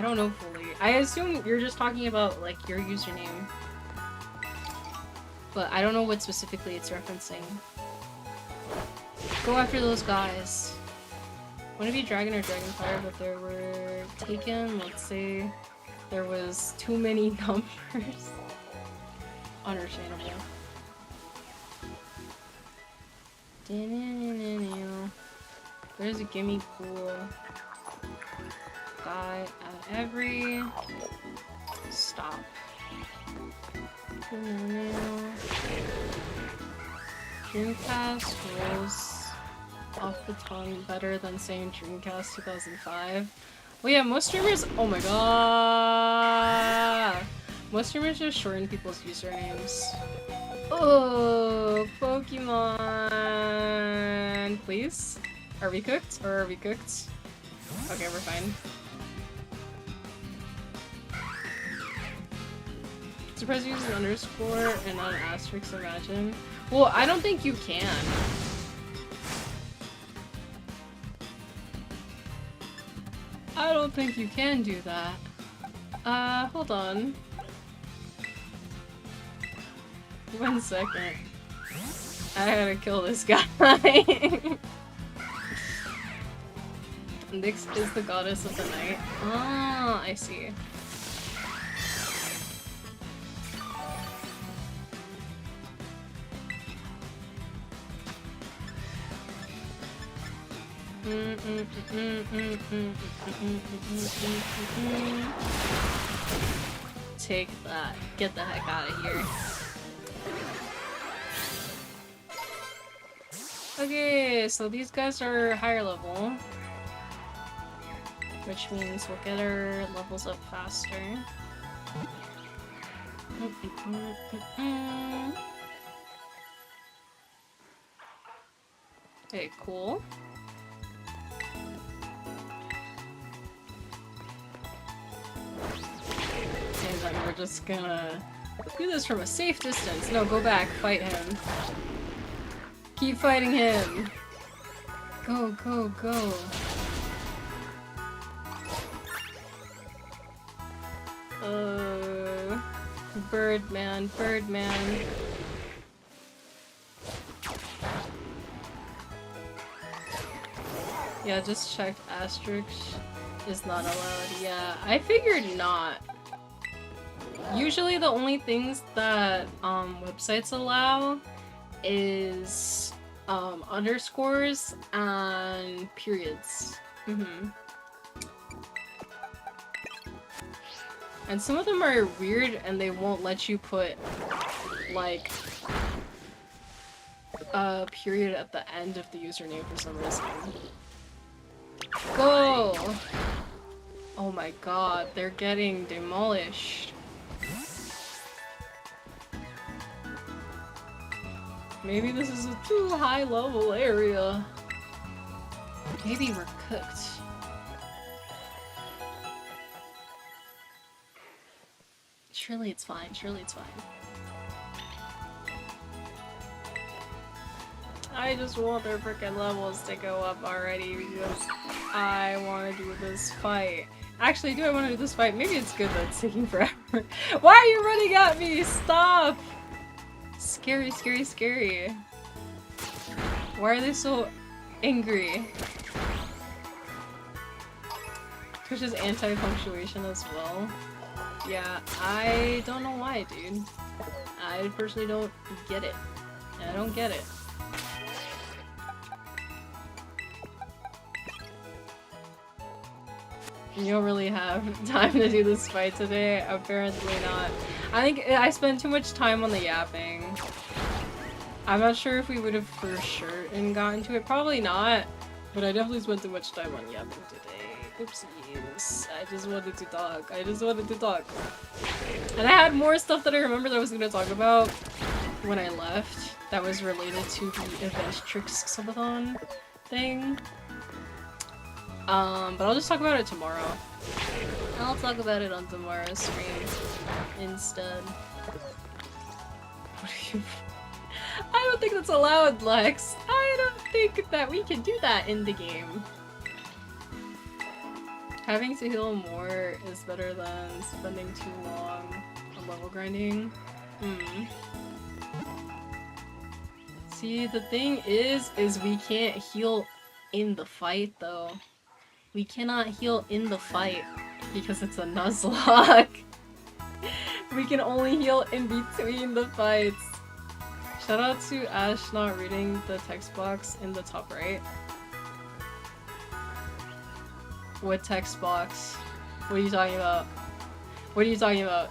don't know fully. I assume you're just talking about like your username. But I don't know what specifically it's referencing. Go after those guys. Wouldn't it be Dragon or Dragonfire, but there were taken, let's say there was too many numbers. Understandable. There's a gimme cool guy at every stop. Dreamcast rolls off the tongue better than saying Dreamcast 2005. Well, yeah, most streamers. Oh my god! Most streamers just shorten people's usernames. Oh, Pokemon! Please? Are we cooked? Or are we cooked? Okay, we're fine. Surprised you use an underscore and not an asterisk, imagine. Well, I don't think you can. I don't think you can do that. Hold on. 1 second. I gotta kill this guy. Nyx is the goddess of the night. Ah, I see. Take that. Get the heck out of here. Okay, so these guys are higher level, which means we'll get our levels up faster. Okay, cool. And then we're just gonna do this from a safe distance. No, go back, fight him. Keep fighting him. Go, go, go. Birdman, Birdman. Yeah, just checked. Ashtrixs is not allowed. Yeah, I figured not. Usually the only things that websites allow is underscores and periods. And some of them are weird and they won't let you put like a period at the end of the username for some reason. Go! Oh my god, they're getting demolished. Maybe this is a too high level area. Maybe we're cooked. Surely it's fine, surely it's fine. I just want their frickin' levels to go up already because I want to do this fight. Actually, do I want to do this fight? Maybe it's good that it's taking forever. Why are you running at me? Stop! Scary, scary, scary. Why are they so angry? Twitch is anti-punctuation as well. Yeah, I don't know why, dude. I personally don't get it. I don't get it. You don't really have time to do this fight today? Apparently not. I think I spent too much time on the yapping. I'm not sure if we would have for sure gotten to it. Probably not. But I definitely spent too much time on yapping today. Oopsies. I just wanted to talk. I just wanted to talk. And I had more stuff that I remember that I was going to talk about when I left that was related to the Ashtrixs subathon thing. But I'll just talk about it tomorrow. I'll talk about it on tomorrow's stream instead. What are you... I don't think that's allowed, Lex. I don't think that we can do that in the game. Having to heal more is better than spending too long on level grinding. See, the thing is we can't heal in the fight, though. We cannot heal in the fight because it's a Nuzlocke. We can only heal in between the fights. Shout out to Ash not reading the text box in the top right. What text box? What are you talking about? What are you talking about?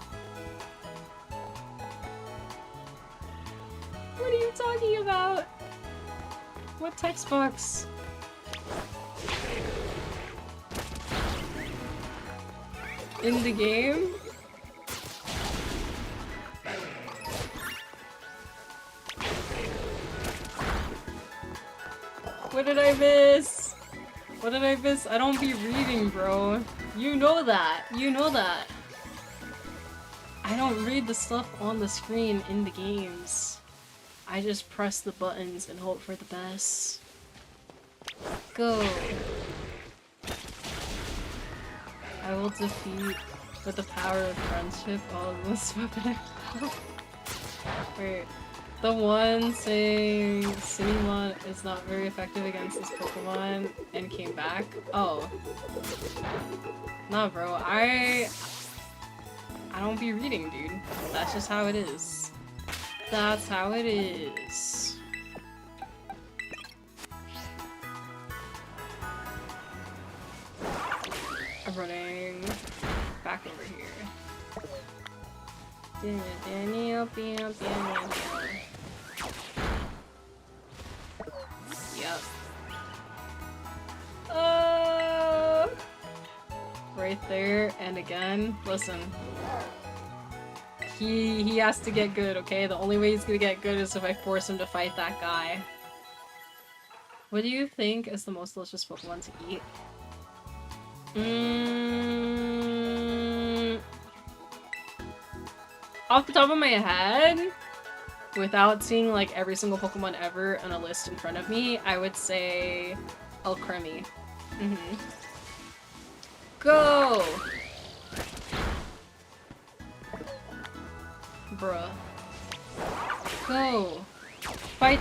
What are you talking about? What text box? In the game? What did I miss? What did I miss? I don't be reading, bro. You know that. You know that. I don't read the stuff on the screen in the games. I just press the buttons and hope for the best. Go. I will defeat with the power of friendship all of this weapon. Wait. The one saying Cinnamon is not very effective against this Pokemon and came back? Oh. Nah, bro. I don't be reading, dude. That's just how it is. That's how it is. I'm running back over here. Yep. Right there, and again, listen. He has to get good, okay? The only way he's gonna get good is if I force him to fight that guy. What do you think is the most delicious Pokemon to eat? Off the top of my head, without seeing like every single Pokemon ever on a list in front of me, I would say Alcremie. Go!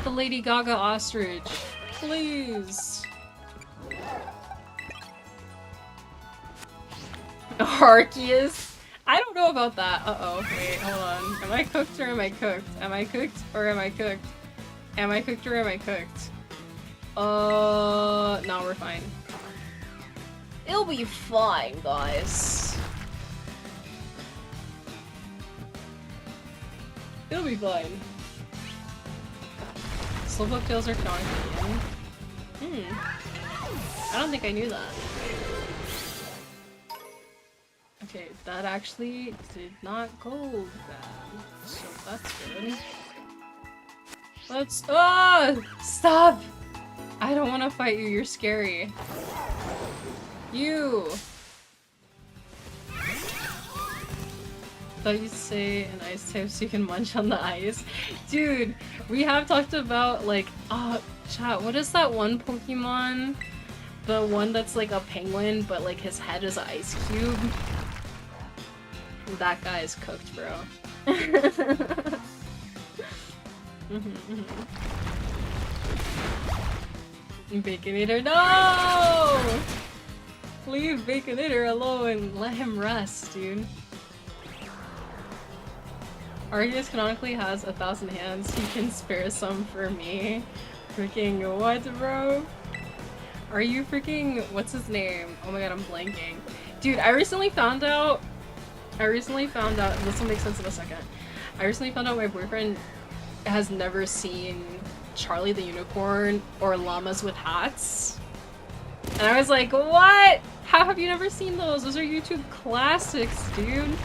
get the Lady Gaga ostrich. Please. Arceus? I don't know about that. Uh-oh. Wait, hold on. Am I cooked or am I cooked? Am I cooked or am I cooked? Am I cooked or am I cooked? No, we're fine. It'll be fine, guys. It'll be fine. Slowpoke tails are canonical. I don't think I knew that. Okay, that actually did not go bad. So that's good. Let's- Stop! I don't want to fight you, you're scary. You! Thought you'd say an ice type so you can munch on the ice. Dude, we have talked about like, chat, what is that one Pokemon? The one that's like a penguin, but like his head is an ice cube? That guy is cooked, bro. Baconator, no! Leave Baconator alone. Let him rest, dude. Arceus canonically has 1,000 hands. He can spare some for me. Freaking what, bro? Are you freaking... what's his name? Oh my god, I'm blanking. Dude, I recently found out... this will make sense in a second. I recently found out my boyfriend has never seen Charlie the Unicorn or Llamas with Hats. And I was like, what? How have you never seen those? Those are YouTube classics, dude.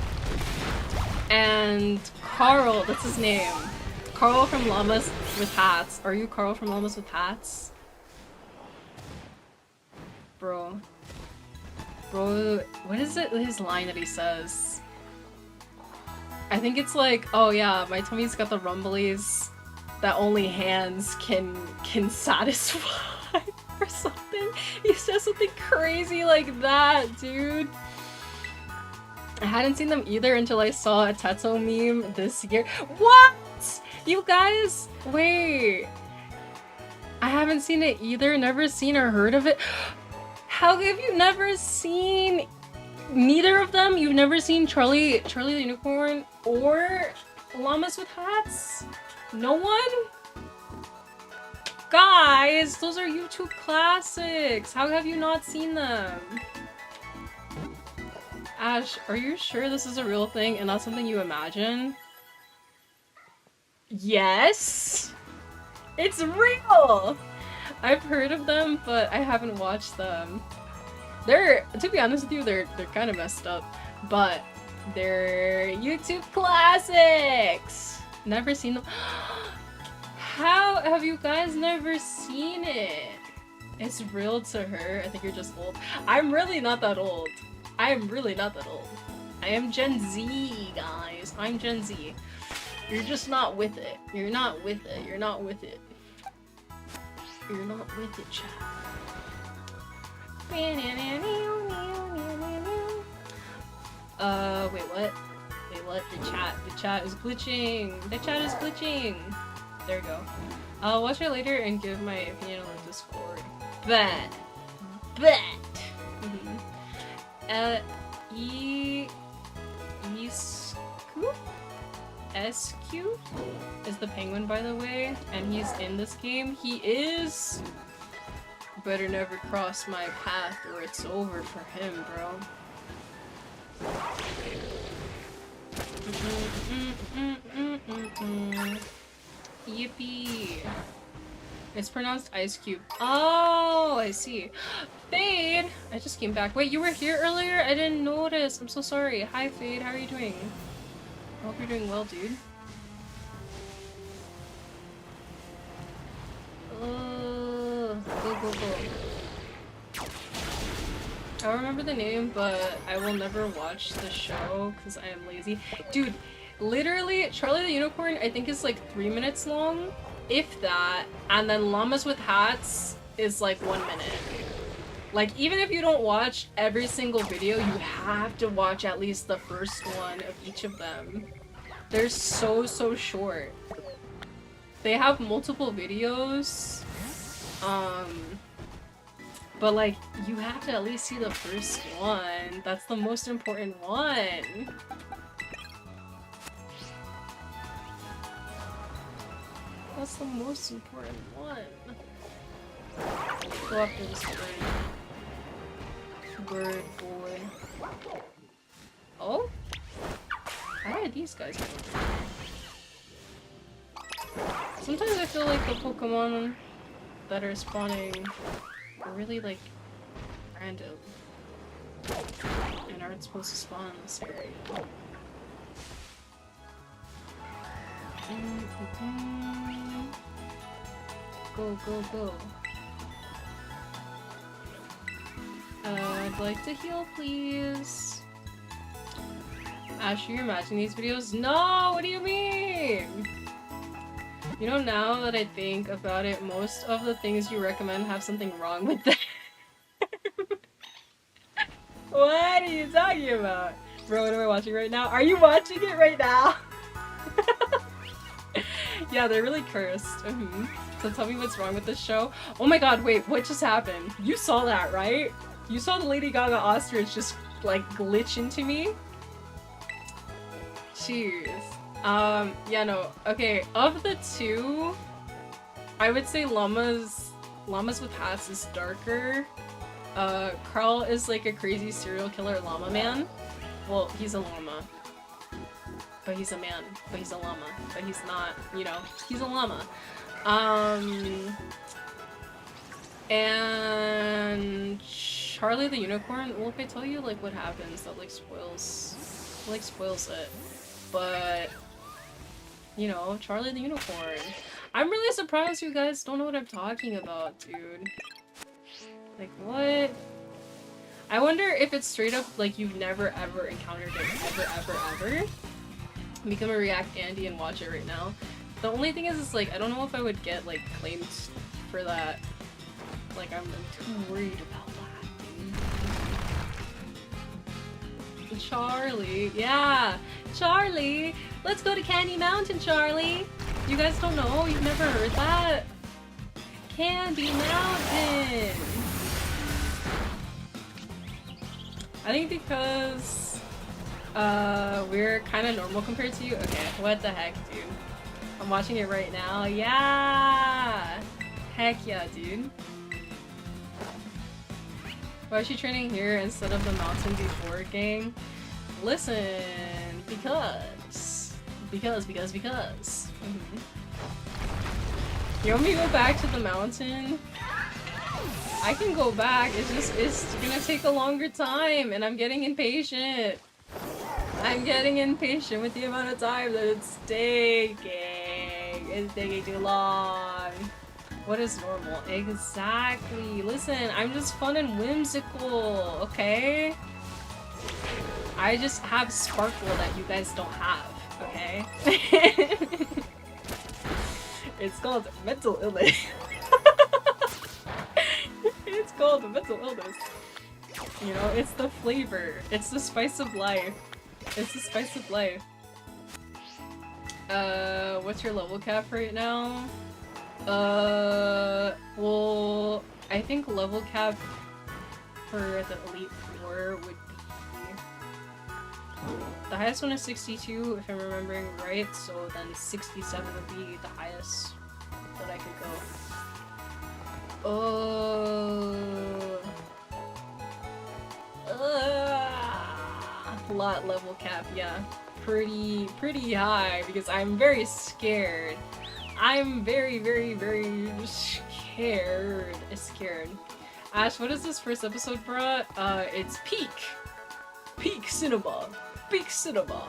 And Carl, that's his name. Carl from Llamas with Hats. Are you Carl from Llamas with Hats? Bro. Bro, what is it, his line that he says? I think it's like, oh yeah, my tummy's got the rumblies that only hands can satisfy or something. He says something crazy like that, dude. I hadn't seen them either until I saw a Teto meme this year. What? You guys? Wait. I haven't seen it either, never seen or heard of it. How have you never seen neither of them? You've never seen Charlie the Unicorn or Llamas with Hats? No one? Guys, those are YouTube classics. How have you not seen them? Ash, are you sure this is a real thing and not something you imagine? Yes! It's real! I've heard of them, but I haven't watched them. They're, to be honest with you, they're kind of messed up, but they're YouTube classics! Never seen them. How have you guys never seen it? It's real to her. I think you're just old. I'm really not that old. I am really not that old. I am Gen Z, guys. I'm Gen Z. You're just not with it. You're not with it. You're not with it. You're not with it, chat. Wait, what? Wait, what? The chat is glitching. The chat is glitching. There we go. I'll watch it later and give my opinion on the Discord. Bet. SQ is the penguin, by the way, and he's in this game. He is. Better never cross my path or it's over for him, bro. Yippee. It's pronounced ice cube. Oh, I see. Fade! I just came back. Wait, you were here earlier? I didn't notice. I'm so sorry. Hi, Fade. How are you doing? I hope you're doing well, dude. Go. I don't remember the name, but I will never watch the show because I am lazy. Dude, literally, Charlie the Unicorn I think is like 3 minutes long, if that, and then Llamas with Hats is like 1 minute. Like, even if you don't watch every single video, you have to watch at least the first one of each of them. They're so short. they have multiple videos. But like, you have to at least see the first one. That's the most important one. That's the most important one. Go after this bird. Bird boy. Oh? How did these guys go? Sometimes I feel like the Pokemon that are spawning are really like random and aren't supposed to spawn in this area. Go, go, go. I'd like to heal, please. Ash, you imagine these videos? No! What do you mean? You know, now that I think about it, most of the things you recommend have something wrong with them. What are you talking about? Bro, what am I watching right now? Are you watching it right now? Yeah, they're really cursed. So tell me what's wrong with this show. Oh my god, wait, what just happened? You saw that, right? You saw the Lady Gaga Ostrich just, like, glitch into me? Cheers. Yeah, no. Okay, of the two, I would say Llamas with hats is darker. Carl is like a crazy serial killer llama man. Well, he's a llama. But he's a man. But he's a llama. But he's not, you know, he's a llama. And Charlie the Unicorn, well, if I tell you like what happens, that like spoils it. But you know, Charlie the Unicorn. I'm really surprised you guys don't know what I'm talking about, dude. Like, what? I wonder if it's straight up like you've never ever encountered it, ever. I'm gonna react Andy and watch it right now. The only thing is, like, I don't know if I would get, like, claimed for that. Like, I'm too worried about that, dude. Charlie, yeah! Charlie! Let's go to Candy Mountain, Charlie! You guys don't know? You've never heard that? Candy Mountain! I think because we're kind of normal compared to you. Okay, what the heck, dude? I'm watching it right now. Yeah! Heck yeah, dude. Why is she training here instead of the mountain before, gang? Listen, because. You want me to go back to the mountain? I can go back, it's gonna take a longer time, and I'm getting impatient. I'm getting impatient with the amount of time that it's taking. It's taking too long. What is normal? Exactly. Listen, I'm just fun and whimsical, okay? I just have sparkle that you guys don't have, okay? It's called mental illness. It's called mental illness. You know, it's the flavor. It's the spice of life. It's the spice of life. What's your level cap right now? Well, I think level cap for the Elite Four would be... The highest one is 62, if I'm remembering right, so then 67 would be the highest that I could go. Lot level cap, yeah. Pretty high, because I'm very scared. I'm very scared. Ash, what is this first episode, bruh? It's Peak Cinema. Peak Cinema.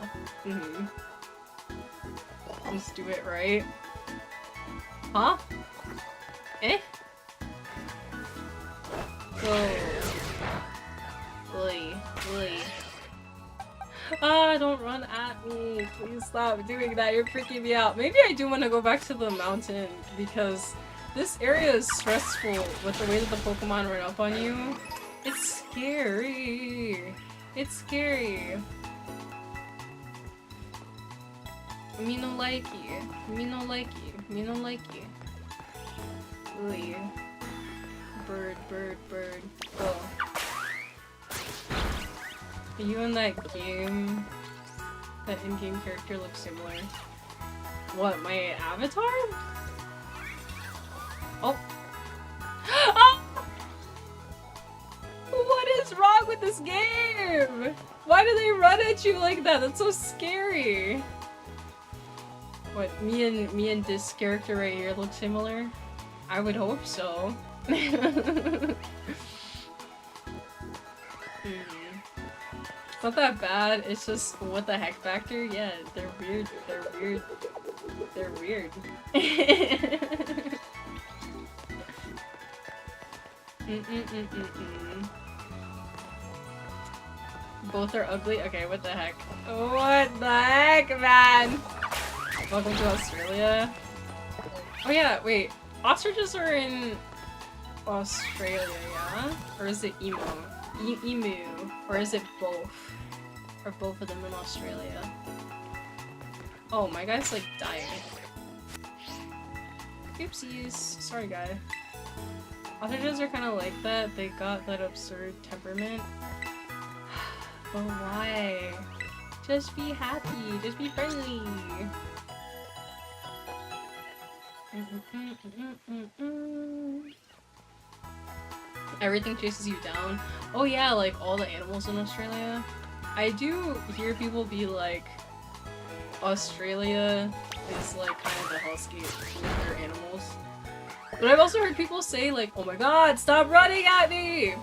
Let's do it right. Huh? Eh? Go. Oi. Ah, don't run at me. Please stop doing that. You're freaking me out. Maybe I do want to go back to the mountain because this area is stressful with the way that the Pokemon run up on you. It's scary. It's scary. Me no likey. Me no likey. Me no likey. Ooh. Bird, bird, bird. Go. Are you in that game? That in-game character looks similar. What, my avatar? Oh. Oh! What is wrong with this game? Why do they run at you like that? That's so scary. What, me and this character right here look similar? I would hope so. It's not that bad, it's just what the heck factor? Yeah, they're weird, they're weird. They're weird. Both are ugly? Okay, what the heck? What the heck, man? Welcome to Australia. Oh yeah, wait. Ostriches are in Australia, yeah? Or is it emu? Emu. Or is it both? Are both of them in Australia? Oh, my guy's like dying. Oopsies. Sorry, guy. Ostriches are kind of like that. They got that absurd temperament. But why? Just be happy. Just be friendly. Everything chases you down. Oh yeah, like all the animals in Australia. I do hear people be like, Australia is like kind of the hellscape with their animals. But I've also heard people say like, oh my god, stop running at me!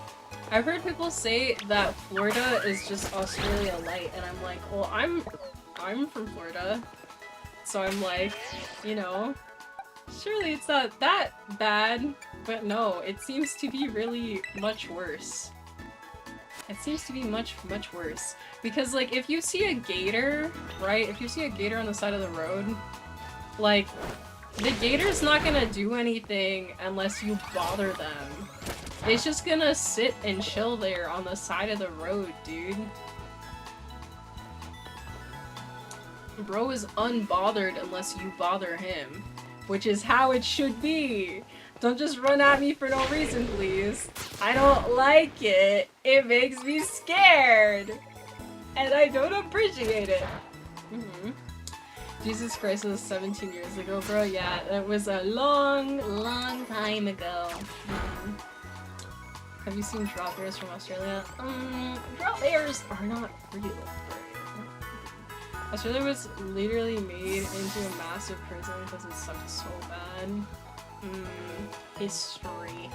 I've heard people say that Florida is just Australia light, and I'm like, well, I'm from Florida. So I'm like, you know, surely it's not that bad, but no, it seems to be really much worse. It seems to be much, much worse. Because, like, if you see a gator, right? If you see a gator on the side of the road, like, the gator's not gonna do anything unless you bother them. It's just gonna sit and chill there on the side of the road, dude. Bro is unbothered unless you bother him. Which is how it should be. Don't just run at me for no reason, please. I don't like it. It makes me scared. And I don't appreciate it. Jesus Christ, it was 17 years ago, bro. Yeah, that was a long, long time ago. Have you seen drop bears from Australia? Drop bears are not real. Australia was literally made into a massive prison because it sucked so bad. History.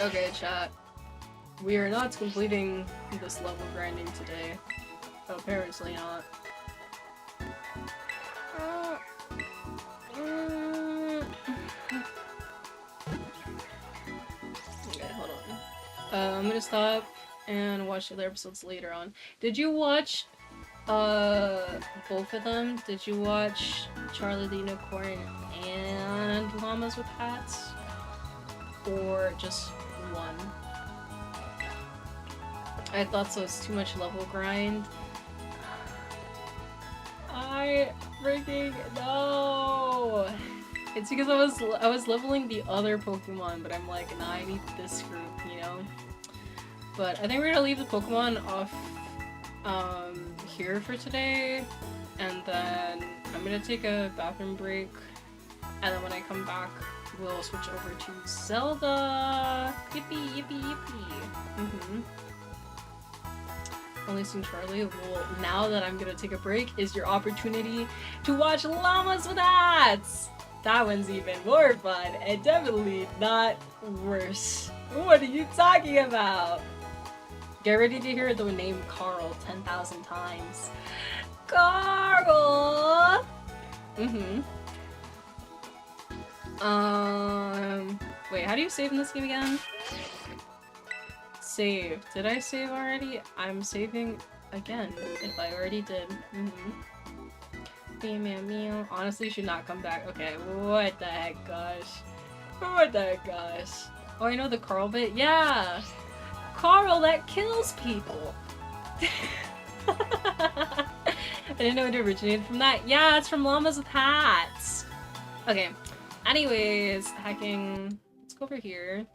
Okay, chat. We are not completing this level grinding today. Apparently not. Okay, hold on. I'm gonna stop and watch the other episodes later on. Did you watch both of them? Did you watch Charlie the Unicorn and Llamas with Hats? Or just one? I thought so. It's too much level grind. I freaking know. It's because I was leveling the other Pokemon, but I'm like, nah, I need this group, you know? But I think we're gonna leave the Pokemon off here for today, and then I'm gonna take a bathroom break, and then when I come back, we'll switch over to Zelda! Yippee, yippee, yippee! Only seen Charlie. Well, now that I'm gonna take a break is your opportunity to watch Llamas with Hats! That one's even more fun, and definitely not worse. What are you talking about? Get ready to hear the name Carl 10,000 times. Carl! Wait, how do you save in this game again? Save. Did I save already? I'm saving again, if I already did. Meow. Honestly, should not come back. Okay, what the heck, gosh. What the heck, gosh. Oh, I know the Carl bit? Yeah! Carl that kills people. I didn't know it originated from that. Yeah, it's from llamas with hats. Okay. Anyways, hacking. Let's go over here.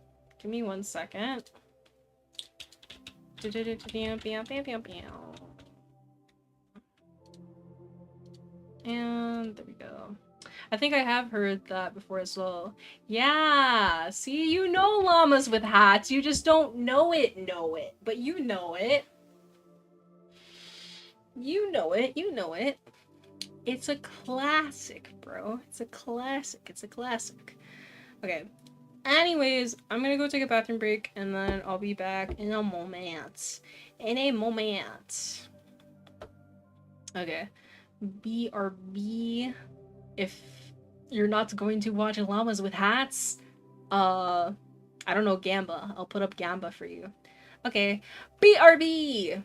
Give me 1 second. And there we go. I think I have heard that before as well. Yeah, see, you know llamas with hats. You just don't know it, but you know it. You know it, you know it. It's a classic, bro. It's a classic. It's a classic. Okay. Anyways, I'm gonna go take a bathroom break and then I'll be back in a moment. In a moment. Okay. BRB. If you're not going to watch llamas with hats, I don't know, Gamba. I'll put up Gamba for you. Okay. BRB!